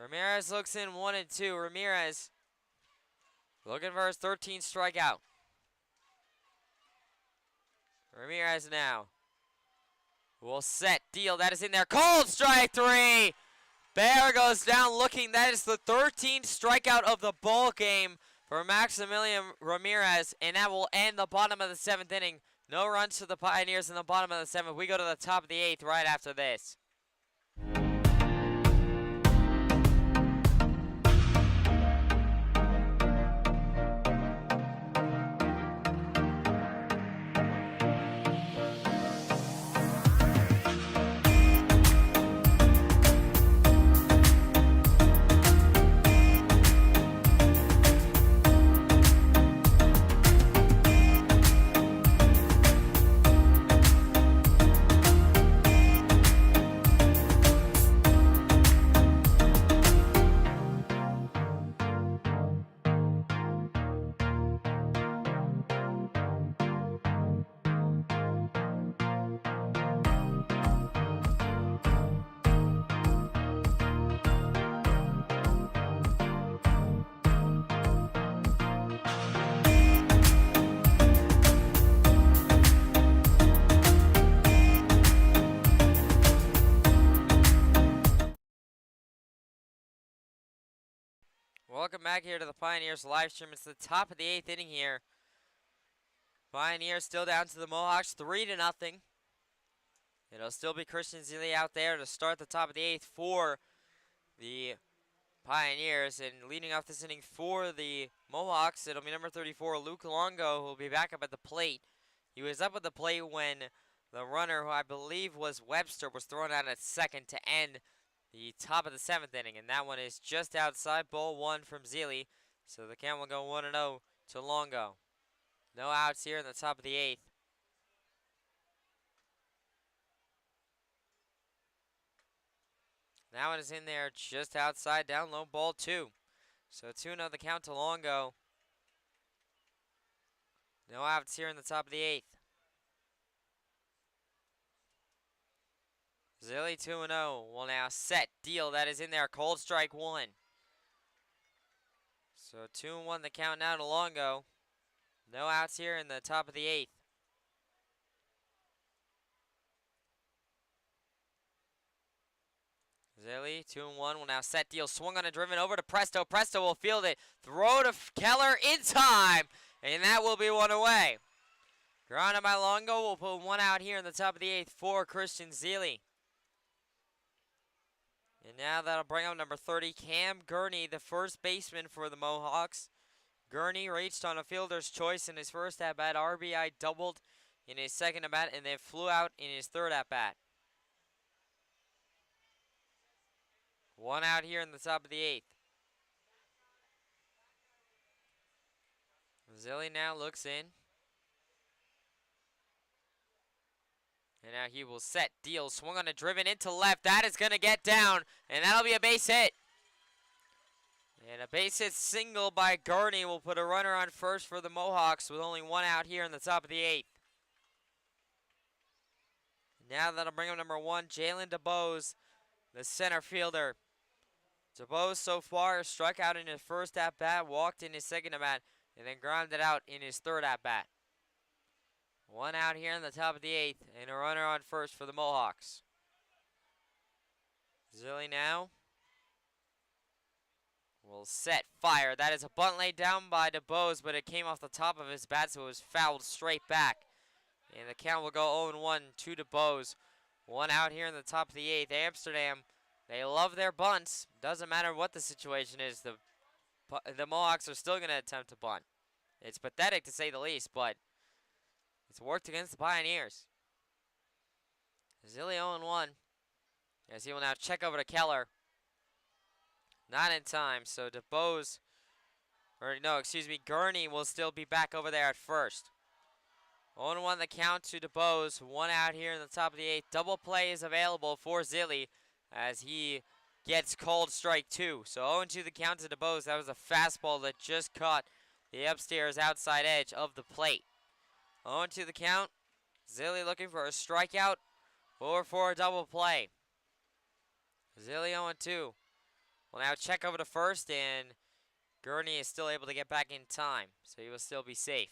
Ramirez looks in 1-2. Ramirez looking for his 13th strikeout. Ramirez now will set, deal, that is in there. Cold strike 3. Bear goes down looking. That is the 13th strikeout of the ball game for Maximilian Ramirez, and that will end the bottom of the 7th inning. No runs to the Pioneers in the bottom of the 7th. We go to the top of the 8th right after this. Welcome back here to the Pioneers live stream. It's the top of the 8th inning here. Pioneers still down to the Mohawks 3-0. It'll still be Christian Zeile out there to start the top of the 8th for the Pioneers. And leading off this inning for the Mohawks, it'll be number 34, Luke Longo, who will be back up at the plate. He was up at the plate when the runner, who I believe was Webster, was thrown out at second to end the top of the 7th inning, and that one is just outside, ball 1 from Zeile. So the count will go 1-0 to Longo. No outs here in the top of the 8th. That one is in there just outside, down low, ball 2. So 2-0 the count to Longo. No outs here in the top of the 8th. Zeile 2-0 will now set, deal, that is in there, cold strike 1. So 2-1 the count now to Longo. No outs here in the top of the 8th. Zeile 2-1 will now set, deal, swung on a driven over to Presto. Presto will field it, throw to Keller in time, and that will be one away. Grounded by Longo will put 1 out here in the top of the 8th for Christian Zeile. And now that'll bring up number 30, Cam Gurney, the first baseman for the Mohawks. Gurney reached on a fielder's choice in his first at-bat. RBI doubled in his second at-bat, and then flew out in his third at-bat. 1 out here in the top of the 8th. Zeile now looks in. And now he will set, deal, swung on a driven into left. That is going to get down, and that'll be a base hit. And a base hit single by Gurney will put a runner on first for the Mohawks with only 1 out here in the top of the 8th. Now that'll bring up number 1, Jalen DeBose, the center fielder. DeBose so far struck out in his first at-bat, walked in his second at-bat, and then grounded out in his third at-bat. 1 out here in the top of the 8th, and a runner on first for the Mohawks. Zeile now will set, fire. That is a bunt laid down by DeBose, but it came off the top of his bat, so it was fouled straight back. And the count will go 0-1 to DeBose. 1 out here in the top of the 8th. Amsterdam, they love their bunts. Doesn't matter what the situation is. The Mohawks are still going to attempt to bunt. It's pathetic to say the least, but It's worked against the Pioneers. Zilly 0-1. As he will now check over to Keller. Not in time, so DeBose, or no, excuse me, Gurney will still be back over there at first. 0-1 the count to DeBose. 1 out here in the top of the 8th. Double play is available for Zilly as he gets called strike 2. So 0-2 the count to DeBose. That was a fastball that just caught the upstairs outside edge of the plate. 0-2 the count. Zilly looking for a strikeout or for a double play. Zilly 0-2. Will now check over to first, and Gurney is still able to get back in time, so he will still be safe.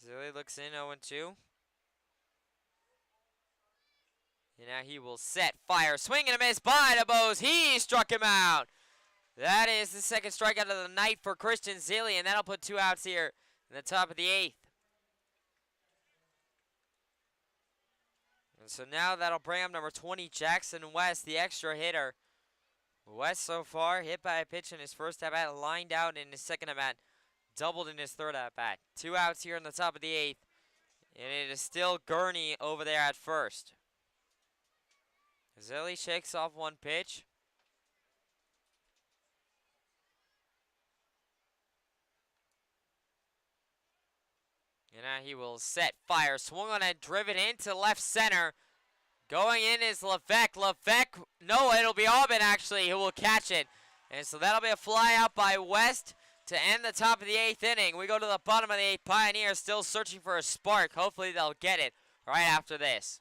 Zilly looks in 0-2. And now he will set, fire, swing and a miss by DeBose. He struck him out. That is the second strikeout of the night for Christian Zilly, and that'll put 2 outs here in the top of the 8th. And so now that'll bring up number 20, Jackson West, the extra hitter. West so far hit by a pitch in his first at-bat, lined out in his second at-bat, doubled in his third at-bat. 2 outs here in the top of the 8th, and it is still Gurney over there at first. Zilly shakes off 1 pitch. And now he will set, fire, swung on and driven into left center. Going in is Levesque. Levesque, no, it'll be Aubin actually who will catch it. And so that'll be a fly out by West to end the top of the 8th inning. We go to the bottom of the 8th. Pioneers still searching for a spark. Hopefully they'll get it right after this.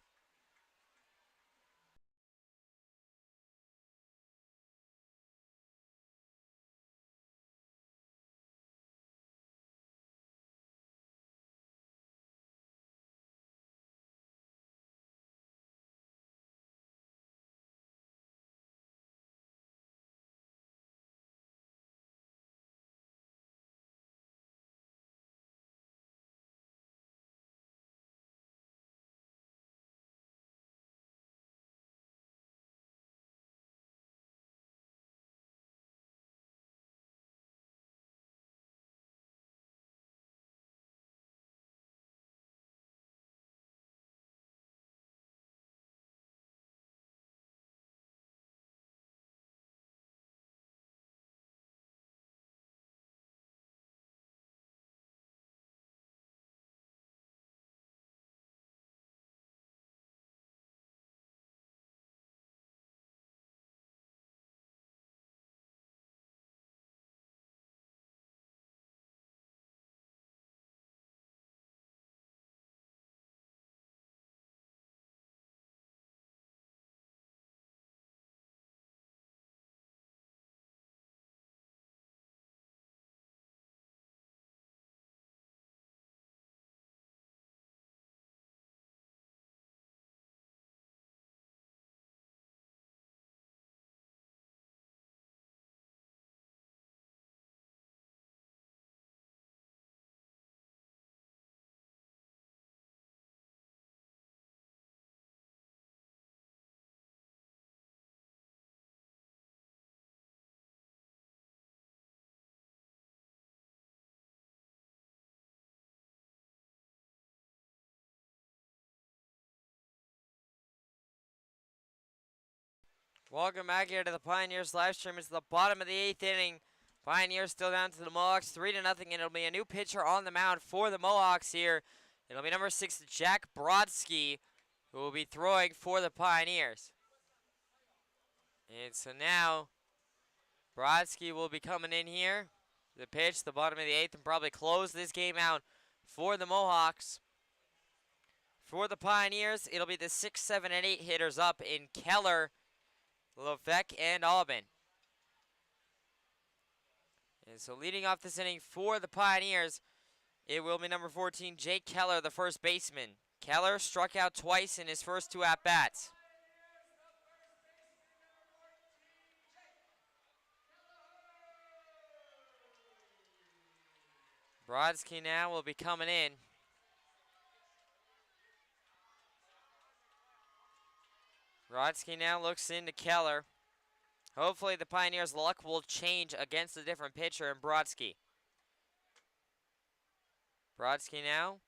Welcome back here to the Pioneers live stream. It's the bottom of the 8th inning. Pioneers still down to the Mohawks 3-0, and it'll be a new pitcher on the mound for the Mohawks here. It'll be number 6, Jack Brodsky, who will be throwing for the Pioneers. And so now Brodsky will be coming in here. The pitch, the bottom of the 8th, and probably close this game out for the Mohawks. For the Pioneers, it'll be the 6, 7, and 8 hitters up in Keller, Levesque, and Aubin. And so leading off this inning for the Pioneers, it will be number 14, Jake Keller, the first baseman. Keller struck out twice in his first 2 at-bats. Brodsky now will be coming in. Brodsky now looks into Keller. Hopefully the Pioneers' luck will change against a different pitcher in Brodsky. Brodsky now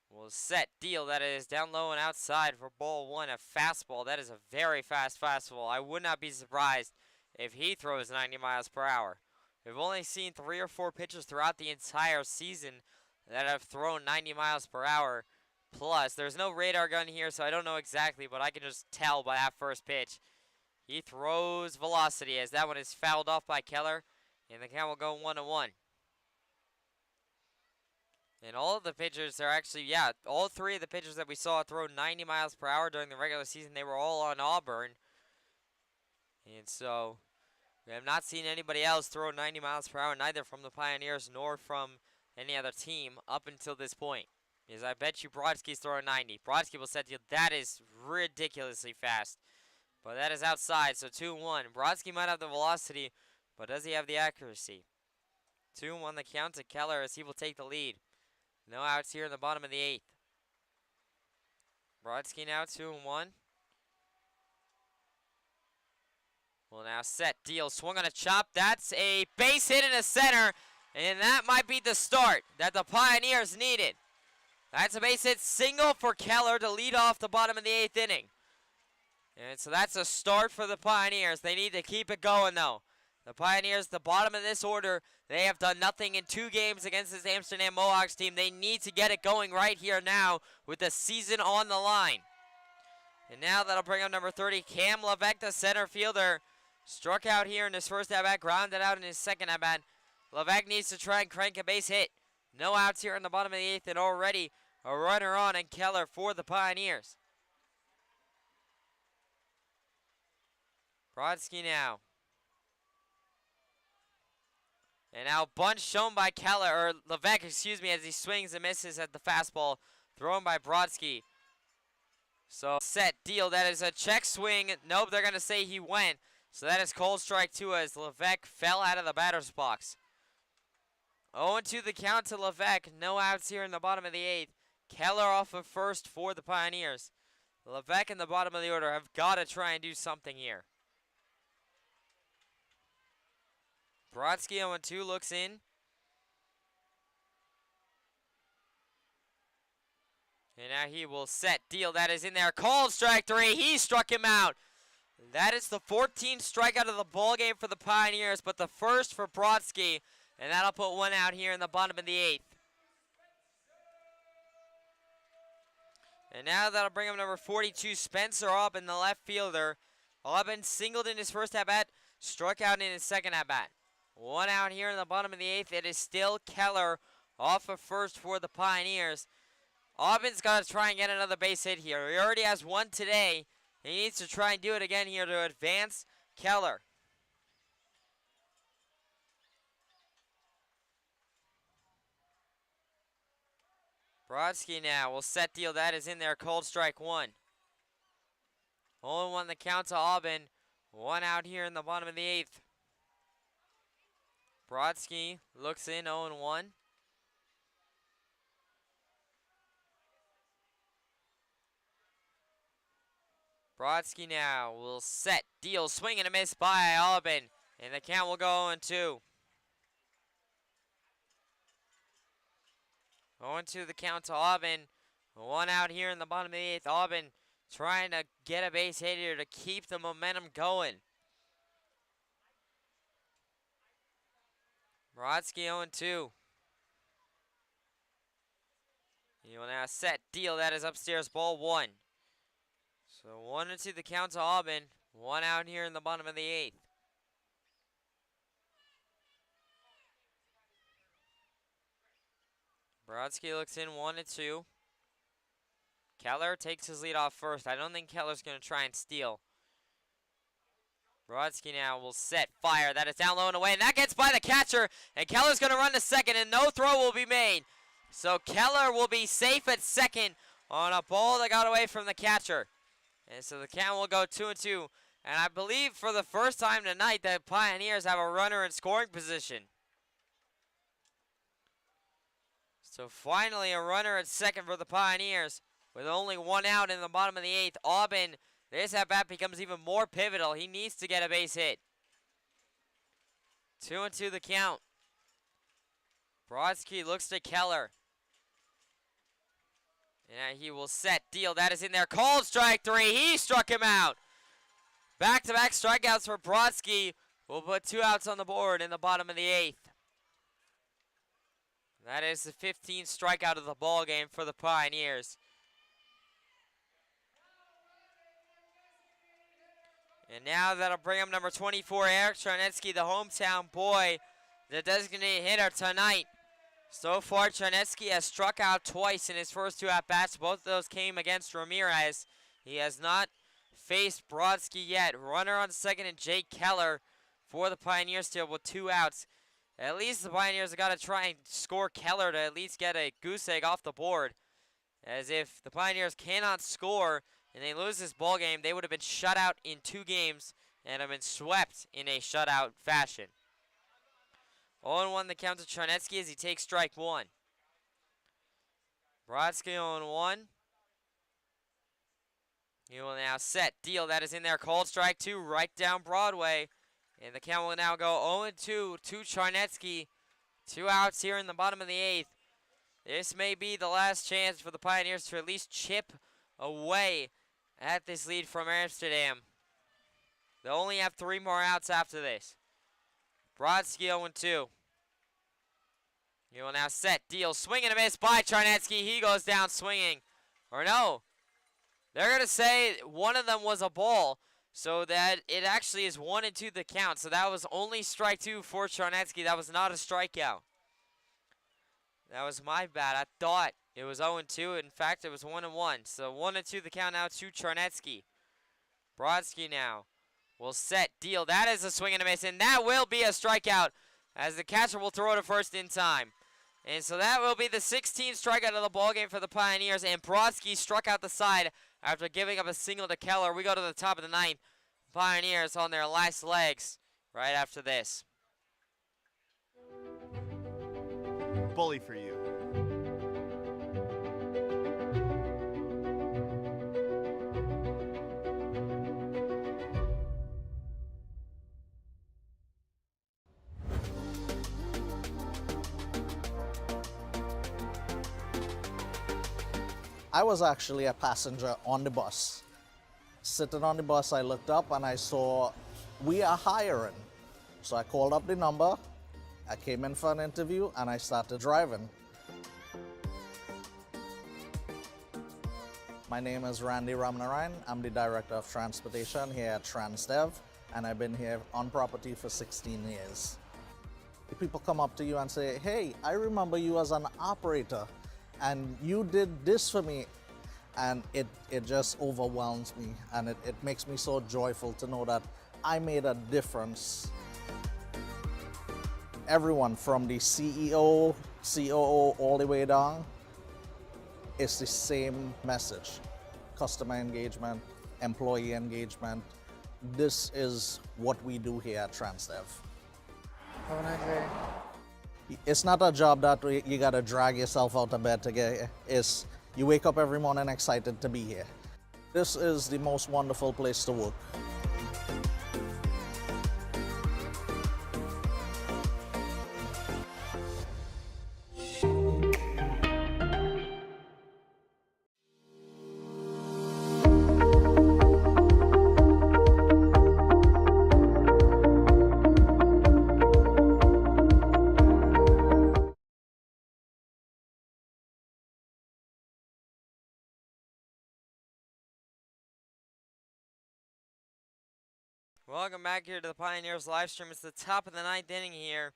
will set, deal. That is down low and outside for ball one, a fastball. That is a very fast fastball. I would not be surprised if he throws 90 miles per hour. We've only seen 3 or 4 pitchers throughout the entire season that have thrown 90 miles per hour plus. There's no radar gun here, so I don't know exactly, but I can just tell by that first pitch. He throws velocity as that one is fouled off by Keller, and the count will go 1-1. And all of the pitchers are actually, all 3 of the pitchers that we saw throw 90 miles per hour during the regular season, they were all on Auburn. And so we have not seen anybody else throw 90 miles per hour, neither from the Pioneers nor from any other team up until this point. Because I bet you Brodsky's throwing 90. Brodsky will set you. That is ridiculously fast. But that is outside, so 2-1. Brodsky might have the velocity, but does he have the accuracy? 2-1 the count to Keller as he will take the lead. No outs here in the bottom of the 8th. Brodsky now 2-1. Will now set, deal, swung on a chop. That's a base hit in the center, and that might be the start that the Pioneers needed. That's a base hit single for Keller to lead off the bottom of the 8th inning. And so that's a start for the Pioneers. They need to keep it going, though. The Pioneers, the bottom of this order, they have done nothing in 2 games against this Amsterdam Mohawks team. They need to get it going right here now with the season on the line. And now that'll bring up number 30, Cam Levesque, the center fielder. Struck out here in his first at-bat, grounded out in his second at-bat. Levesque needs to try and crank a base hit. No outs here in the bottom of the 8th, and already a runner on and Keller for the Pioneers. Brodsky now. And now bunt shown by Keller, or Levesque, excuse me, as he swings and misses at the fastball thrown by Brodsky. So set, deal. That is a check swing. Nope, they're going to say he went. So that is called strike 2 as Levesque fell out of the batter's box. 0-2 the count to Levesque. No outs here in the bottom of the 8th. Keller off of first for the Pioneers. Levesque in the bottom of the order have got to try and do something here. Brodsky 0-2 looks in. And now he will set, deal. That is in there. Called strike 3. He struck him out. That is the 14th strikeout of the ball game for the Pioneers, but the first for Brodsky, and that'll put 1 out here in the bottom of the 8th. And now that'll bring up number 42, Spencer Aubin, the left fielder. Aubin singled in his first at-bat, struck out in his second at-bat. 1 out here in the bottom of the 8th. It is still Keller off of first for the Pioneers. Aubin's got to try and get another base hit here. He already has 1 today. He needs to try and do it again here to advance Keller. Brodsky now will set, deal. That is in there. Cold strike 1. 0-1 the count to Aubin. 1 out here in the bottom of the 8th. Brodsky looks in, 0-1. Brodsky now will set, deal, swing and a miss by Aubin, and the count will go 0-2. 0-2 the count to Aubin. 1 out here in the bottom of the 8th. Aubin trying to get a base hit here to keep the momentum going. Brodsky 0-2. He will now set, deal. That is upstairs, ball 1. So 1-2 the count to Aubin. 1 out here in the bottom of the 8th. Brodsky looks in, 1-2. Keller takes his lead off first. I don't think Keller's going to try and steal. Brodsky now will set, fire. That is down low and away, and that gets by the catcher. And Keller's going to run to second, and no throw will be made. So Keller will be safe at second on a ball that got away from the catcher. And so the count will go 2-2. And I believe for the first time tonight that Pioneers have a runner in scoring position. So finally a runner at second for the Pioneers with only 1 out in the bottom of the 8th. Aubin This at-bat becomes even more pivotal. He needs to get a base hit. 2-2 the count. Brodsky looks to Keller. And he will set, deal. That is in there. Called strike 3. He struck him out. Back-to-back strikeouts for Brodsky. We'll put 2 outs on the board in the bottom of the 8th. That is the 15th strikeout of the ball game for the Pioneers. And now that'll bring up number 24, Eric Charnetsky, the hometown boy, the designated hitter tonight. So far, Charnetsky has struck out twice in his first 2 at-bats. Both of those came against Ramirez. He has not faced Brodsky yet. Runner on second and Jake Keller for the Pioneers still with 2 outs. At least the Pioneers have got to try and score Keller to at least get a goose egg off the board. As if the Pioneers cannot score and they lose this ball game, they would have been shut out in 2 games and have been swept in a shutout fashion. 0-1 the count to Charnetsky as he takes strike 1. Brodsky 0-1. He will now set, deal. That is in there. Called strike 2 right down Broadway. And the count will now go 0-2 to Charnetsky. 2 outs here in the bottom of the 8th. This may be the last chance for the Pioneers to at least chip away at this lead from Amsterdam. They'll only have 3 more outs after this. Brodsky 0-2. He will now set, deal, swing and a miss by Charnetsky. He goes down swinging. Or no, they're going to say one of them was a ball, so that it actually is 1-2 the count. So that was only strike 2 for Charnetsky. That was not a strikeout. That was my bad. I thought it was 0-2. In fact, it was 1-1. So 1-2 the count now to Charnetsky. Brodsky now will set, deal. That is a swing and a miss, and that will be a strikeout as the catcher will throw to first in time. And so that will be the 16th strikeout of the ballgame for the Pioneers, and Brodsky struck out the side after giving up a single to Keller. We go to the top of the 9th. Pioneers on their last legs right after this. Bully for you. I was actually a passenger on the bus. Sitting on the bus, I looked up and I saw we are hiring. So I called up the number, I came in for an interview, and I started driving. My name is Randy Ramnarayan. I'm the Director of Transportation here at Transdev, and I've been here on property for 16 years. People come up to you and say, hey, I remember you as an operator, and you did this for me. And it just overwhelms me, and it makes me so joyful to know that I made a difference. Everyone from the CEO, COO, all the way down, it's the same message. Customer engagement, employee engagement. This is what we do here at Transdev. Have a nice day. It's not a job that you gotta drag yourself out of bed to get here. You wake up every morning excited to be here. This is the most wonderful place to work. Welcome back here to the Pioneers live stream. It's the top of the 9th inning here.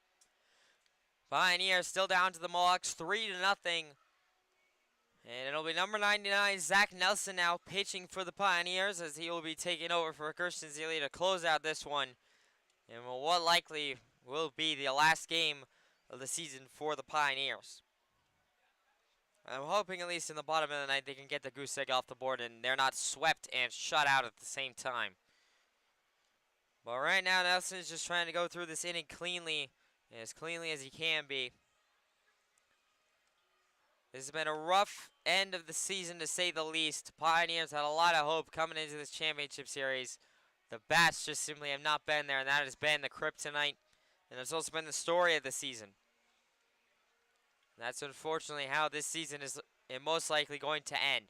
Pioneers still down to the Mohawks 3-0. And it'll be number 99, Zach Nelson, now pitching for the Pioneers as he will be taking over for Kirsten Zealy to close out this one. And what likely will be the last game of the season for the Pioneers. I'm hoping at least in the bottom of the 9th they can get the goose egg off the board and they're not swept and shut out at the same time. But right now, Nelson is just trying to go through this inning cleanly, as he can be. This has been a rough end of the season, to say the least. Pioneers had a lot of hope coming into this championship series. The bats just simply have not been there, and that has been the kryptonite. And it's also been the story of the season. That's unfortunately how this season is most likely going to end.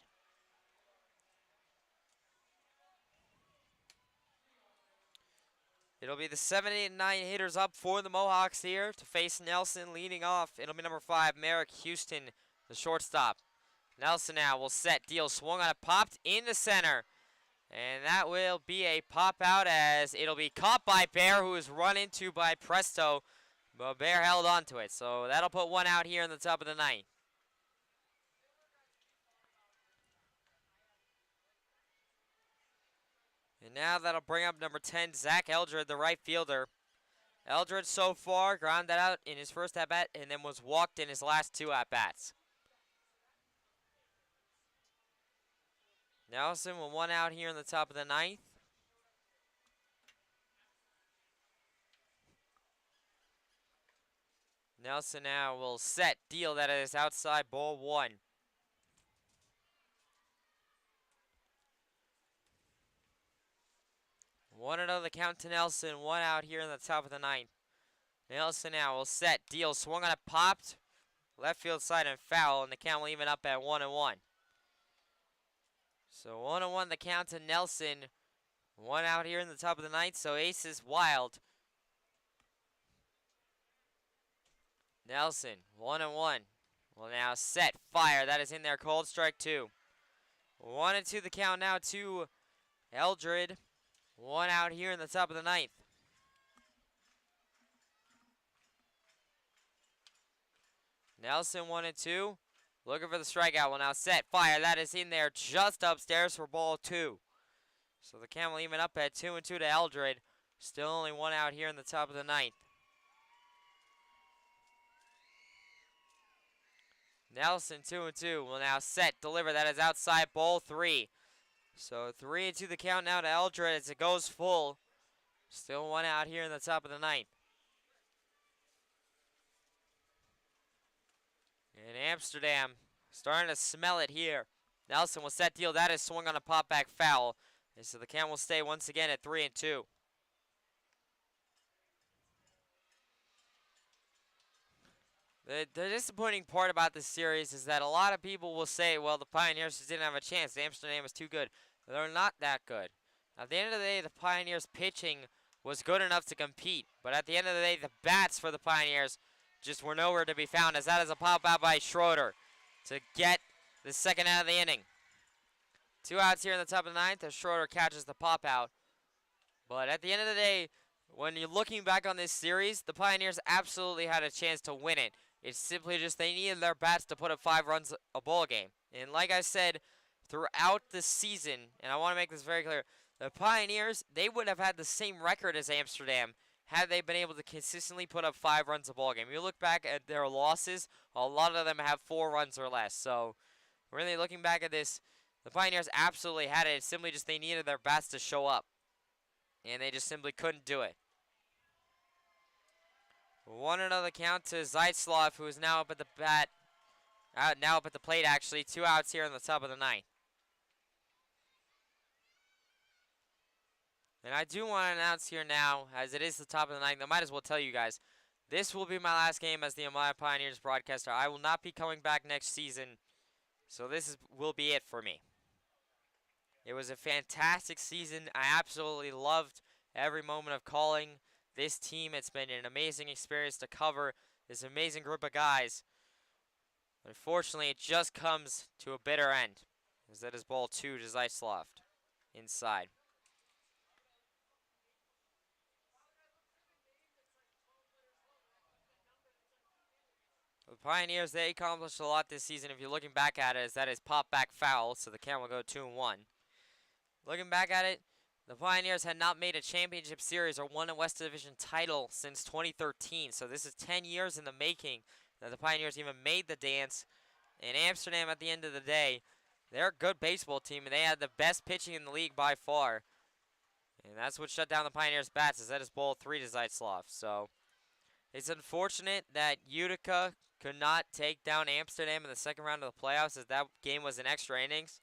It'll be the 7, 8, and 9 hitters up for the Mohawks here to face Nelson leading off. It'll be number 5, Merrick Houston, the shortstop. Nelson now will set, deal, swung on it, popped in the center. And that will be a pop out as it'll be caught by Bear, who is run into by Presto. But Bear held on to it, so that'll put one out here in the top of the ninth. And now that'll bring up number 10, Zach Eldred, the right fielder. Eldred so far grounded out in his first at-bat and then was walked in his last 2 at-bats. Nelson with 1 out here in the top of the ninth. Nelson now will set, deal, that is outside, ball 1. 1-0 the count to Nelson, 1 out here in the top of the ninth. Nelson now will set, deal, swung on it, popped, left field side and foul, and the count will even up at 1-1. So 1-1 the count to Nelson, 1 out here in the top of the ninth, so ace is wild. Nelson, 1-1, will now set, fire, that is in there, cold strike 2. 1-2 the count now to Eldred. 1 out here in the top of the ninth. Nelson 1-2. Looking for the strikeout. Will now set. Fire. That is in there just upstairs for ball 2. So the count will even up at 2-2 to Eldred. Still only 1 out here in the top of the ninth. Nelson 2-2 will now set. Deliver. That is outside ball 3. So 3-2 the count now to Eldred as it goes full. Still 1 out here in the top of the ninth. And Amsterdam starting to smell it here. Nelson will set, deal. That is swung on a pop back foul. And so the count will stay once again at 3-2. The disappointing part about this series is that a lot of people will say, well, the Pioneers just didn't have a chance. Amsterdam was too good. They're not that good. At the end of the day, the Pioneers' pitching was good enough to compete. But at the end of the day, the bats for the Pioneers just were nowhere to be found, as that is a pop out by Schroeder to get the second out of the inning. 2 outs here in the top of the ninth as Schroeder catches the pop out. But at the end of the day, when you're looking back on this series, the Pioneers absolutely had a chance to win it. It's simply just they needed their bats to put up 5 runs a ball game. And like I said, throughout the season, and I want to make this very clear, the Pioneers, they would have had the same record as Amsterdam had they been able to consistently put up 5 runs a ball game. You look back at their losses, a lot of them have 4 runs or less. So really looking back at this, the Pioneers absolutely had it. It's simply just they needed their bats to show up. And they just simply couldn't do it. 1-0 count to Zaitslav, who is now up at the bat. Now up at the plate, actually. 2 outs here in the top of the ninth. And I do want to announce here now, as it is the top of the ninth, I might as well tell you guys, this will be my last game as the Elmira Pioneers broadcaster. I will not be coming back next season, so this will be it for me. It was a fantastic season. I absolutely loved every moment of calling this team. It's been an amazing experience to cover this amazing group of guys. Unfortunately, it just comes to a bitter end, as that is ball 2 to Zaitslav inside. The Pioneers, they accomplished a lot this season. If you're looking back at it, as that is pop back foul, so the count will go 2-1. Looking back at it, the Pioneers had not made a championship series or won a West Division title since 2013. So this is 10 years in the making that the Pioneers even made the dance. And Amsterdam, at the end of the day, they're a good baseball team, and they had the best pitching in the league by far. And that's what shut down the Pioneers' bats, as that is ball 3 to Zaitslav. So It's unfortunate that Utica could not take down Amsterdam in the second round of the playoffs, as that game was in extra innings.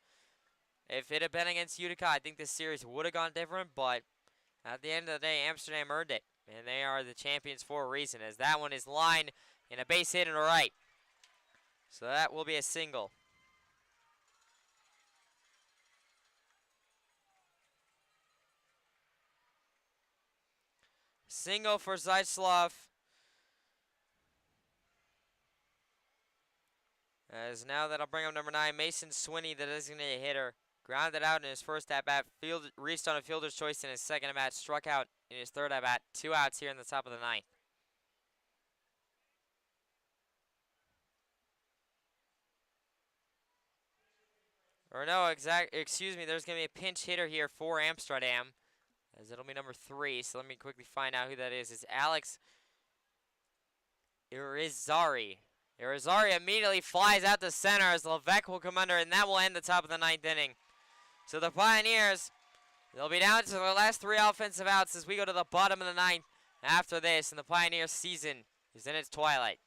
If it had been against Utica, I think this series would have gone different, but at the end of the day, Amsterdam earned it, and they are the champions for a reason, as that one is lined in a base hit and a right. So that will be a single. Single for Zaitslav. As now that'll bring up number 9, Mason Swinney, the designated hitter. Grounded out in his first at-bat, reached on a fielder's choice in his second at-bat, struck out in his third at-bat. 2 outs here in the top of the ninth. Or no, excuse me, there's going to be a pinch hitter here for Amsterdam, as it'll be number 3. So let me quickly find out who that is. It's Alex Irizarry. Irizarry immediately flies out to center as Levesque will come under, and that will end the top of the ninth inning. So the Pioneers, they'll be down to their last 3 offensive outs as we go to the bottom of the ninth after this, and the Pioneers season is in its twilight.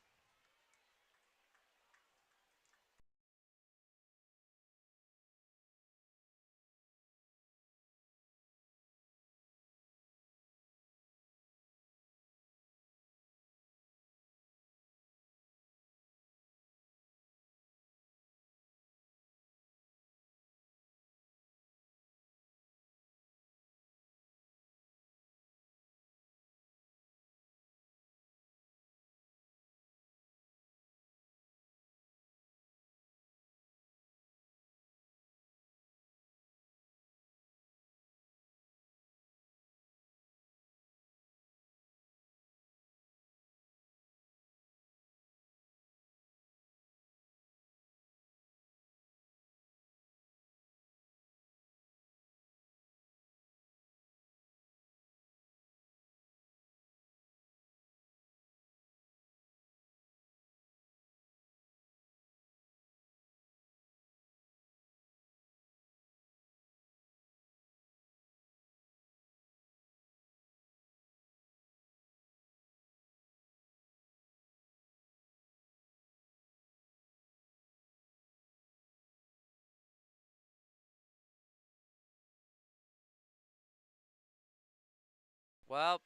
Well,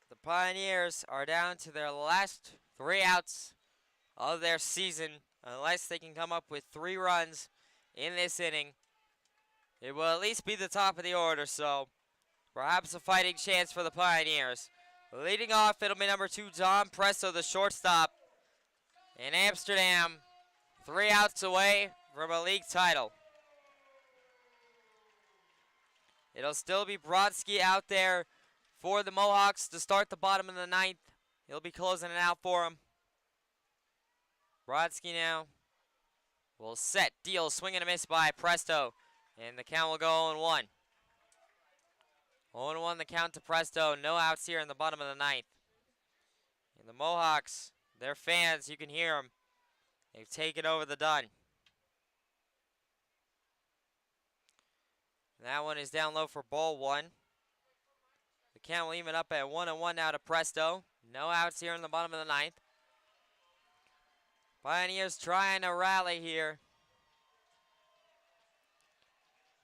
the Pioneers are down to their last 3 outs of their season. Unless they can come up with 3 runs in this inning, it will at least be the top of the order, so perhaps a fighting chance for the Pioneers. Leading off, it'll be number 2, Dom Presto, the shortstop. In Amsterdam, 3 outs away from a league title. It'll still be Brodsky out there for the Mohawks to start the bottom of the ninth. He'll be closing it out for him. Brodsky now will set, deal, swing and a miss by Presto. And the count will go 0-1. 0-1 the count to Presto. No outs here in the bottom of the ninth. And the Mohawks, their fans, you can hear them. They've taken over the dun. That one is down low for ball 1. The count will even up at 1-1 now to Presto. No outs here in the bottom of the ninth. Pioneers trying to rally here.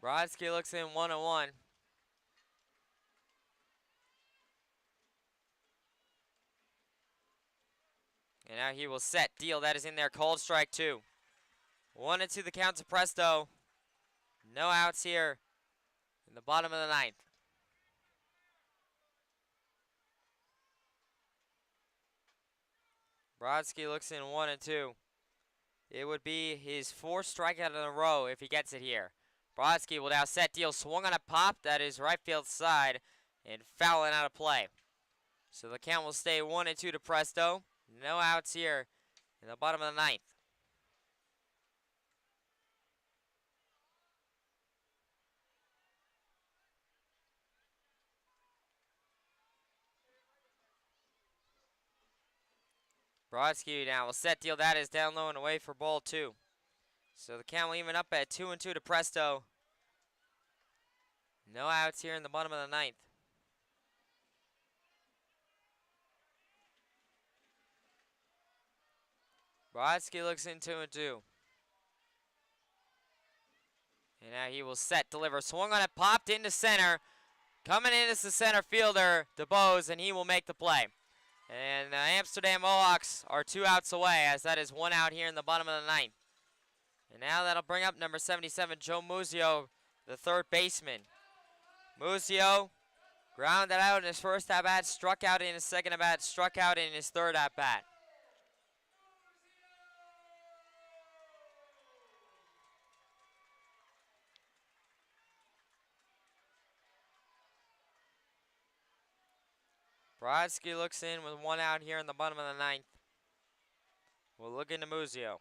Brodsky looks in 1-1. And now he will set, deal, that is in there, called strike 2. 1-2 the count to Presto. No outs here in the bottom of the ninth. Brodsky looks in 1-2. It would be his 4th strikeout in a row if he gets it here. Brodsky will now set, deal, swung on a pop, that is right field side, and fouling out of play. So the count will stay 1-2 to Presto. No outs here in the bottom of the ninth. Brodsky now will set, deal, that is down low and away for ball 2. So the count will even up at 2-2 to Presto. No outs here in the bottom of the ninth. Brodsky looks in 2-2. And now he will set, deliver. Swung on it, popped into center. Coming in is the center fielder, DeBose, and he will make the play. And the Amsterdam Mohawks are 2 outs away, as that is 1 out here in the bottom of the 9th. And now that'll bring up number 77, Joe Muzio, the third baseman. Muzio grounded out in his first at-bat, struck out in his second at-bat, struck out in his third at-bat. Brodsky looks in with 1 out here in the bottom of the 9th. We'll look into Muzio.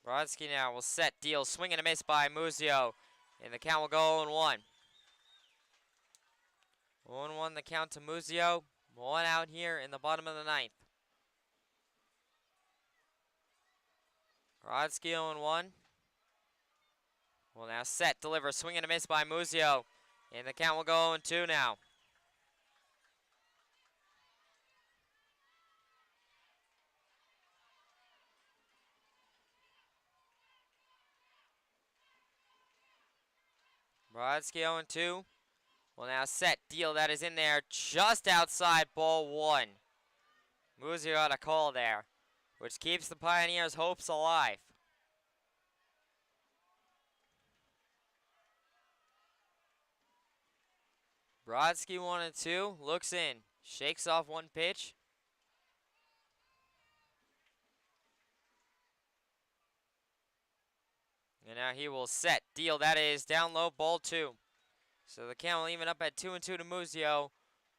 Brodsky now will set, deal, swing and a miss by Muzio. And the count will go 0-1. 0-1 the count to Muzio. 1 out here in the bottom of the 9th. Brodsky 0-1. Will now set, deliver, swing and a miss by Muzio. And the count will go 0-2 now. Brodsky 0-2. Will now set, deal, that is in there just outside ball 1. Muzio got a call there, which keeps the Pioneers' hopes alive. Brodsky 1-2, looks in, shakes off 1 pitch. And now he will set, deal, that is down low, ball 2. So the count will even up at 2-2 to Muzio.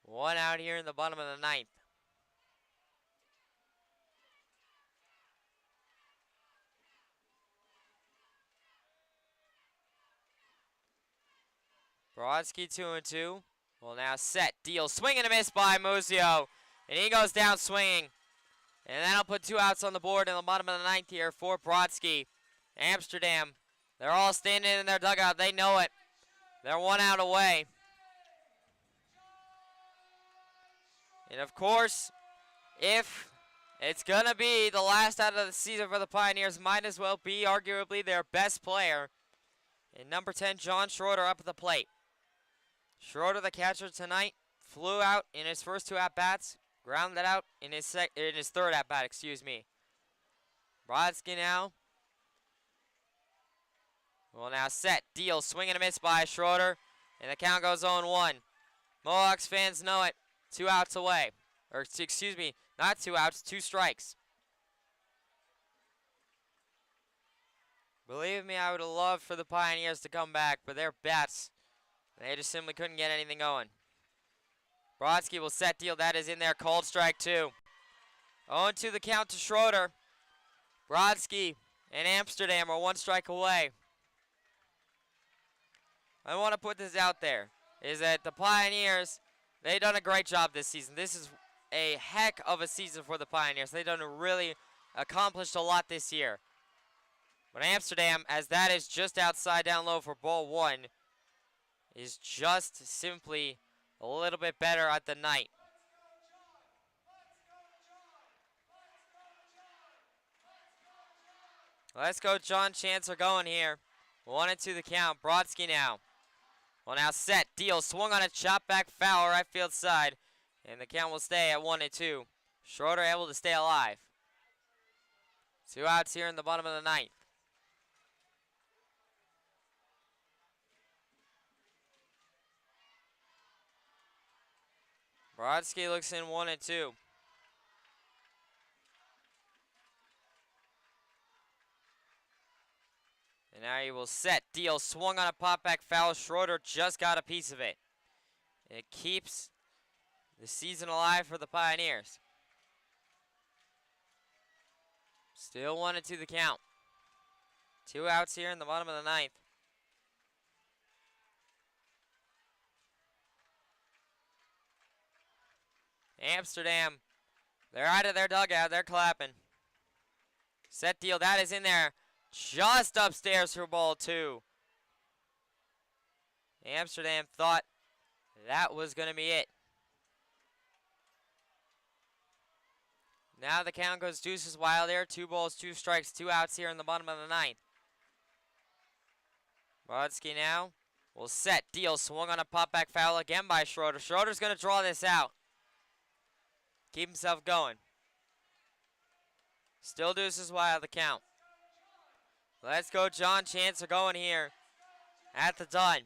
1 out here in the bottom of the 9th. Brodsky 2-2. Will now set, deal, swing and a miss by Muzio. And he goes down swinging. And that'll put 2 outs on the board in the bottom of the 9th here for Brodsky. Amsterdam, they're all standing in their dugout. They know it. They're 1 out away. And of course, if it's going to be the last out of the season for the Pioneers, might as well be arguably their best player. And number 10, John Schroeder, up at the plate. Schroeder, the catcher tonight, flew out in his first 2 at-bats, grounded out in his third at-bat, excuse me. Brodsky now. Will now set, deal, swing and a miss by Schroeder, and the count goes 0-1. Mohawks fans know it. 2 outs away. Or, excuse me, not 2 outs, 2 strikes. Believe me, I would have loved for the Pioneers to come back, but their bats, they just simply couldn't get anything going. Brodsky will set, deal, that is in there, called strike 2. 0-2 the count to Schroeder. Brodsky and Amsterdam are 1 strike away. I want to put this out there, is that the Pioneers, they've done a great job this season. This is a heck of a season for the Pioneers. They've done really accomplished a lot this year. But Amsterdam, as that is just outside down low for ball 1, is just simply a little bit better at the night. Let's go, John Chance are going here. 1-2 the count. Brodsky now. Well, now set, deal, swung on a chop back foul right field side. And the count will stay at 1-2. Schroeder able to stay alive. 2 outs here in the bottom of the 9th. Brodsky looks in 1-2. And now he will set, deal, swung on a pop back foul. Schroeder just got a piece of it. It keeps the season alive for the Pioneers. Still 1-2 the count. 2 outs here in the bottom of the 9th. Amsterdam, they're out of their dugout. They're clapping. Set, deal, that is in there. Just upstairs for ball 2. Amsterdam thought that was going to be it. Now the count goes deuces wild here. 2 balls, 2 strikes, 2 outs here in the bottom of the ninth. Brodsky now will set, deal, swung on a pop back foul again by Schroeder. Schroeder's going to draw this out. Keep himself going. Still deuces wild the count. Let's go, John Chance are going here at the done.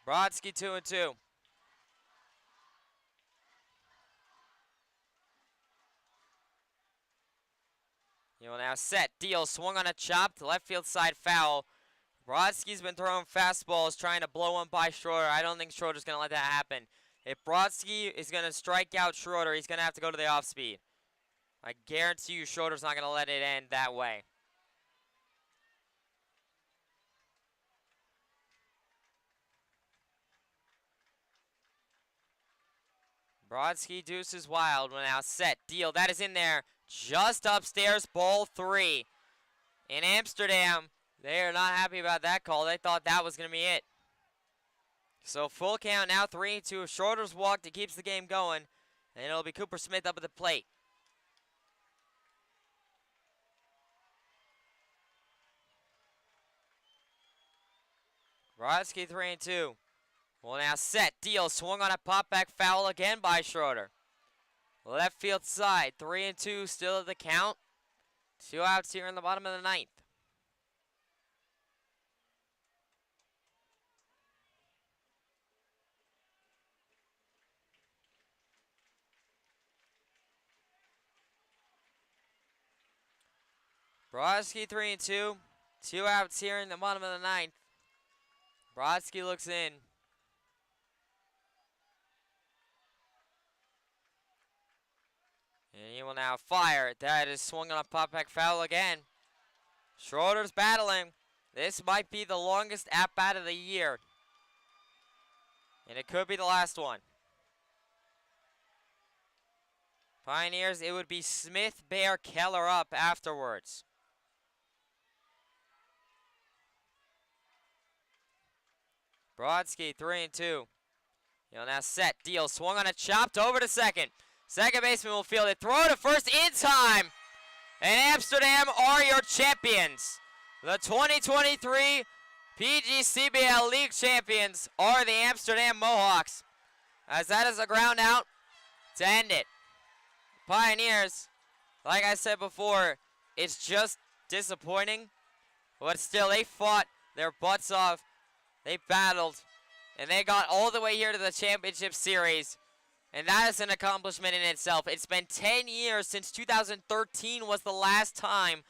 Brodsky 2-2. He will now set, deal, swung on a chop to left field side foul. Brodsky's been throwing fastballs trying to blow one by Schroeder. I don't think Schroeder's going to let that happen. If Brodsky is going to strike out Schroeder, he's going to have to go to the off speed. I guarantee you Schroeder's not going to let it end that way. Brodsky deuces wild will now set, deal, that is in there. Just upstairs, ball 3. In Amsterdam, they are not happy about that call. They thought that was going to be it. So full count now, 3-2. Schroeder's walked, it keeps the game going. And it'll be Cooper Smith up at the plate. Brodsky 3-2. Will now set, deal, swung on a pop back foul again by Schroeder. Left field side, 3-2 still at the count. 2 outs here in the bottom of the ninth. Brodsky 3-2. 2 outs here in the bottom of the ninth. Brodsky looks in. And he will now fire. That is swung on a pop back foul again. Schroeder's battling. This might be the longest at-bat of the year. And it could be the last one. Pioneers, it would be Smith, Bear, Keller up afterwards. Brodsky 3-2. He'll now set, deal, swung on a chopped over to second. Second baseman will field it. Throw to first in time. And Amsterdam are your champions. The 2023 PGCBL League champions are the Amsterdam Mohawks. As that is a ground out to end it. Pioneers, like I said before, it's just disappointing. But still, they fought their butts off. They battled. And they got all the way here to the championship series. And that is an accomplishment in itself. It's been 10 years since 2013 was the last time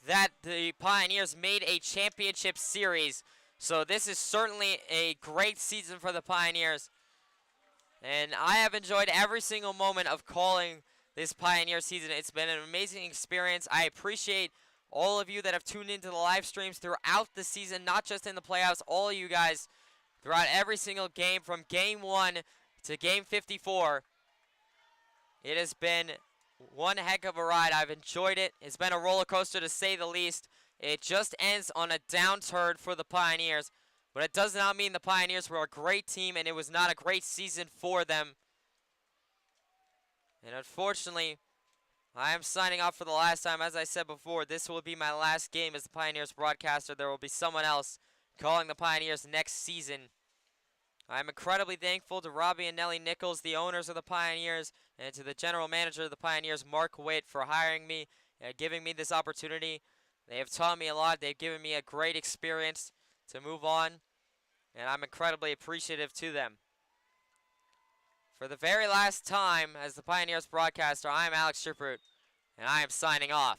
that the Pioneers made a championship series. So this is certainly a great season for the Pioneers. And I have enjoyed every single moment of calling this Pioneer season. It's been an amazing experience. I appreciate all of you that have tuned into the live streams throughout the season, not just in the playoffs. All of you guys throughout every single game from Game 1 to Game 54. It has been one heck of a ride. I've enjoyed it. It's been a roller coaster to say the least. It just ends on a downturn for the Pioneers. But it does not mean the Pioneers were a great team and it was not a great season for them. And unfortunately, I am signing off for the last time. As I said before, this will be my last game as the Pioneers broadcaster. There will be someone else calling the Pioneers next season. I'm incredibly thankful to Robbie and Nellie Nichols, the owners of the Pioneers, and to the general manager of the Pioneers, Mark Witt, for hiring me and giving me this opportunity. They have taught me a lot. They've given me a great experience to move on, and I'm incredibly appreciative to them. For the very last time as the Pioneers broadcaster, I am Alex Schipperut, and I am signing off.